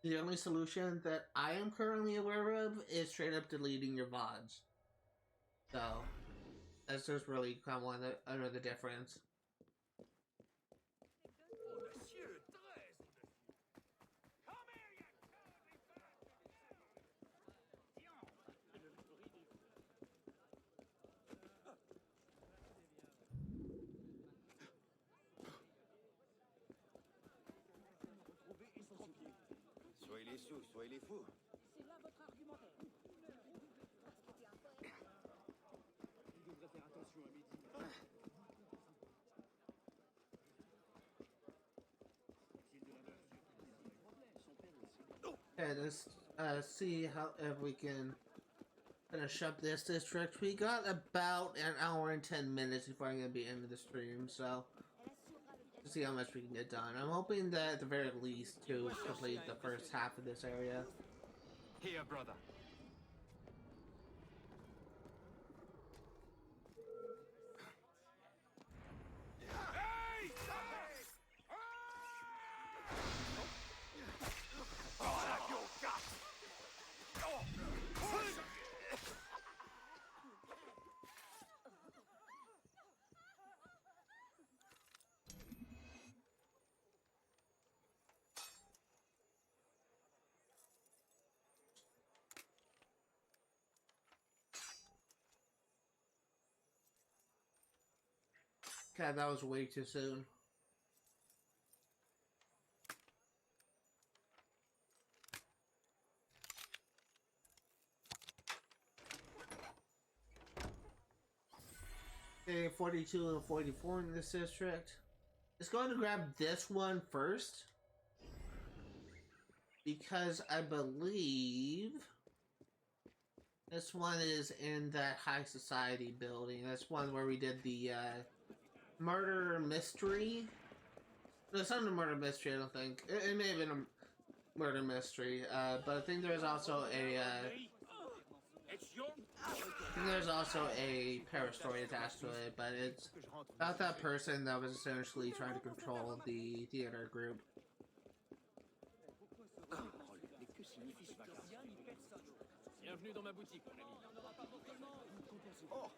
the only solution that I am currently aware of is straight up deleting your VODs. So, that's just really kind of another difference. Soyez les sous, soyez les fous. C'est là votre argumentaire. Vous devrez faire attention à midi. Okay, let's see how if we can finish up this district. We got about an hour and 10 minutes before I'm gonna be into the stream, so to see how much we can get done. I'm hoping that at the very least to complete the first half of this area. Here, brother. God, that was way too soon. Okay, 42 and 44 in this district. It's going to grab this one first, because I believe this one is in that high society building. That's one where we did the murder mystery. No, it's not a murder mystery, I don't think. It may have been a murder mystery, but I think there's also a I think there's also a para-story attached to it, but it's about that person that was essentially trying to control the theater group. Bienvenue dans ma boutique, mon ami. Oh.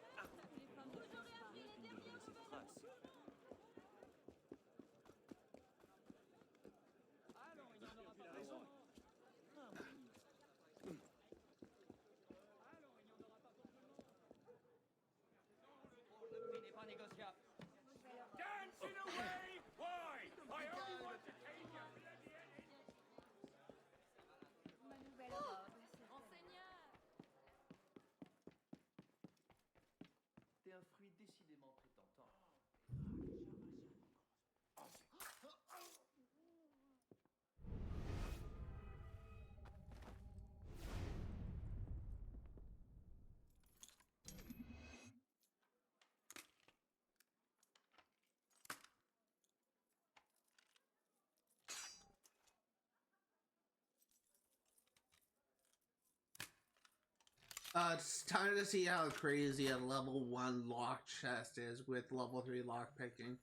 Dancing away? Why? I only want to take your bloody head. Ma nouvelle robe. Enseigneur! T'es un fruit décidément prétentant. It's time to see how crazy a level 1 lock chest is with level 3 lock picking.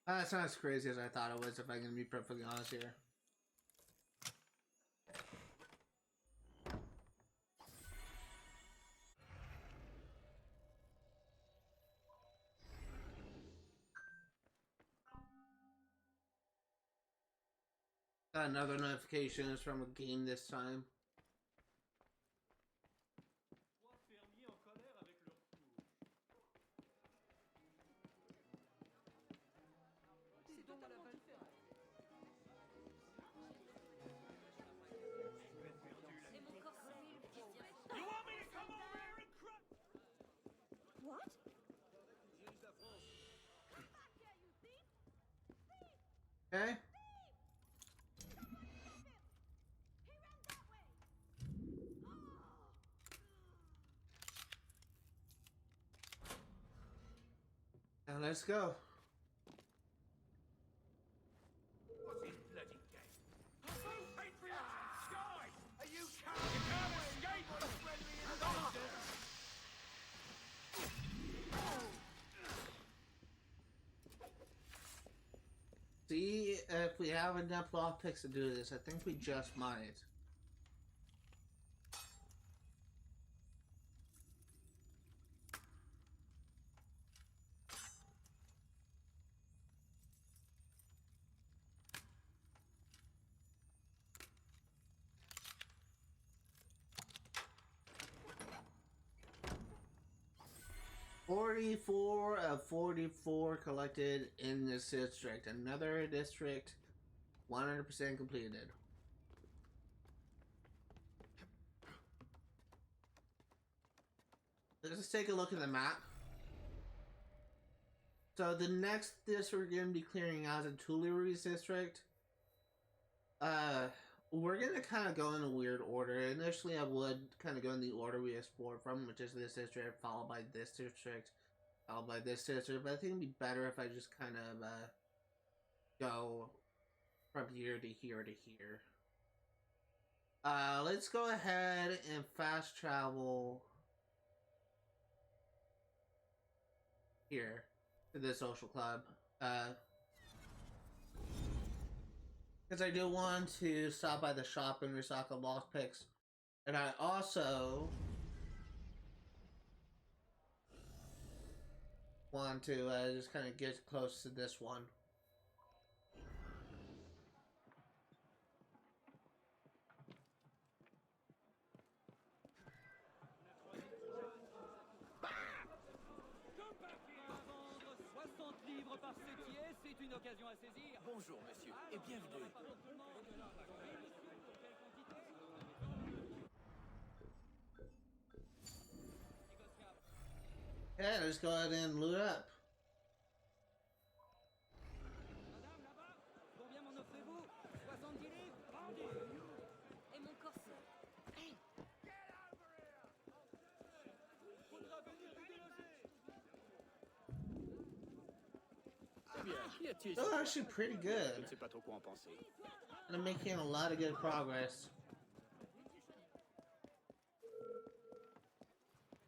That's not as crazy as I thought it was, if I'm gonna be perfectly honest here. Got another notification is from a game this time. You want me to come over here and cry? What? Okay. Now let's go. What's his bloody game? Patriots in sky! Are you can't escape the friendly invaders! See if we have enough lockpicks to do this. I think we just might. $44 of 44 collected in this district. Another district 100% completed. Let's take a look at the map. So the next district we're going to be clearing out is Tuileries district. We're going to kind of go in a weird order. Initially I would kind of go in the order we explored from, which is this district, followed by this district, followed by this district. But I think it'd be better if I just kind of go from here to here to here. Let's go ahead and fast travel here to the social club. Because I do want to stop by the shop and restock the lockpicks. And I also want to just kind of get close to this one. Bonjour, monsieur, et bienvenue. Okay, let's go ahead and loot up. Madame, là-bas, combien m'en offrez-vous? 70 livres? Vendu! Et mon corset. Hey. Faudra venir vous déloger. Eh bien, y a-t-il? They're actually pretty good. Je ne sais pas trop quoi en penser. And I'm making a lot of good progress.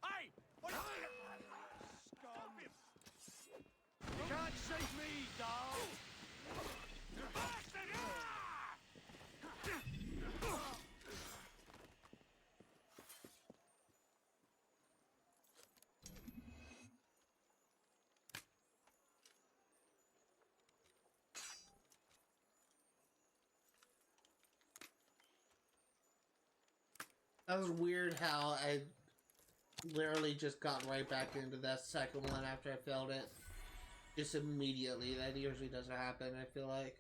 Hey! What? Stop him! You can't save me, dog! Bastard! That was weird how I literally just got right back into that second one after I failed it. Just immediately. That usually doesn't happen, I feel like.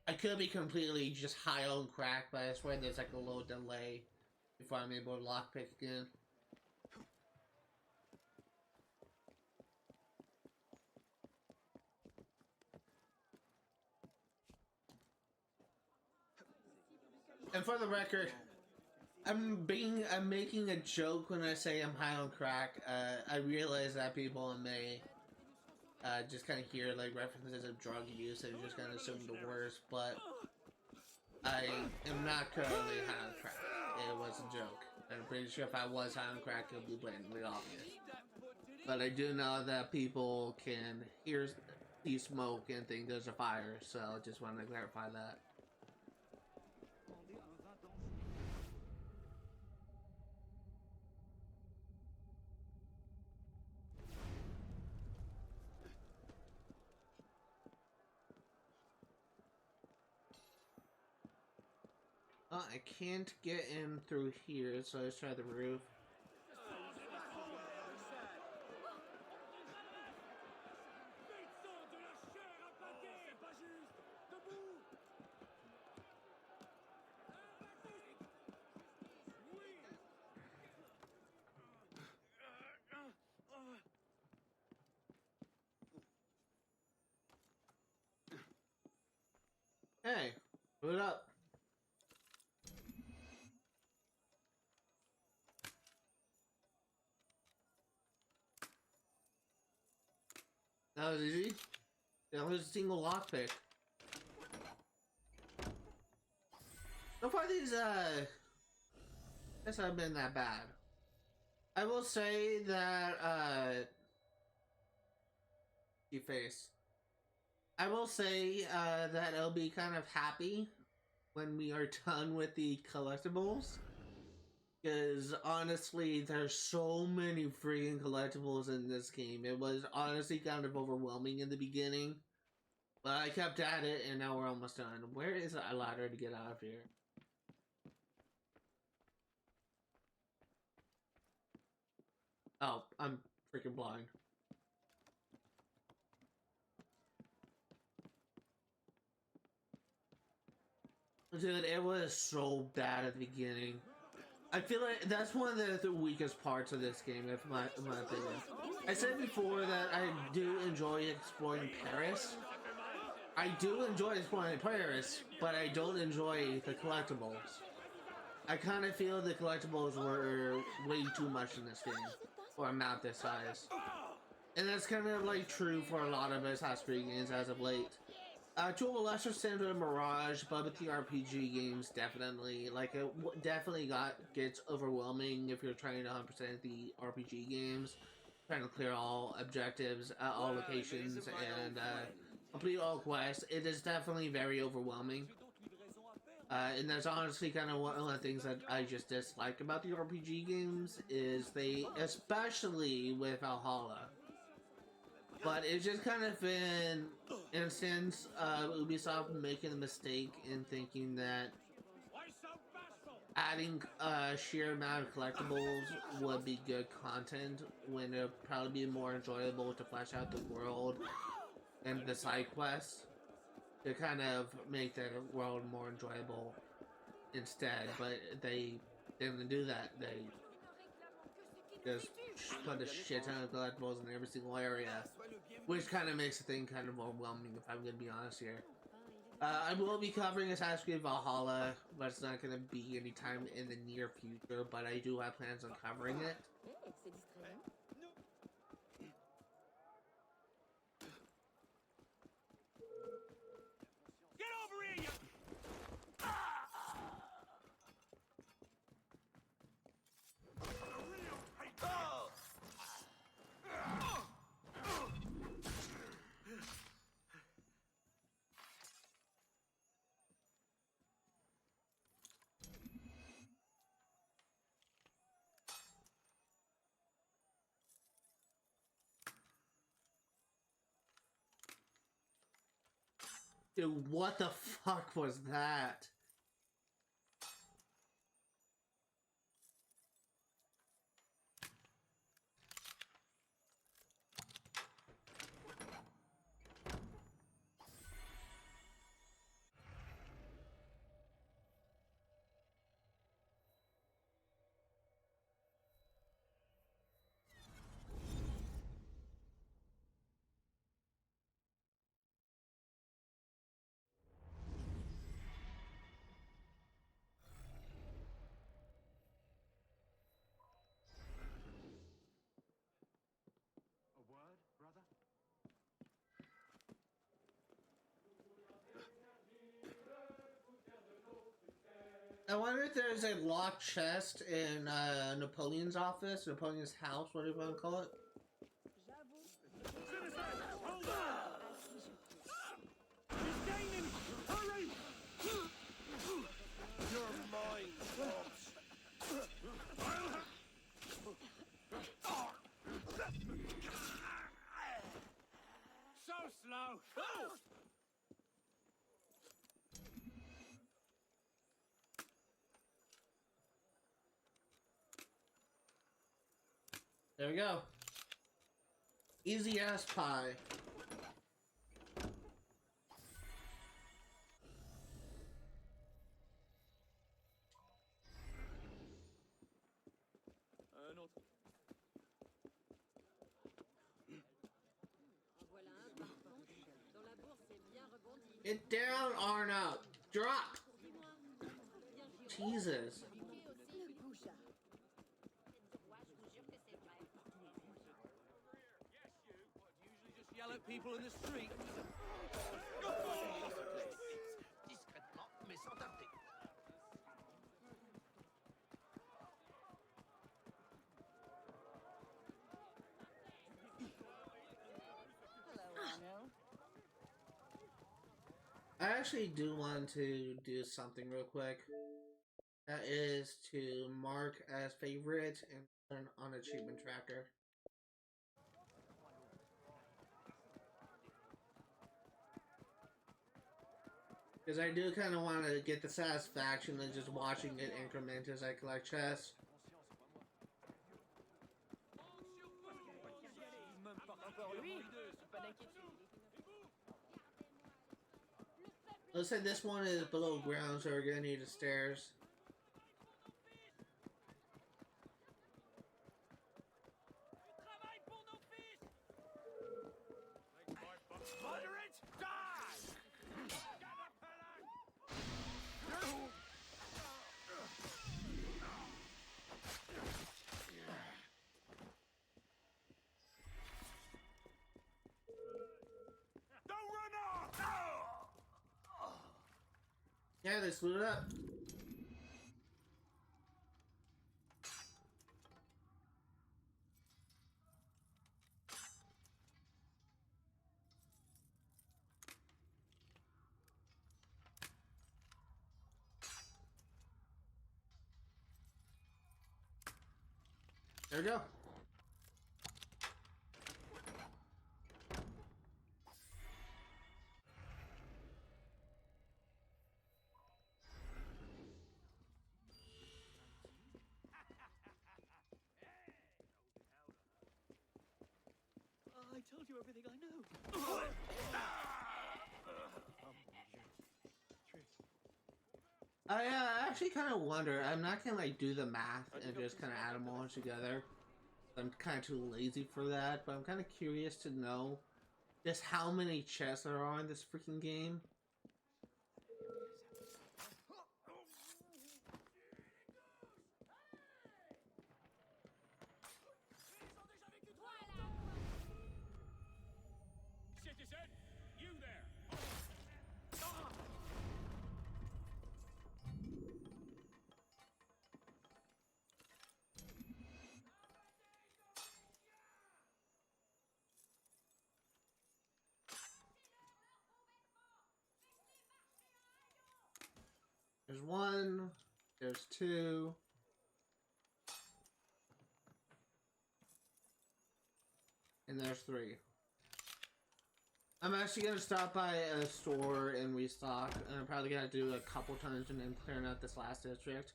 I could be completely just high on crack, but I swear there's like a low delay before I'm able to lockpick again. And for the record, I'm making a joke when I say I'm high on crack. I realize that people may just kind of hear like references of drug use and just kind of assume the worst, but I am not currently high on crack. It was a joke. I'm pretty sure if I was high on crack, it would be blatantly obvious. But I do know that people can see smoke and think there's a fire, so I just wanted to clarify that. I can't get in through here, so let's try the roof. Hey, boot up. That was easy. That was a single lockpick. So far these, guess haven't been that bad. I will say that, your face. I will say, that I'll be kind of happy when we are done with the collectibles. Because honestly, there's so many freaking collectibles in this game. It was honestly kind of overwhelming in the beginning. But I kept at it and now we're almost done. Where is a ladder to get out of here? Oh, I'm freaking blind. Dude, it was so bad at the beginning. I feel like that's one of the weakest parts of this game, in my opinion. I said before that I do enjoy exploring Paris. I do enjoy exploring Paris, but I don't enjoy the collectibles. I kind of feel the collectibles were way too much in this game, for a map this size. And that's kind of like true for a lot of Assassin's Creed games as of late. To a lesser extent with Mirage, but with the RPG games, definitely, like, it definitely gets overwhelming if you're trying to 100% the RPG games, trying to clear all objectives at all locations, and complete all quests. It is definitely very overwhelming. And that's honestly kind of one of the things that I just dislike about the RPG games, is they, especially with Valhalla, but it's just kind of been, in a sense, Ubisoft making a mistake in thinking that adding a sheer amount of collectibles would be good content, when it would probably be more enjoyable to flesh out the world and the side quests to kind of make the world more enjoyable instead. But they didn't do that. They just put a shit ton of collectibles in every single area, which kind of makes the thing kind of overwhelming, if I'm going to be honest here. I will be covering Assassin's Creed Valhalla, but it's not going to be anytime in the near future, but I do have plans on covering it. Get over here, you... Dude, what the fuck was that? I wonder if there's a locked chest in Napoleon's office, Napoleon's house, whatever you want to call it. There we go. Easy ass pie. Un autre. Voilà un parfum dont la bourse est bien rebondie. Get down, Arna. Drop. Jesus. Ne bouge. Just yell at people in the street. Discrètement, mais sans tarder. I actually do want to do something real quick. That is to mark as favorite and turn on achievement tracker. Because I do kind of want to get the satisfaction of just watching it increment as I collect chests. Looks like this one is below ground, so we're gonna need the stairs. Yeah, they split it up. There we go. I told you everything I know. I actually kind of wonder. I'm not gonna like do the math and just kind of add them all together. I'm kind of too lazy for that, but I'm kind of curious to know just how many chests there are in this freaking game. Citizen, you there. There's one, there's two. And there's three. I'm actually gonna stop by a store and restock, and I'm probably gonna do a couple times and then clearing out this last district.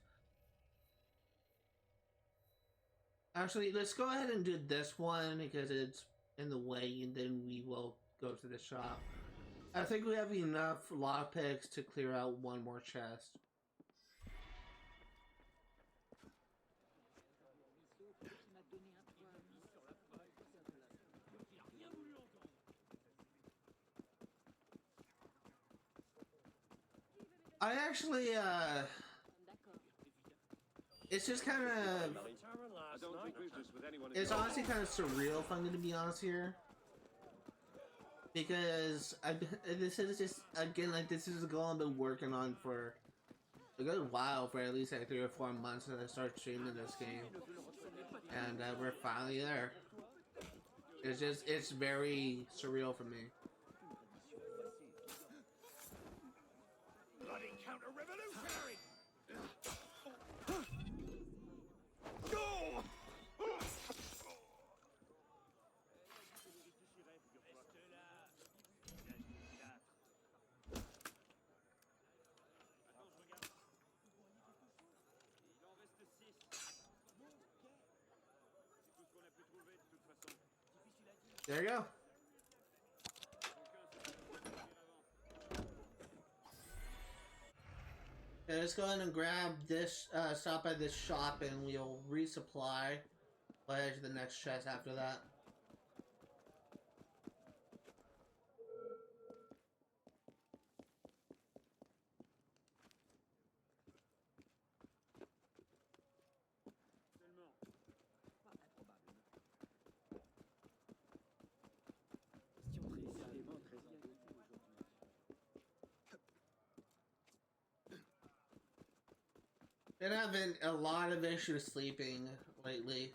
Actually, let's go ahead and do this one because it's in the way, and then we will go to the shop. I think we have enough lockpicks to clear out one more chest. I actually, it's just kind of, it's honestly kind of surreal if I'm going to be honest here. Because this is just, again, like, this is a goal I've been working on for a good while, for at least like 3 or 4 months since I started streaming this game. And we're finally there. It's just, it's very surreal for me. Bloody counter-revolutionary! Go! There you go. Okay, let's go ahead and grab this, stop by this shop, and we'll resupply. We'll head to the next chest after that. Been having a lot of issues sleeping lately.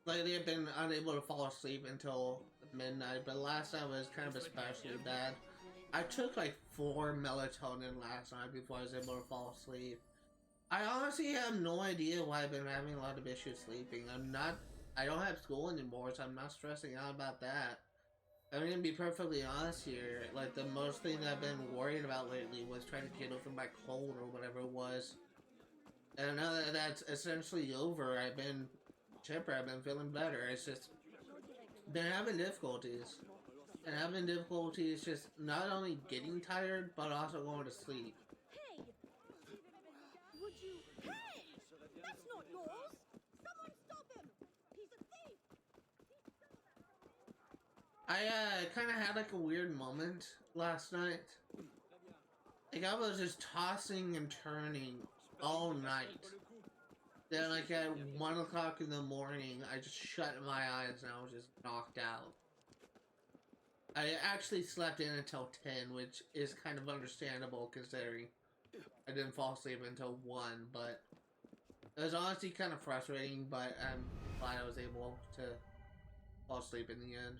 Lately I've been unable to fall asleep until midnight, but last night was kind of especially bad. I took like 4 melatonin last night before I was able to fall asleep. I honestly have no idea why I've been having a lot of issues sleeping. I don't have school anymore, so I'm not stressing out about that. I'm gonna be perfectly honest here, like the most thing that I've been worried about lately was trying to get over my cold or whatever it was. And now that that's essentially over, I've been chipper, I've been feeling better. It's just been having difficulties. And having difficulties just not only getting tired, but also going to sleep. Hey! Would you... Hey! That's not yours! Someone stop him! He's a thief! I kind of had like a weird moment last night. Like I was just tossing and turning all night. Then like at 1 o'clock in the morning, I just shut my eyes and I was just knocked out. I actually slept in until 10, which is kind of understandable considering I didn't fall asleep until 1, but it was honestly kind of frustrating, but I'm glad I was able to fall asleep in the end.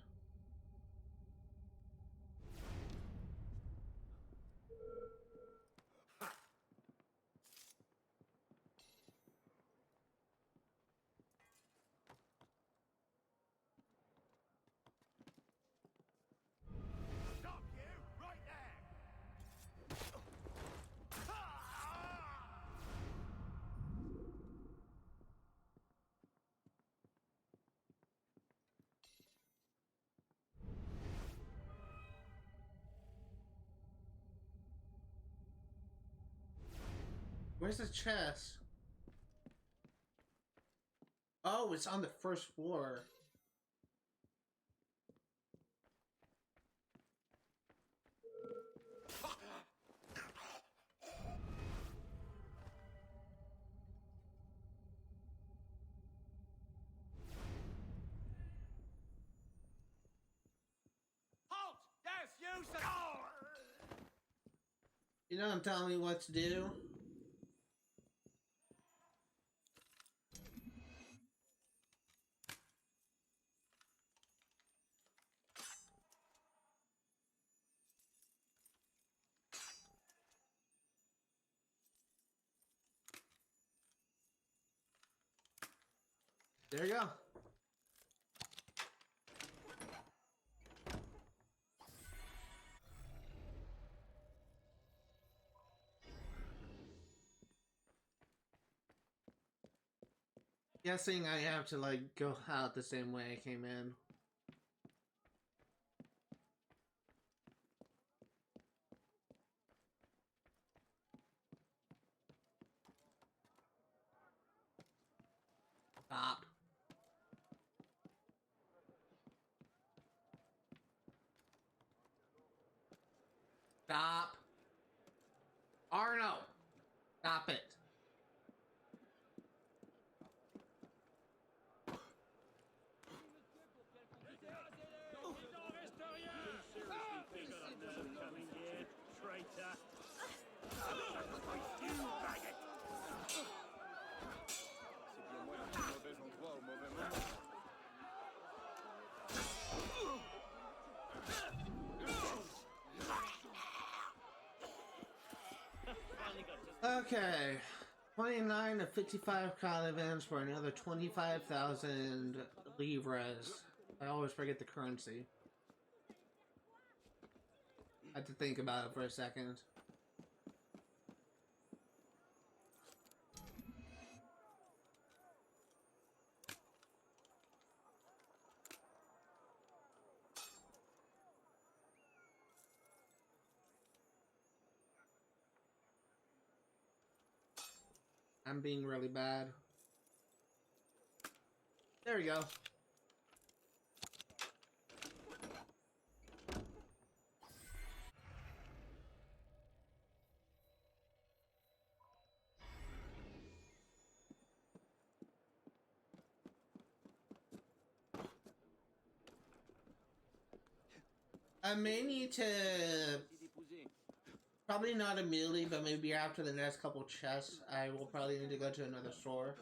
Where's the chest? Oh, it's on the first floor. Halt! Yes, you, sir! You don't tell me what to do. There you go. Guessing I have to like go out the same way I came in. Stop. Stop. Arno! Stop it. Okay, 29 to 55 call events for another 25,000 livres. I always forget the currency. I had to think about it for a second. I'm being really bad. There we go. I may need to, probably not immediately, but maybe after the next couple chests, I will probably need to go to another store.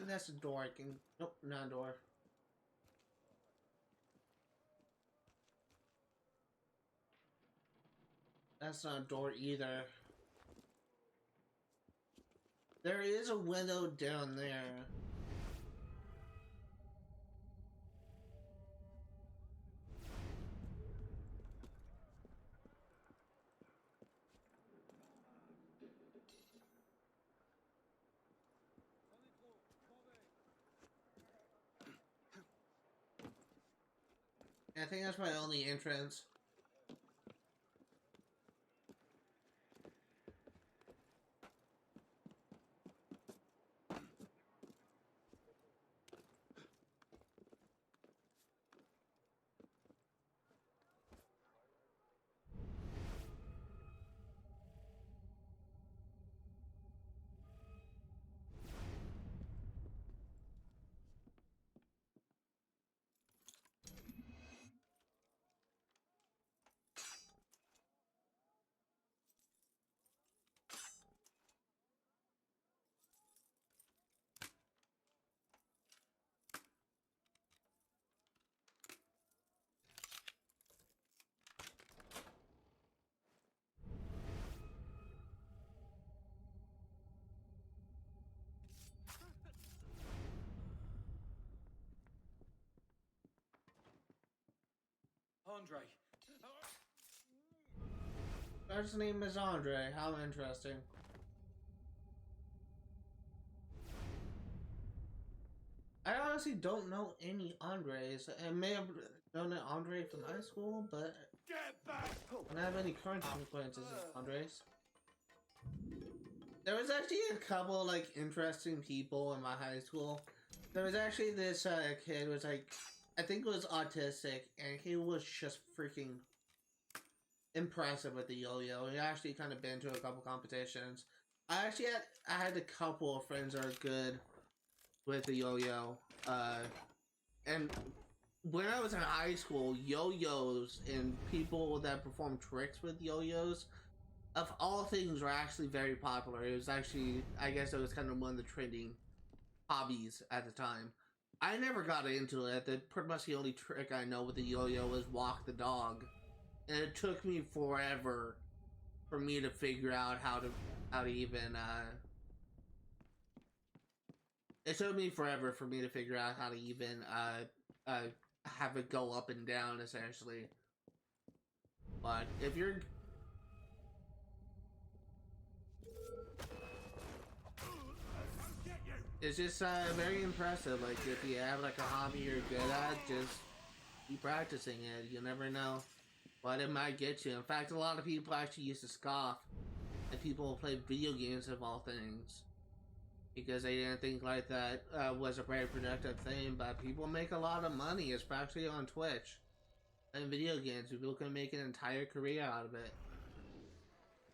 And that's a door I can, nope, not a door. That's not a door either. There is a window down there. I think that's my only entrance. Andre. His name is Andre. How interesting. I honestly don't know any Andres. I may have known an Andre from high school, but I don't have any current acquaintances with Andres. There was actually a couple like interesting people in my high school. There was actually this kid who was like, I think it was autistic, and he was just freaking impressive with the yo-yo. He actually kind of been to a couple competitions. I had a couple of friends that are good with the yo-yo. And when I was in high school, yo-yos and people that perform tricks with yo-yos, of all things, were actually very popular. It was actually, I guess it was kind of one of the trending hobbies at the time. I never got into it. Pretty much the only trick I know with the yo-yo was walk the dog. And it took me forever for me to figure out how to even, it took me forever for me to figure out how to even, have it go up and down, essentially. But if you're... It's just, very impressive. Like, if you have, like, a hobby you're good at, just keep practicing it. You never know what it might get you. In fact, a lot of people actually used to scoff at people who play video games of all things, because they didn't think like that was a very productive thing. But people make a lot of money, especially on Twitch and video games. People can make an entire career out of it.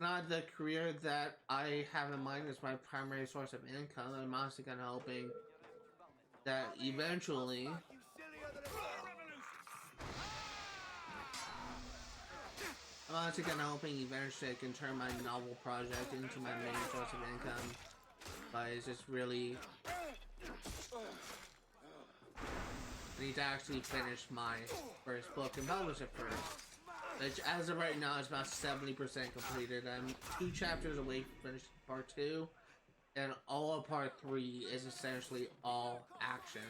Not the career that I have in mind as my primary source of income. I'm honestly kind of hoping that eventually I can turn my novel project into my main source of income. But it's just really... I need to actually finish my first book and publish it first. Which, as of right now, is about 70% completed. I'm 2 chapters away from finishing part 2. And all of part 3 is essentially all action.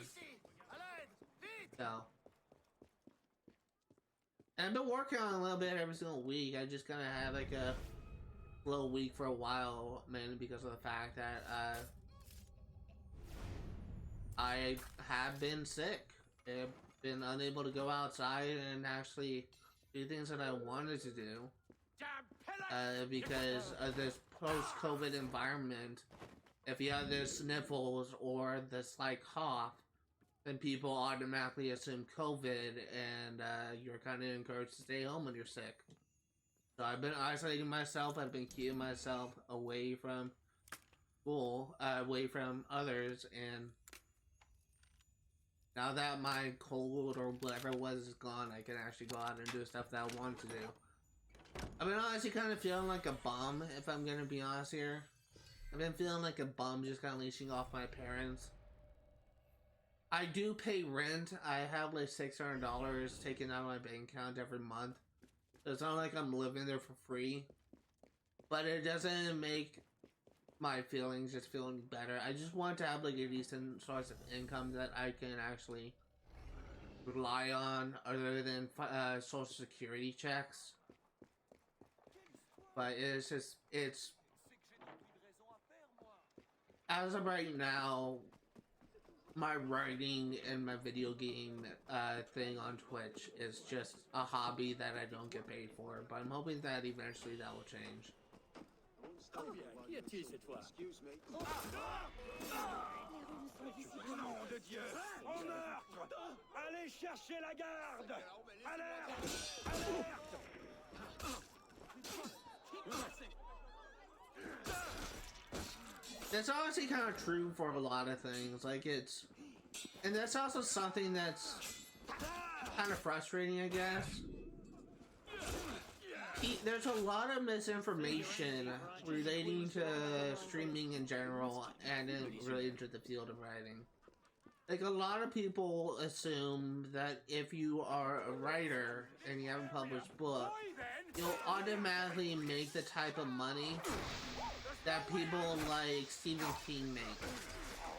So... And I've been working on it a little bit every single week. I just kind of had like a little week for a while, mainly because of the fact that I have been sick. I've been unable to go outside and actually do things that I wanted to do. Because of this post-COVID environment, if you have the sniffles or the slight cough, then people automatically assume COVID, and you're kind of encouraged to stay home when you're sick. So I've been isolating myself. I've been keeping myself away from school, away from others, and now that my cold or whatever it was is gone, I can actually go out and do stuff that I want to do. I've been honestly kind of feeling like a bum, if I'm gonna be honest here. I've been feeling like a bum, just kind of leeching off my parents. I do pay rent. I have like $600 taken out of my bank account every month. So it's not like I'm living there for free. But it doesn't make my feelings just feeling better. I just want to have like a decent source of income that I can actually rely on other than social security checks. But it's just, it's, as of right now, my writing and my video game thing on Twitch is just a hobby that I don't get paid for, but I'm hoping that eventually that will change. Excuse me. Nom de Dieu! En ordre! Allez chercher la garde! Alerte! Alerte! That's honestly kind of true for a lot of things. Like, it's, and that's also something that's kind of frustrating, I guess. There's a lot of misinformation relating to streaming in general and related to the field of writing. Like, a lot of people assume that if you are a writer and you have a published book, you'll automatically make the type of money that people like Stephen King make,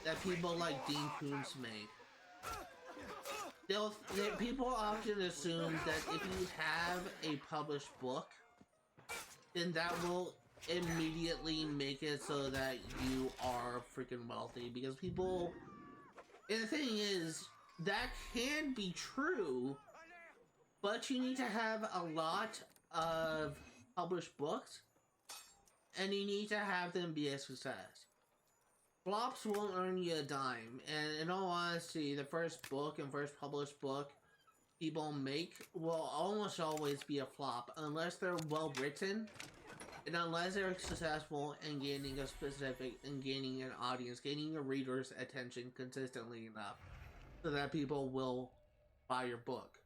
that people like Dean Koontz make. People often assume that if you have a published book, then that will immediately make it so that you are freaking wealthy, because people, and the thing is, that can be true, but you need to have a lot of published books, and you need to have them be a success. Flops won't earn you a dime, and in all honesty, the first book and first published book people make will almost always be a flop, unless they're well written, and unless they're successful in gaining a specific, and gaining an audience, gaining a reader's attention consistently enough, so that people will buy your book.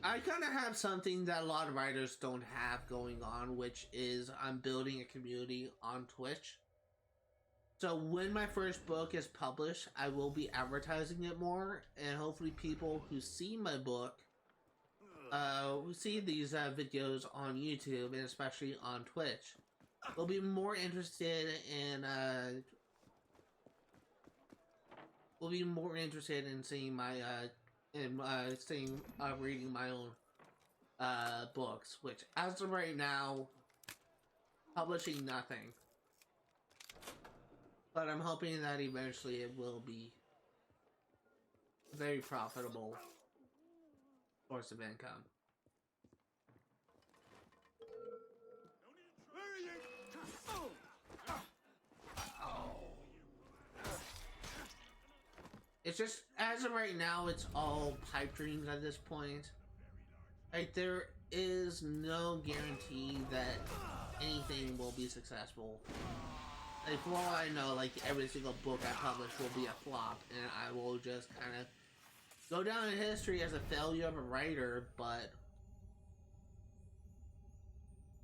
I kind of have something that a lot of writers don't have going on, which is I'm building a community on Twitch. So when my first book is published, I will be advertising it more, and hopefully people who see my book, who see these videos on YouTube, and especially on Twitch, will be more interested in, seeing my, reading my own, books, which as of right now, publishing nothing. But I'm hoping that eventually it will be a very profitable source of income. It's just, as of right now, it's all pipe dreams at this point. Like, there is no guarantee that anything will be successful. Like, for all I know, like, every single book I publish will be a flop, and I will just kind of go down in history as a failure of a writer, but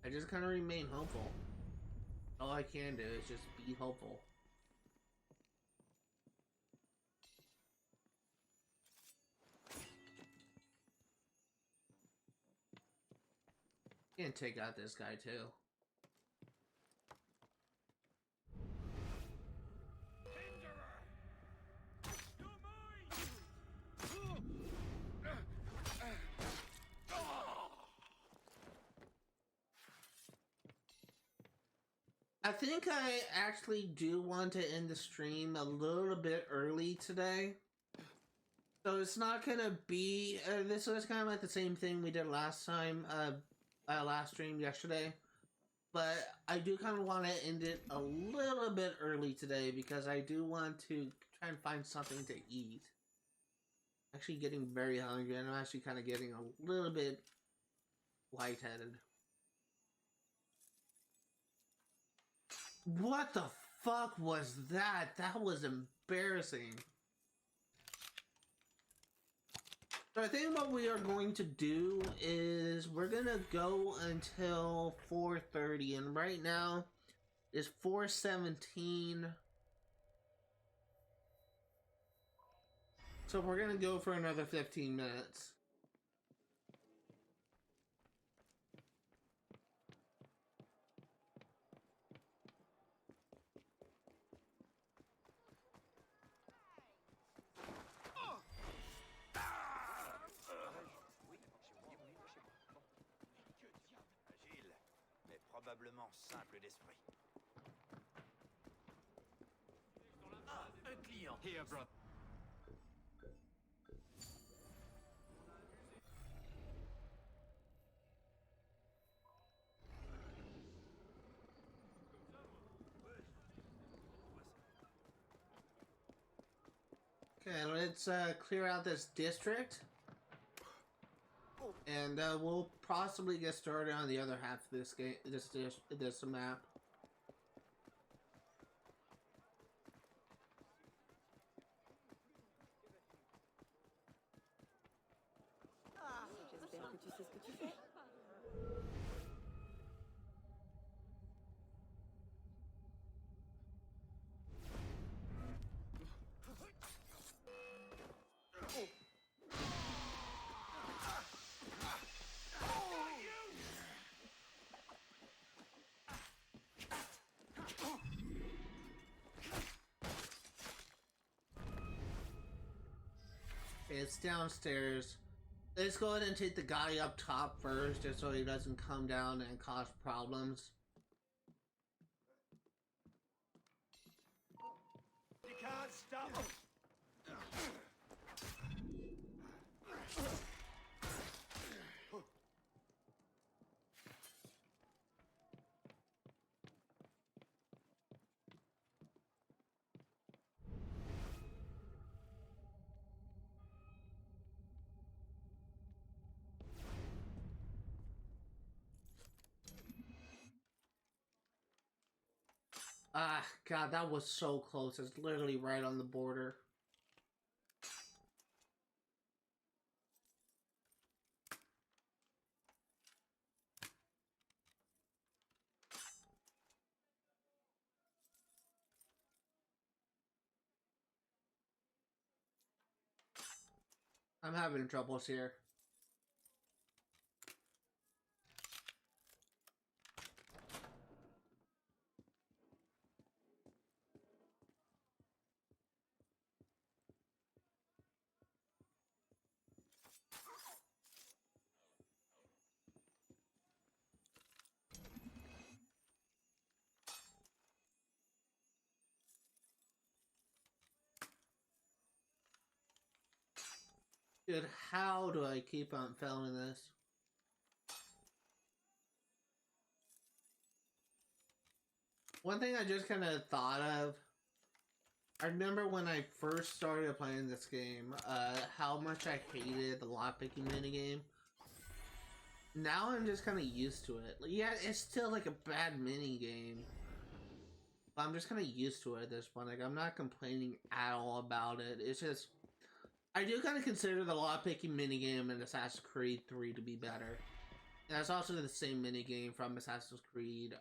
I just kind of remain hopeful. All I can do is just be hopeful. Can't take out this guy, too. I think I actually do want to end the stream a little bit early today. So it's not gonna be, this was kind of like the same thing we did last time, last stream yesterday. But I do kind of want to end it a little bit early today because I do want to try and find something to eat. Actually getting very hungry, and I'm actually kind of getting a little bit lightheaded. What the fuck was that? That was embarrassing. So I think what we are going to do is we're gonna go until 4:30, and right now it's 4:17. So we're gonna go for another 15 minutes. Probablement simple d'esprit. Ah, un client. Here, brother. Okay, let's clear out this district. And we'll possibly get started on the other half of this game, this map. J'espère que tu sais ce que tu fais. It's downstairs. Let's go ahead and take the guy up top first, just so he doesn't come down and cause problems. You can't stop. Ah, God, that was so close. It's literally right on the border. I'm having troubles here. Dude, how do I keep on failing this? One thing I just kind of thought of, I remember when I first started playing this game, how much I hated the lockpicking minigame. Now I'm just kind of used to it. Yeah, it's still like a bad minigame, but I'm just kind of used to it at this point. Like, I'm not complaining at all about it. It's just, I do kind of consider the lockpicking minigame in Assassin's Creed 3 to be better. And that's also the same minigame from Assassin's Creed,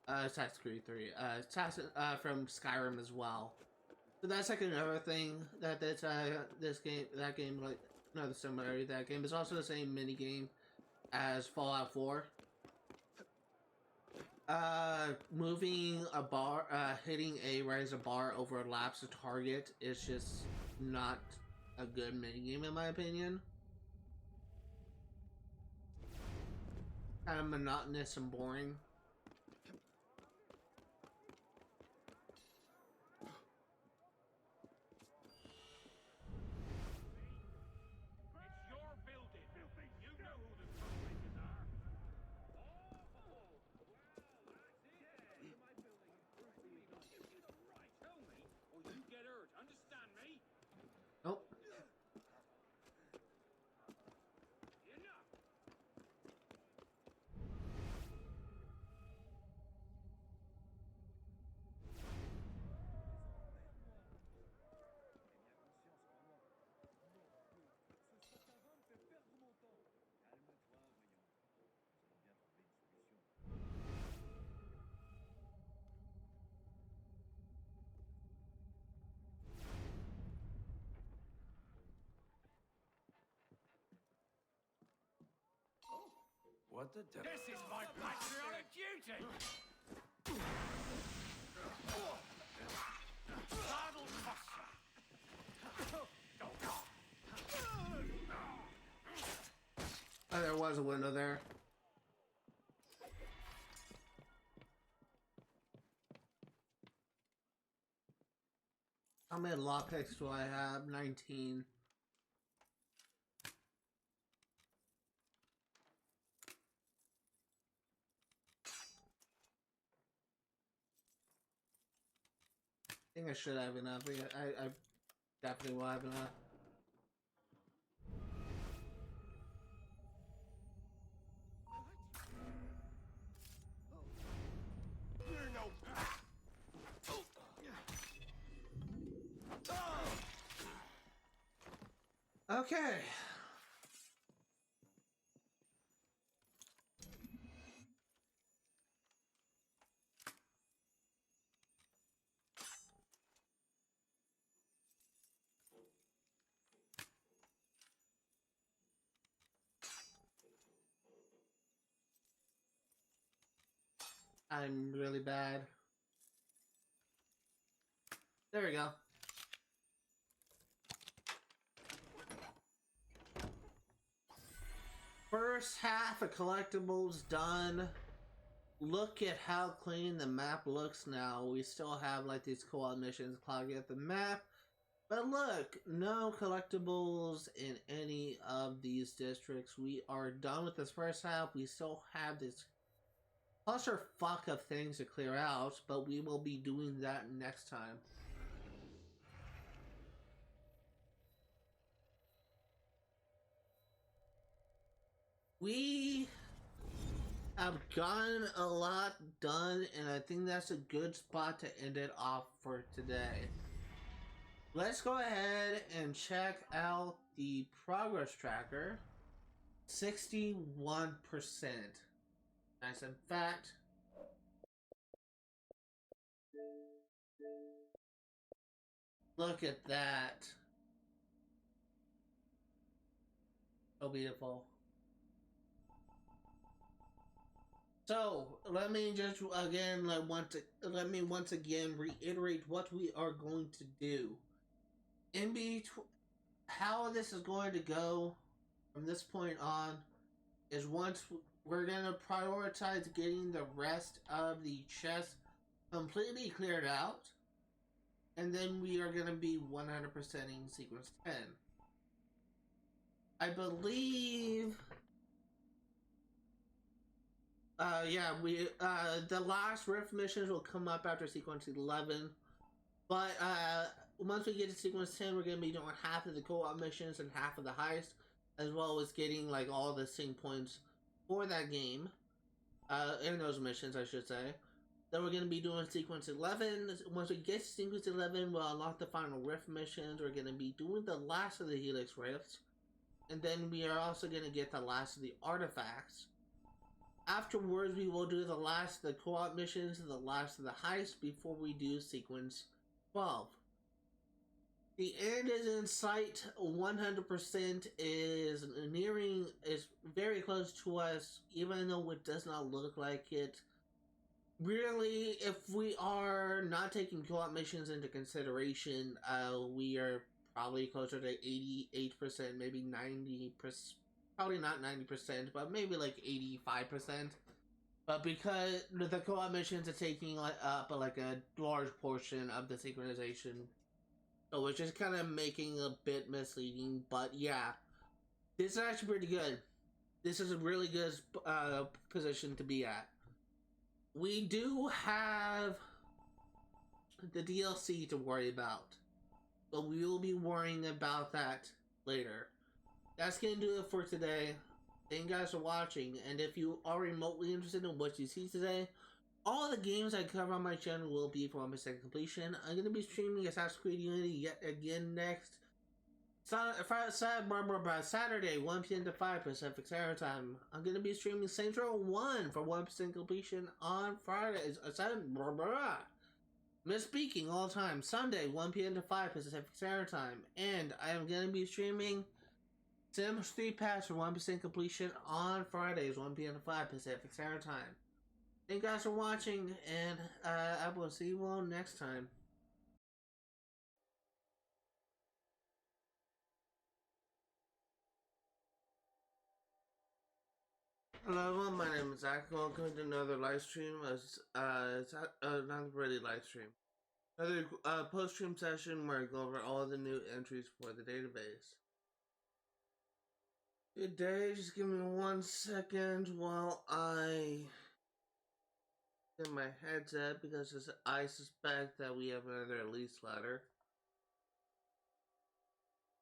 Assassin's Creed 3, from Skyrim as well. So that's like another thing that that game, like, another similarity. That game is also the same minigame as Fallout 4. Moving a bar, hitting A raise a bar over a lapsed target is just not a good minigame in my opinion. Kind of monotonous and boring. What the devil? This is my patriotic duty! That'll cost Oh, there was a window there. How many lockpicks do I have? 19. I think I should have enough. I definitely will have enough. Okay. I'm really bad. There we go. First half of collectibles done. Look at how clean the map looks now. We still have like these co-op missions clogging up the map. But look, no collectibles in any of these districts. We are done with this first half. We still have this clusterfuck of things to clear out, but we will be doing that next time. We have gotten a lot done, and I think that's a good spot to end it off for today. Let's go ahead and check out the progress tracker. 61%. Nice and fat. Look at that. So beautiful. So let me just again let me once again reiterate what we are going to do. In between, how this is going to go from this point on is once we're gonna prioritize getting the rest of the chest completely cleared out, and then we are gonna be 100%ing sequence 10. I believe. Yeah, the last rift missions will come up after sequence 11, but once we get to sequence 10, we're gonna be doing half of the co-op missions and half of the heist, as well as getting like all the sync points for that game, in those missions, I should say. Then we're gonna be doing sequence 11. Once we get to sequence 11, we'll unlock the final rift missions. We're gonna be doing the last of the Helix rifts, and then we are also gonna get the last of the artifacts. Afterwards, we will do the last of the co-op missions and the last of the heist before we do sequence 12. The end is in sight. 100% is nearing, is very close to us, even though it does not look like it. Really, if we are not taking co-op missions into consideration, we are probably closer to 88%, maybe 90%. Probably not 90%, but maybe like 85%. But because the co-op missions are taking up like a large portion of the synchronization, so it's just kind of making a bit misleading. But yeah, this is actually pretty good. This is a really good position to be at. We do have the DLC to worry about, but we will be worrying about that later. That's gonna do it for today. Thank you guys for watching, and if you are remotely interested in what you see today, all the games I cover on my channel will be for 100% completion. I'm gonna be streaming Assassin's Creed Unity yet again next Saturday, 1 p.m. to 5 Pacific Standard Time. I'm gonna be streaming Saints Row 1 for 100% completion on Friday. Misspeaking all the time. Sunday, 1 p.m. to 5 Pacific Standard Time, and I am gonna be streaming Sims 3 patch for 1% completion on Fridays, 1 p.m. to 5 Pacific Standard Time. Thank you guys for watching, and I will see you all next time. Hello everyone, my name is Zach. Welcome to another live stream. It's not really live stream. Another post-stream session where I go over all the new entries for the database. Good day, just give me 1 second while I get my headset because I suspect that we have another release letter.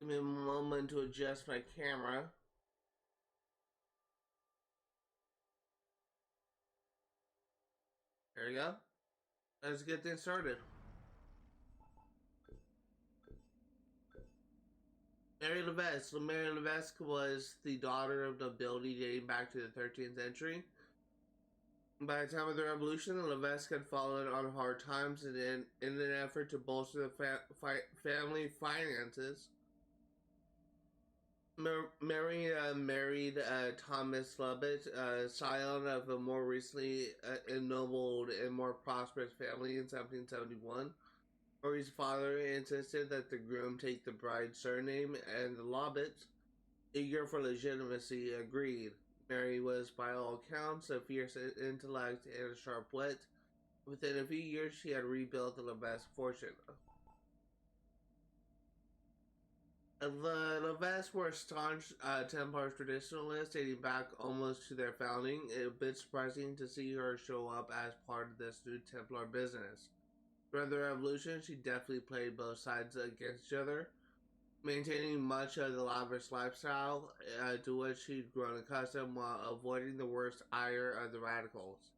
Give me a moment to adjust my camera. There we go. Let's get things started. Mary Levesque. Mary Levesque was the daughter of nobility dating back to the 13th century. By the time of the Revolution, the Levesque had fallen on hard times, and in an effort to bolster the family finances, Mary married Thomas Lubbock, scion of a more recently ennobled and more prosperous family in 1771. Mary's father insisted that the groom take the bride's surname, and the Lobbits, eager for legitimacy, agreed. Mary was, by all accounts, a fierce intellect and a sharp wit. Within a few years, she had rebuilt the Levesque fortune. The Levesque were staunch Templar traditionalists dating back almost to their founding. It's a bit surprising to see her show up as part of this new Templar business. During the Revolution, she definitely played both sides against each other, maintaining much of the lavish lifestyle to which she'd grown accustomed while avoiding the worst ire of the radicals.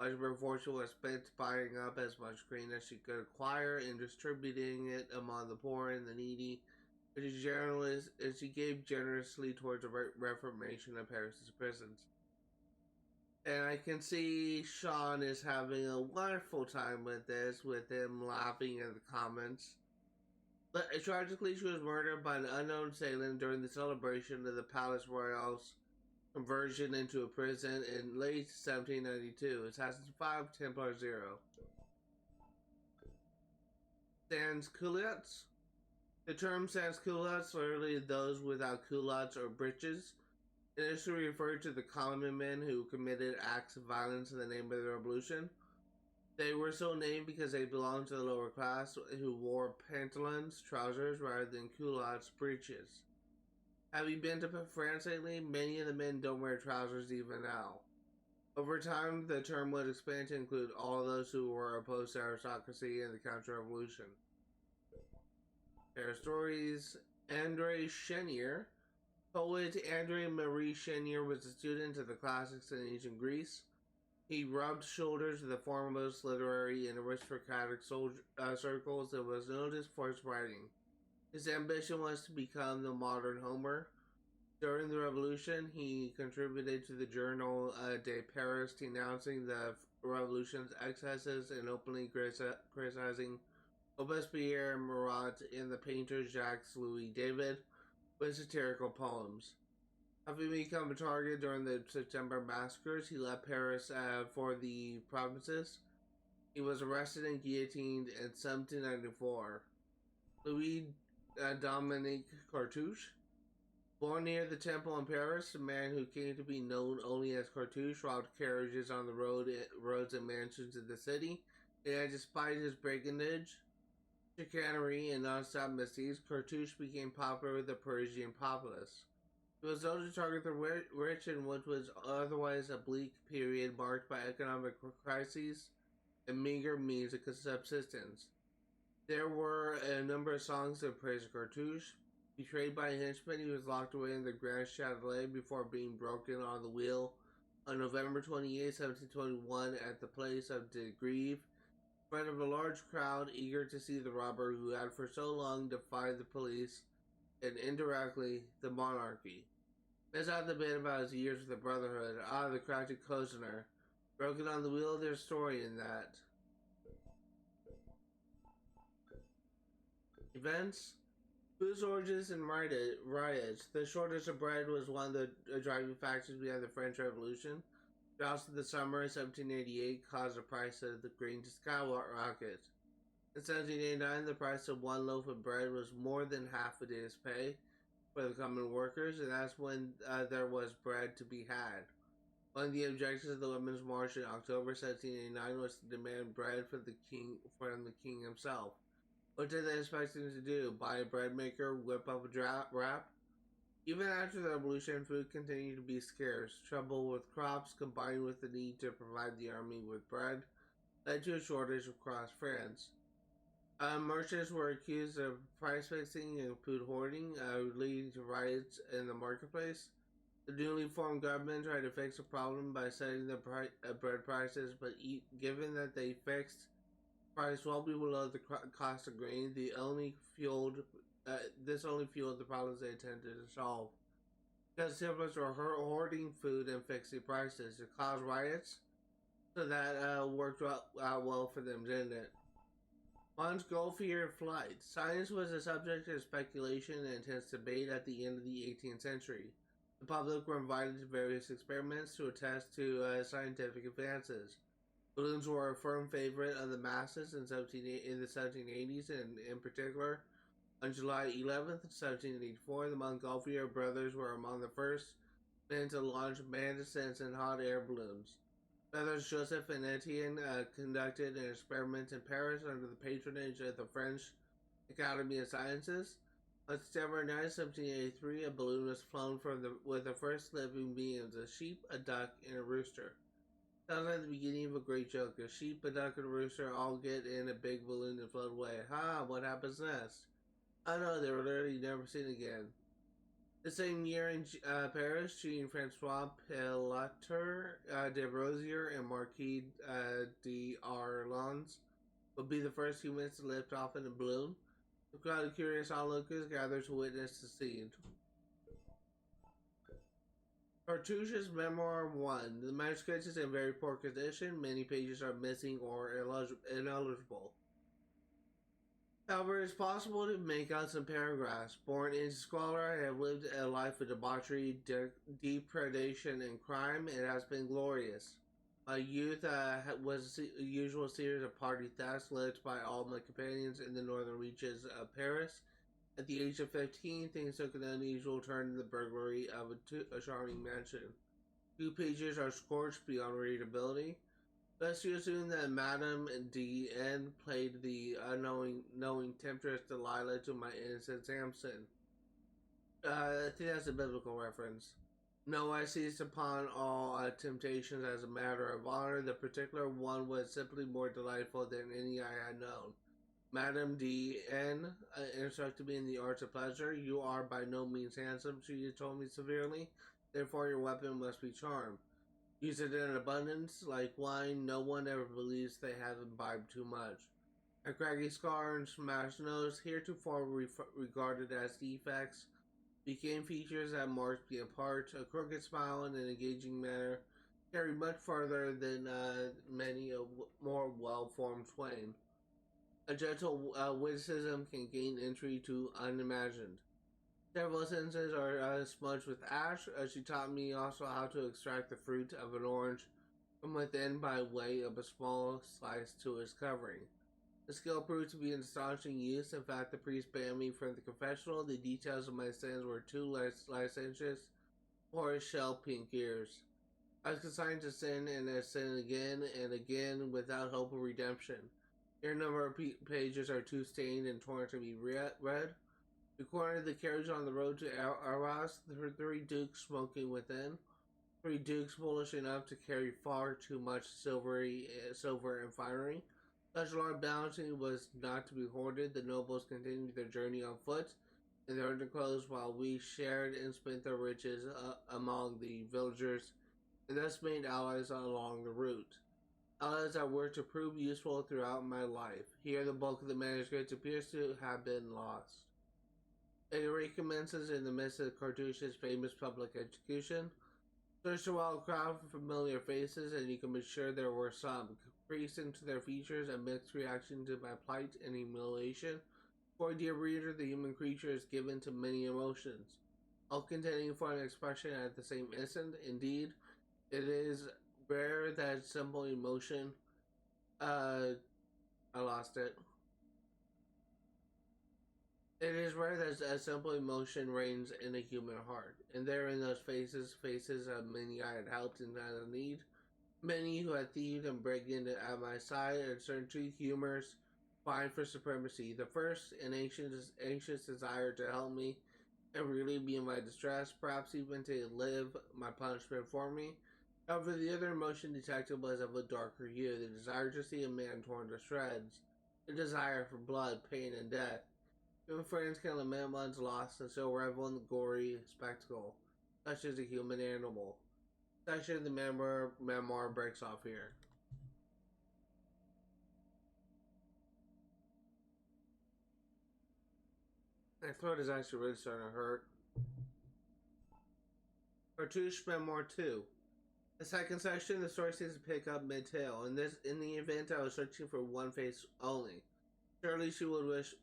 Much of her fortune was spent buying up as much grain as she could acquire and distributing it among the poor and the needy, and she gave generously towards the reformation of Paris's prisons. And I can see Sean is having a wonderful time with this, with him laughing in the comments. But tragically, she was murdered by an unknown assailant during the celebration of the Palace Royale's conversion into a prison in late 1792. Assassin's 5, Templar 0. Sans culottes. The term sans culottes, literally those without culottes or breeches, initially referred to the common men who committed acts of violence in the name of the Revolution. They were so named because they belonged to the lower class, who wore pantaloons, trousers, rather than culottes, breeches. Have you been to France lately? Many of the men don't wear trousers even now. Over time, the term would expand to include all those who were opposed to aristocracy and the counter-revolution. There are stories. André Chenier. Poet André Marie Chenier was a student of the classics in ancient Greece. He rubbed shoulders with the foremost literary and aristocratic circles and was noticed for his writing. His ambition was to become the modern Homer. During the Revolution, he contributed to the journal de Paris, denouncing the Revolution's excesses and openly criticizing Robespierre, Marat, and the painter Jacques-Louis David with satirical poems. Having become a target during the September massacres, he left Paris for the provinces. He was arrested and guillotined in 1794. Louis Dominique Cartouche. Born near the temple in Paris, a man who came to be known only as Cartouche robbed carriages on the roads and mansions in the city. And despite his brigandage, chicanery, and non-stop misdeeds, Cartouche became popular with the Parisian populace. He was known to target the rich in what was otherwise a bleak period marked by economic crises and meager means of subsistence. There were a number of songs that praised Cartouche. Betrayed by a henchman, he was locked away in the Grand Châtelet before being broken on the wheel on November 28, 1721 at the place of De Greve, in front of a large crowd eager to see the robber who had for so long defied the police and indirectly the monarchy. Miss out the bit about his years with the Brotherhood. The crafty cozener. Broken on the wheel, there's story in that. Events. Food shortages and riots. The shortage of bread was one of the driving factors behind the French Revolution. Droughts in the summer of 1788 caused the price of the grain to skyrocket. In 1789, the price of one loaf of bread was more than half a day's pay for the common workers, and that's when there was bread to be had. One of the objectives of the Women's March in October 1789 was to demand bread from the king himself. What did they expect him to do? Buy a bread maker, whip up a wrap? Even after the revolution, food continued to be scarce. Trouble with crops, combined with the need to provide the army with bread, led to a shortage across France. Merchants were accused of price fixing and food hoarding, leading to riots in the marketplace. The newly formed government tried to fix the problem by setting the bread prices, but given that they fixed price well below the cost of grain, this only fueled the problems they attempted to solve. Because citizens were hoarding food and fixing prices, it caused riots, so that worked out well for them, didn't it? Montgolfier flight. Science was a subject of speculation and intense debate at the end of the 18th century. The public were invited to various experiments to attest to scientific advances. Balloons were a firm favorite of the masses in the 1780s, and in particular, on July 11th, 1784, the Montgolfier brothers were among the first men to launch manned descents in hot air balloons. Brothers Joseph and Etienne conducted an experiment in Paris under the patronage of the French Academy of Sciences. On September 9, 1783, a balloon was flown with the first living beings, a sheep, a duck, and a rooster. Sounds like the beginning of a great joke. A sheep, a duck, and a rooster all get in a big balloon and float away. What happens next? I know, they were literally never seen again. The same year in Paris, Jean-Francois Piloteur de Rosier and Marquis d'Arlanz would be the first humans to lift off in a balloon. A crowd of curious onlookers gathered to witness the scene. Cartouche's Memoir 1. The manuscript is in very poor condition. Many pages are missing or ineligible. However, it's possible to make out some paragraphs. Born in squalor, I have lived a life of debauchery, depredation, and crime. It has been glorious. My youth was a usual series of party thefts led by all my companions in the northern reaches of Paris. At the age of 15, things took an unusual turn in the burglary of a charming mansion. 2 pages are scorched beyond readability. Thus you assume that Madame D.N. played the knowing temptress Delilah to my innocent Samson. I think that's a biblical reference. No, I seized upon all temptations as a matter of honor. The particular one was simply more delightful than any I had known. Madame D.N. Instructed me in the arts of pleasure. You are by no means handsome, she told me severely. Therefore your weapon must be charm. Use it in abundance, like wine. No one ever believes they have imbibed too much. A craggy scar and smashed nose, heretofore regarded as defects, became features that marked me apart. A crooked smile and an engaging manner carried much farther than many a more well-formed swain. A gentle witticism can gain entry to unimagined. Several sentences are smudged with ash. She taught me also how to extract the fruit of an orange from within by way of a small slice to its covering. The skill proved to be an astonishing use. In fact, the priest banned me from the confessional. The details of my sins were too licentious for his shell-pink ears. I was consigned to sin and sin again and again without hope of redemption. Here, a number of pages are too stained and torn to be read. We cornered the carriage on the road to Arras, the 3 dukes smoking within. 3 dukes foolish enough to carry far too much silver and finery. Such large bounty was not to be hoarded. The nobles continued their journey on foot in their underclothes, while we shared and spent their riches among the villagers, and thus made allies along the route. Allies that were to prove useful throughout my life. Here the bulk of the manuscript appears to have been lost. It recommences in the midst of Cartouche's famous public execution. Search a wild crowd for familiar faces, and you can be sure there were some. Creased into their features, a mixed reaction to my plight and humiliation. For dear reader, the human creature is given to many emotions, all contending for an expression at the same instant. Indeed, it is rare that simple emotion, I lost it. It is rare that a simple emotion reigns in a human heart, and there in those faces of many I had helped in time of need, many who had thieved and broken at my side, and certain two humors vying for supremacy. The first, an anxious desire to help me and relieve me in my distress, perhaps even to live my punishment for me. However, the other emotion detected was of a darker hue, the desire to see a man torn to shreds, the desire for blood, pain, and death. Human friends can lament one's loss and still revel in the gory spectacle, such as a human animal. Section of the memoir breaks off here. My throat is actually really starting to hurt. Cartouche Memoir 2. The second section, the story seems to pick up mid-tale. In the event, I was searching for one face only. Surely she would wish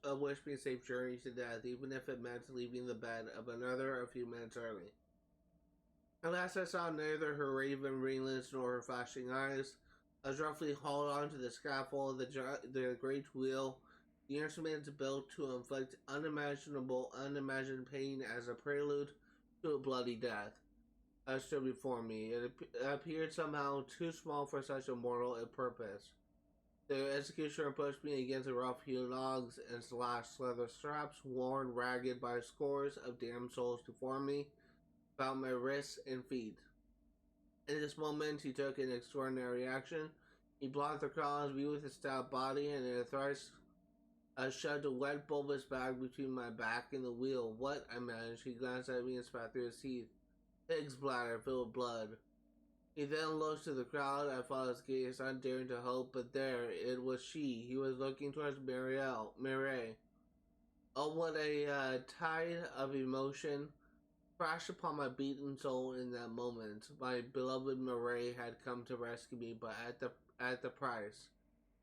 me a safe journey to death, even if it meant leaving the bed of another a few minutes early. Alas, I saw neither her raven ringlets nor her flashing eyes. I was roughly hauled onto the scaffold, the great wheel. The instrument is built to inflict unimagined pain as a prelude to a bloody death. Stood before me. It appeared somehow too small for such a mortal purpose. The executioner pushed me against the rough-hewn logs and slashed leather straps, worn ragged by scores of damned souls before me, about my wrists and feet. In this moment, he took an extraordinary action. He blocked the crowd's view with his stout body, and in a thrice shoved a wet, bulbous bag between my back and the wheel. What? I managed. He glanced at me and spat through his teeth. Pig's bladder filled with blood. He then looked to the crowd. I followed his gaze, not daring to hope, but there, it was she. He was looking towards Mireille. Oh, what a tide of emotion crashed upon my beaten soul in that moment. My beloved Mireille had come to rescue me, but at the price.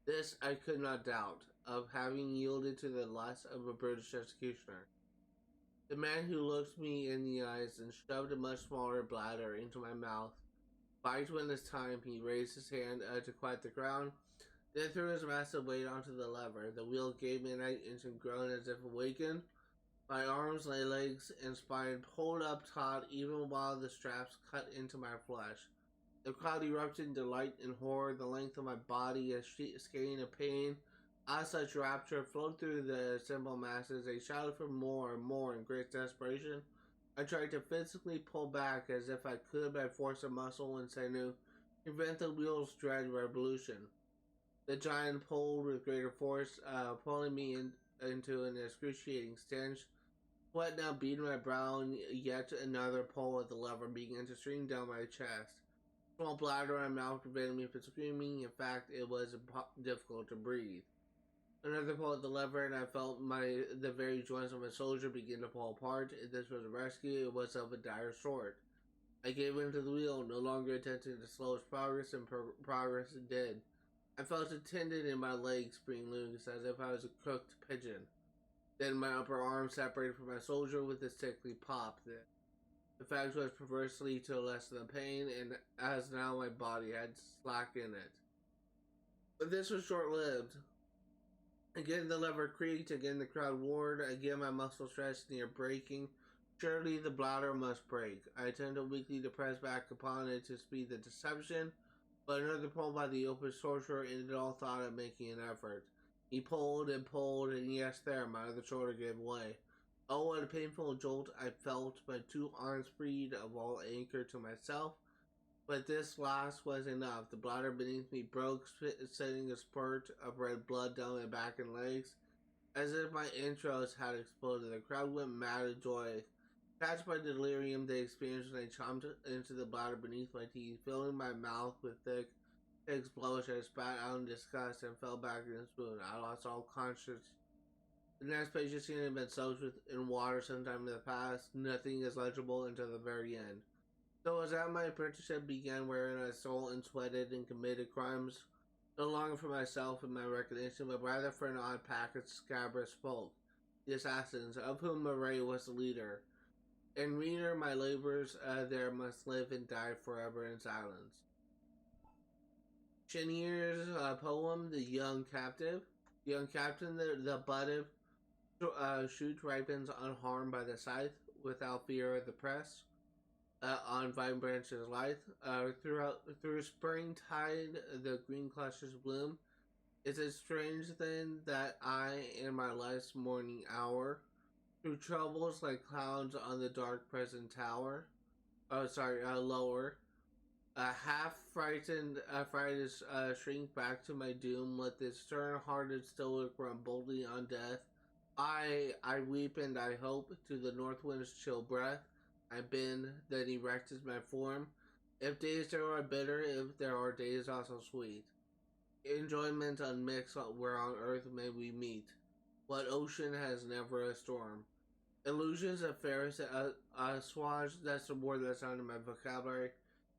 This I could not doubt, of having yielded to the lust of a British executioner. The man who looked me in the eyes and shoved a much smaller bladder into my mouth. Right when this time, he raised his hand to quiet the ground, then threw his massive weight onto the lever. The wheel gave me an instant groan as if awakened. My arms, legs, and spine pulled up taut even while the straps cut into my flesh. The crowd erupted in delight and horror. The length of my body, a scaling of pain, such rapture flowed through the assembled masses. They shouted for more and more in great desperation. I tried to physically pull back as if I could by force of muscle and sinew prevent the wheel's dread revolution. The giant pulled with greater force, pulling me into an excruciating stench. Sweat now beaded my brow, and yet another pull at the lever began to stream down my chest. Small bladder in my mouth prevented me from screaming. In fact, it was difficult to breathe. Another pull at the lever, and I felt the very joints of my soldier begin to fall apart. If this was a rescue, it was of a dire sort. I gave in to the wheel, no longer attempting to slow its progress, and progress it did. I felt a tendon in my leg spring loose, as if I was a cooked pigeon. Then my upper arm separated from my soldier with a sickly pop. The effect was perversely to lessen the pain, and as now my body had slack in it. But this was short-lived. Again the lever creaked, again the crowd roared, again my muscles stretched near breaking. Surely the bladder must break. I attempted weakly to press back upon it to speed the deception, but another pull by the open sorcerer ended all thought of making an effort. He pulled, and yes, there, my other shoulder gave way. Oh, what a painful jolt I felt, my two arms freed of all anchor to myself. But this last was enough. The bladder beneath me broke, sending a spurt of red blood down my back and legs, as if my entrails had exploded. The crowd went mad with joy. Catched by the delirium they experienced when I chomped into the bladder beneath my teeth, filling my mouth with thick pig's blood, which I spat out in disgust and fell back in the spoon. I lost all consciousness. The next page of scene had been soaked in water sometime in the past. Nothing is legible until the very end. So as that my apprenticeship began, wherein I stole and sweated and committed crimes, no longer for myself and my recognition, but rather for an odd pack of scabrous folk. the assassins, of whom Murray was the leader. And reader, my labors there must live and die forever in silence. Chenier's poem, The Young Captive. The young captain, the budded shoot ripens unharmed by the scythe, without fear of the press. On vine branches lithe, through springtide, the green clusters bloom. Is it strange then that I, in my life's morning hour, through troubles like clouds on the dark present tower, lower, half frightened, shrink back to my doom, let this stern-hearted stoic run boldly on death. I weep and I hope to the north wind's chill breath. I bend, then erect is my form. If days there are bitter, if there are days also sweet. Enjoyment unmixed, where on earth may we meet. What ocean has never a storm? Illusions of Ferris, assuage, that's the word that's under my vocabulary.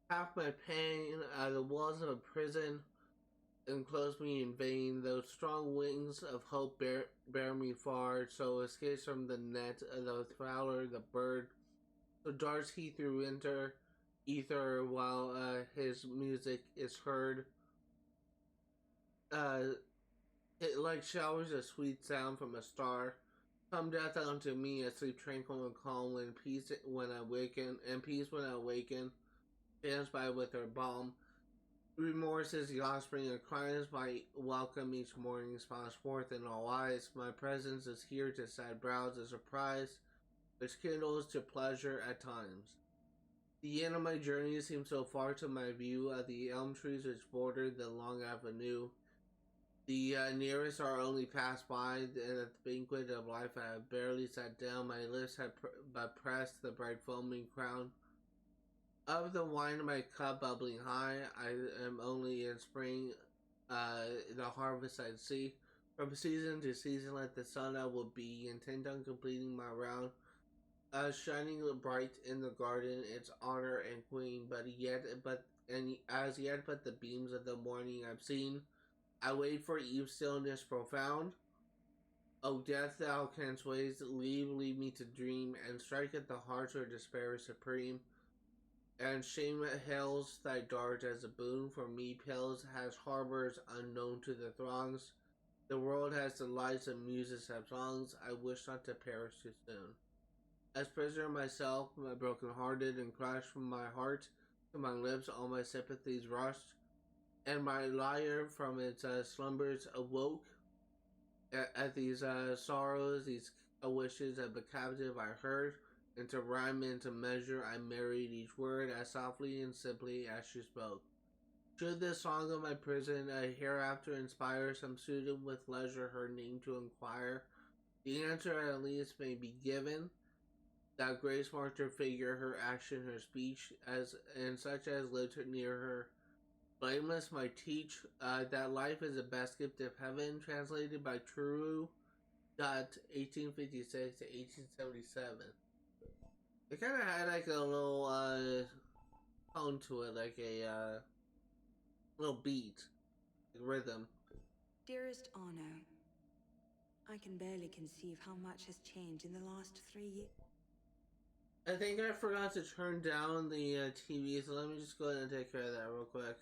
Half my pain, the walls of a prison enclose me in vain. Those strong wings of hope bear me far, so escapes from the net of the fowler, the bird. So darts he through winter ether while his music is heard. It like showers of sweet sound from a star. Come death unto me, a sleep tranquil and calm, when peace when I waken, and peace when I awaken, stands by with her balm. Remorse is the offspring of crimes, my welcome each morning smiles forth in all eyes. My presence is here to sad brows a surprise, which kindles to pleasure at times. The end of my journey seems so far to my view, the elm trees which border the long avenue. The nearest are only passed by, and at the banquet of life I have barely sat down. My lips have but pressed the bright foaming crown of the wine in my cup bubbling high. I am only in spring, the harvest I see. From season to season, like the sun I will be, intent on completing my round. Shining bright in the garden, its honor and queen, as yet but the beams of the morning I've seen. I wait for Eve's stillness profound. O death, thou canst leave me to dream, and strike at the heart where despair is supreme. And shame hails thy dart as a boon, for me pills has harbors unknown to the throngs. The world has delights and muses have songs, I wish not to perish too soon. As prisoner myself, my broken-hearted, and crushed from my heart to my lips, all my sympathies rushed. And my lyre from its slumbers awoke at these sorrows, these wishes of the captive I heard, and to rhyme and to measure I married each word as softly and simply as she spoke. Should this song of my prison hereafter inspire some student with leisure her name to inquire, the answer at least may be given. That grace marked her figure, her action, her speech, and such as lived near her. Blameless might teach that life is the best gift of heaven, translated by True. 1856 to 1877. It kind of had like a little tone to it, like a little beat, like rhythm. Dearest Arno, I can barely conceive how much has changed in the last 3 years. I think I forgot to turn down the TV, so let me just go ahead and take care of that real quick.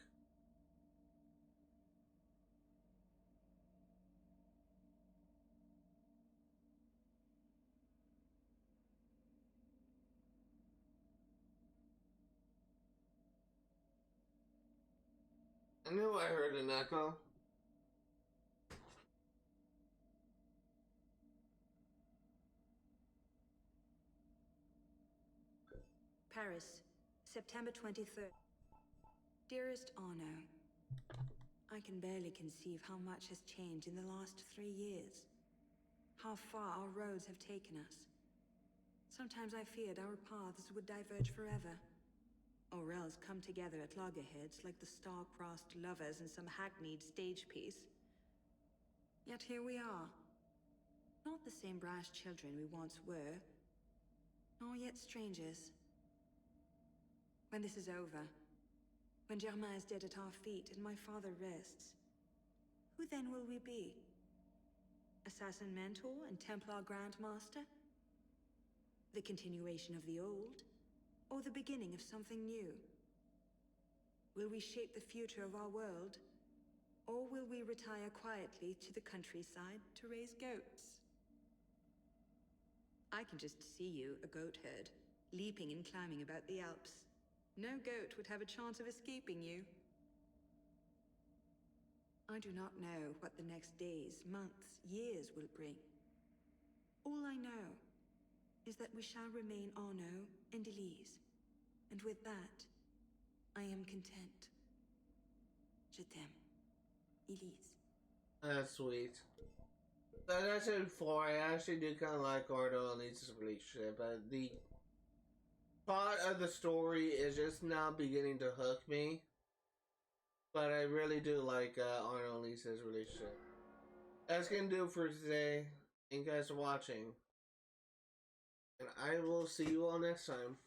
I knew I heard an echo. Paris, September 23rd. Dearest Arno, I can barely conceive how much has changed in the last 3 years. How far our roads have taken us. Sometimes I feared our paths would diverge forever, or else come together at loggerheads like the star-crossed lovers in some hackneyed stage piece. Yet here we are. Not the same brash children we once were, nor yet strangers. When this is over, when Germain is dead at our feet and my father rests, who then will we be? Assassin Mentor and Templar Grandmaster? The continuation of the old? Or the beginning of something new? Will we shape the future of our world? Or will we retire quietly to the countryside to raise goats? I can just see you, a goat herd, leaping and climbing about the Alps. No goat would have a chance of escaping you. I do not know what the next days, months, years will bring. All I know is that we shall remain Arno and Elise. And with that, I am content. Je t'aime, Elise. That's sweet. As I said before, I actually do kind of like Arno and Lisa's relationship, but the plot of the story is just now beginning to hook me. But I really do like Arno and Lisa's relationship. That's gonna do it for today. Thank you guys for watching. And I will see you all next time.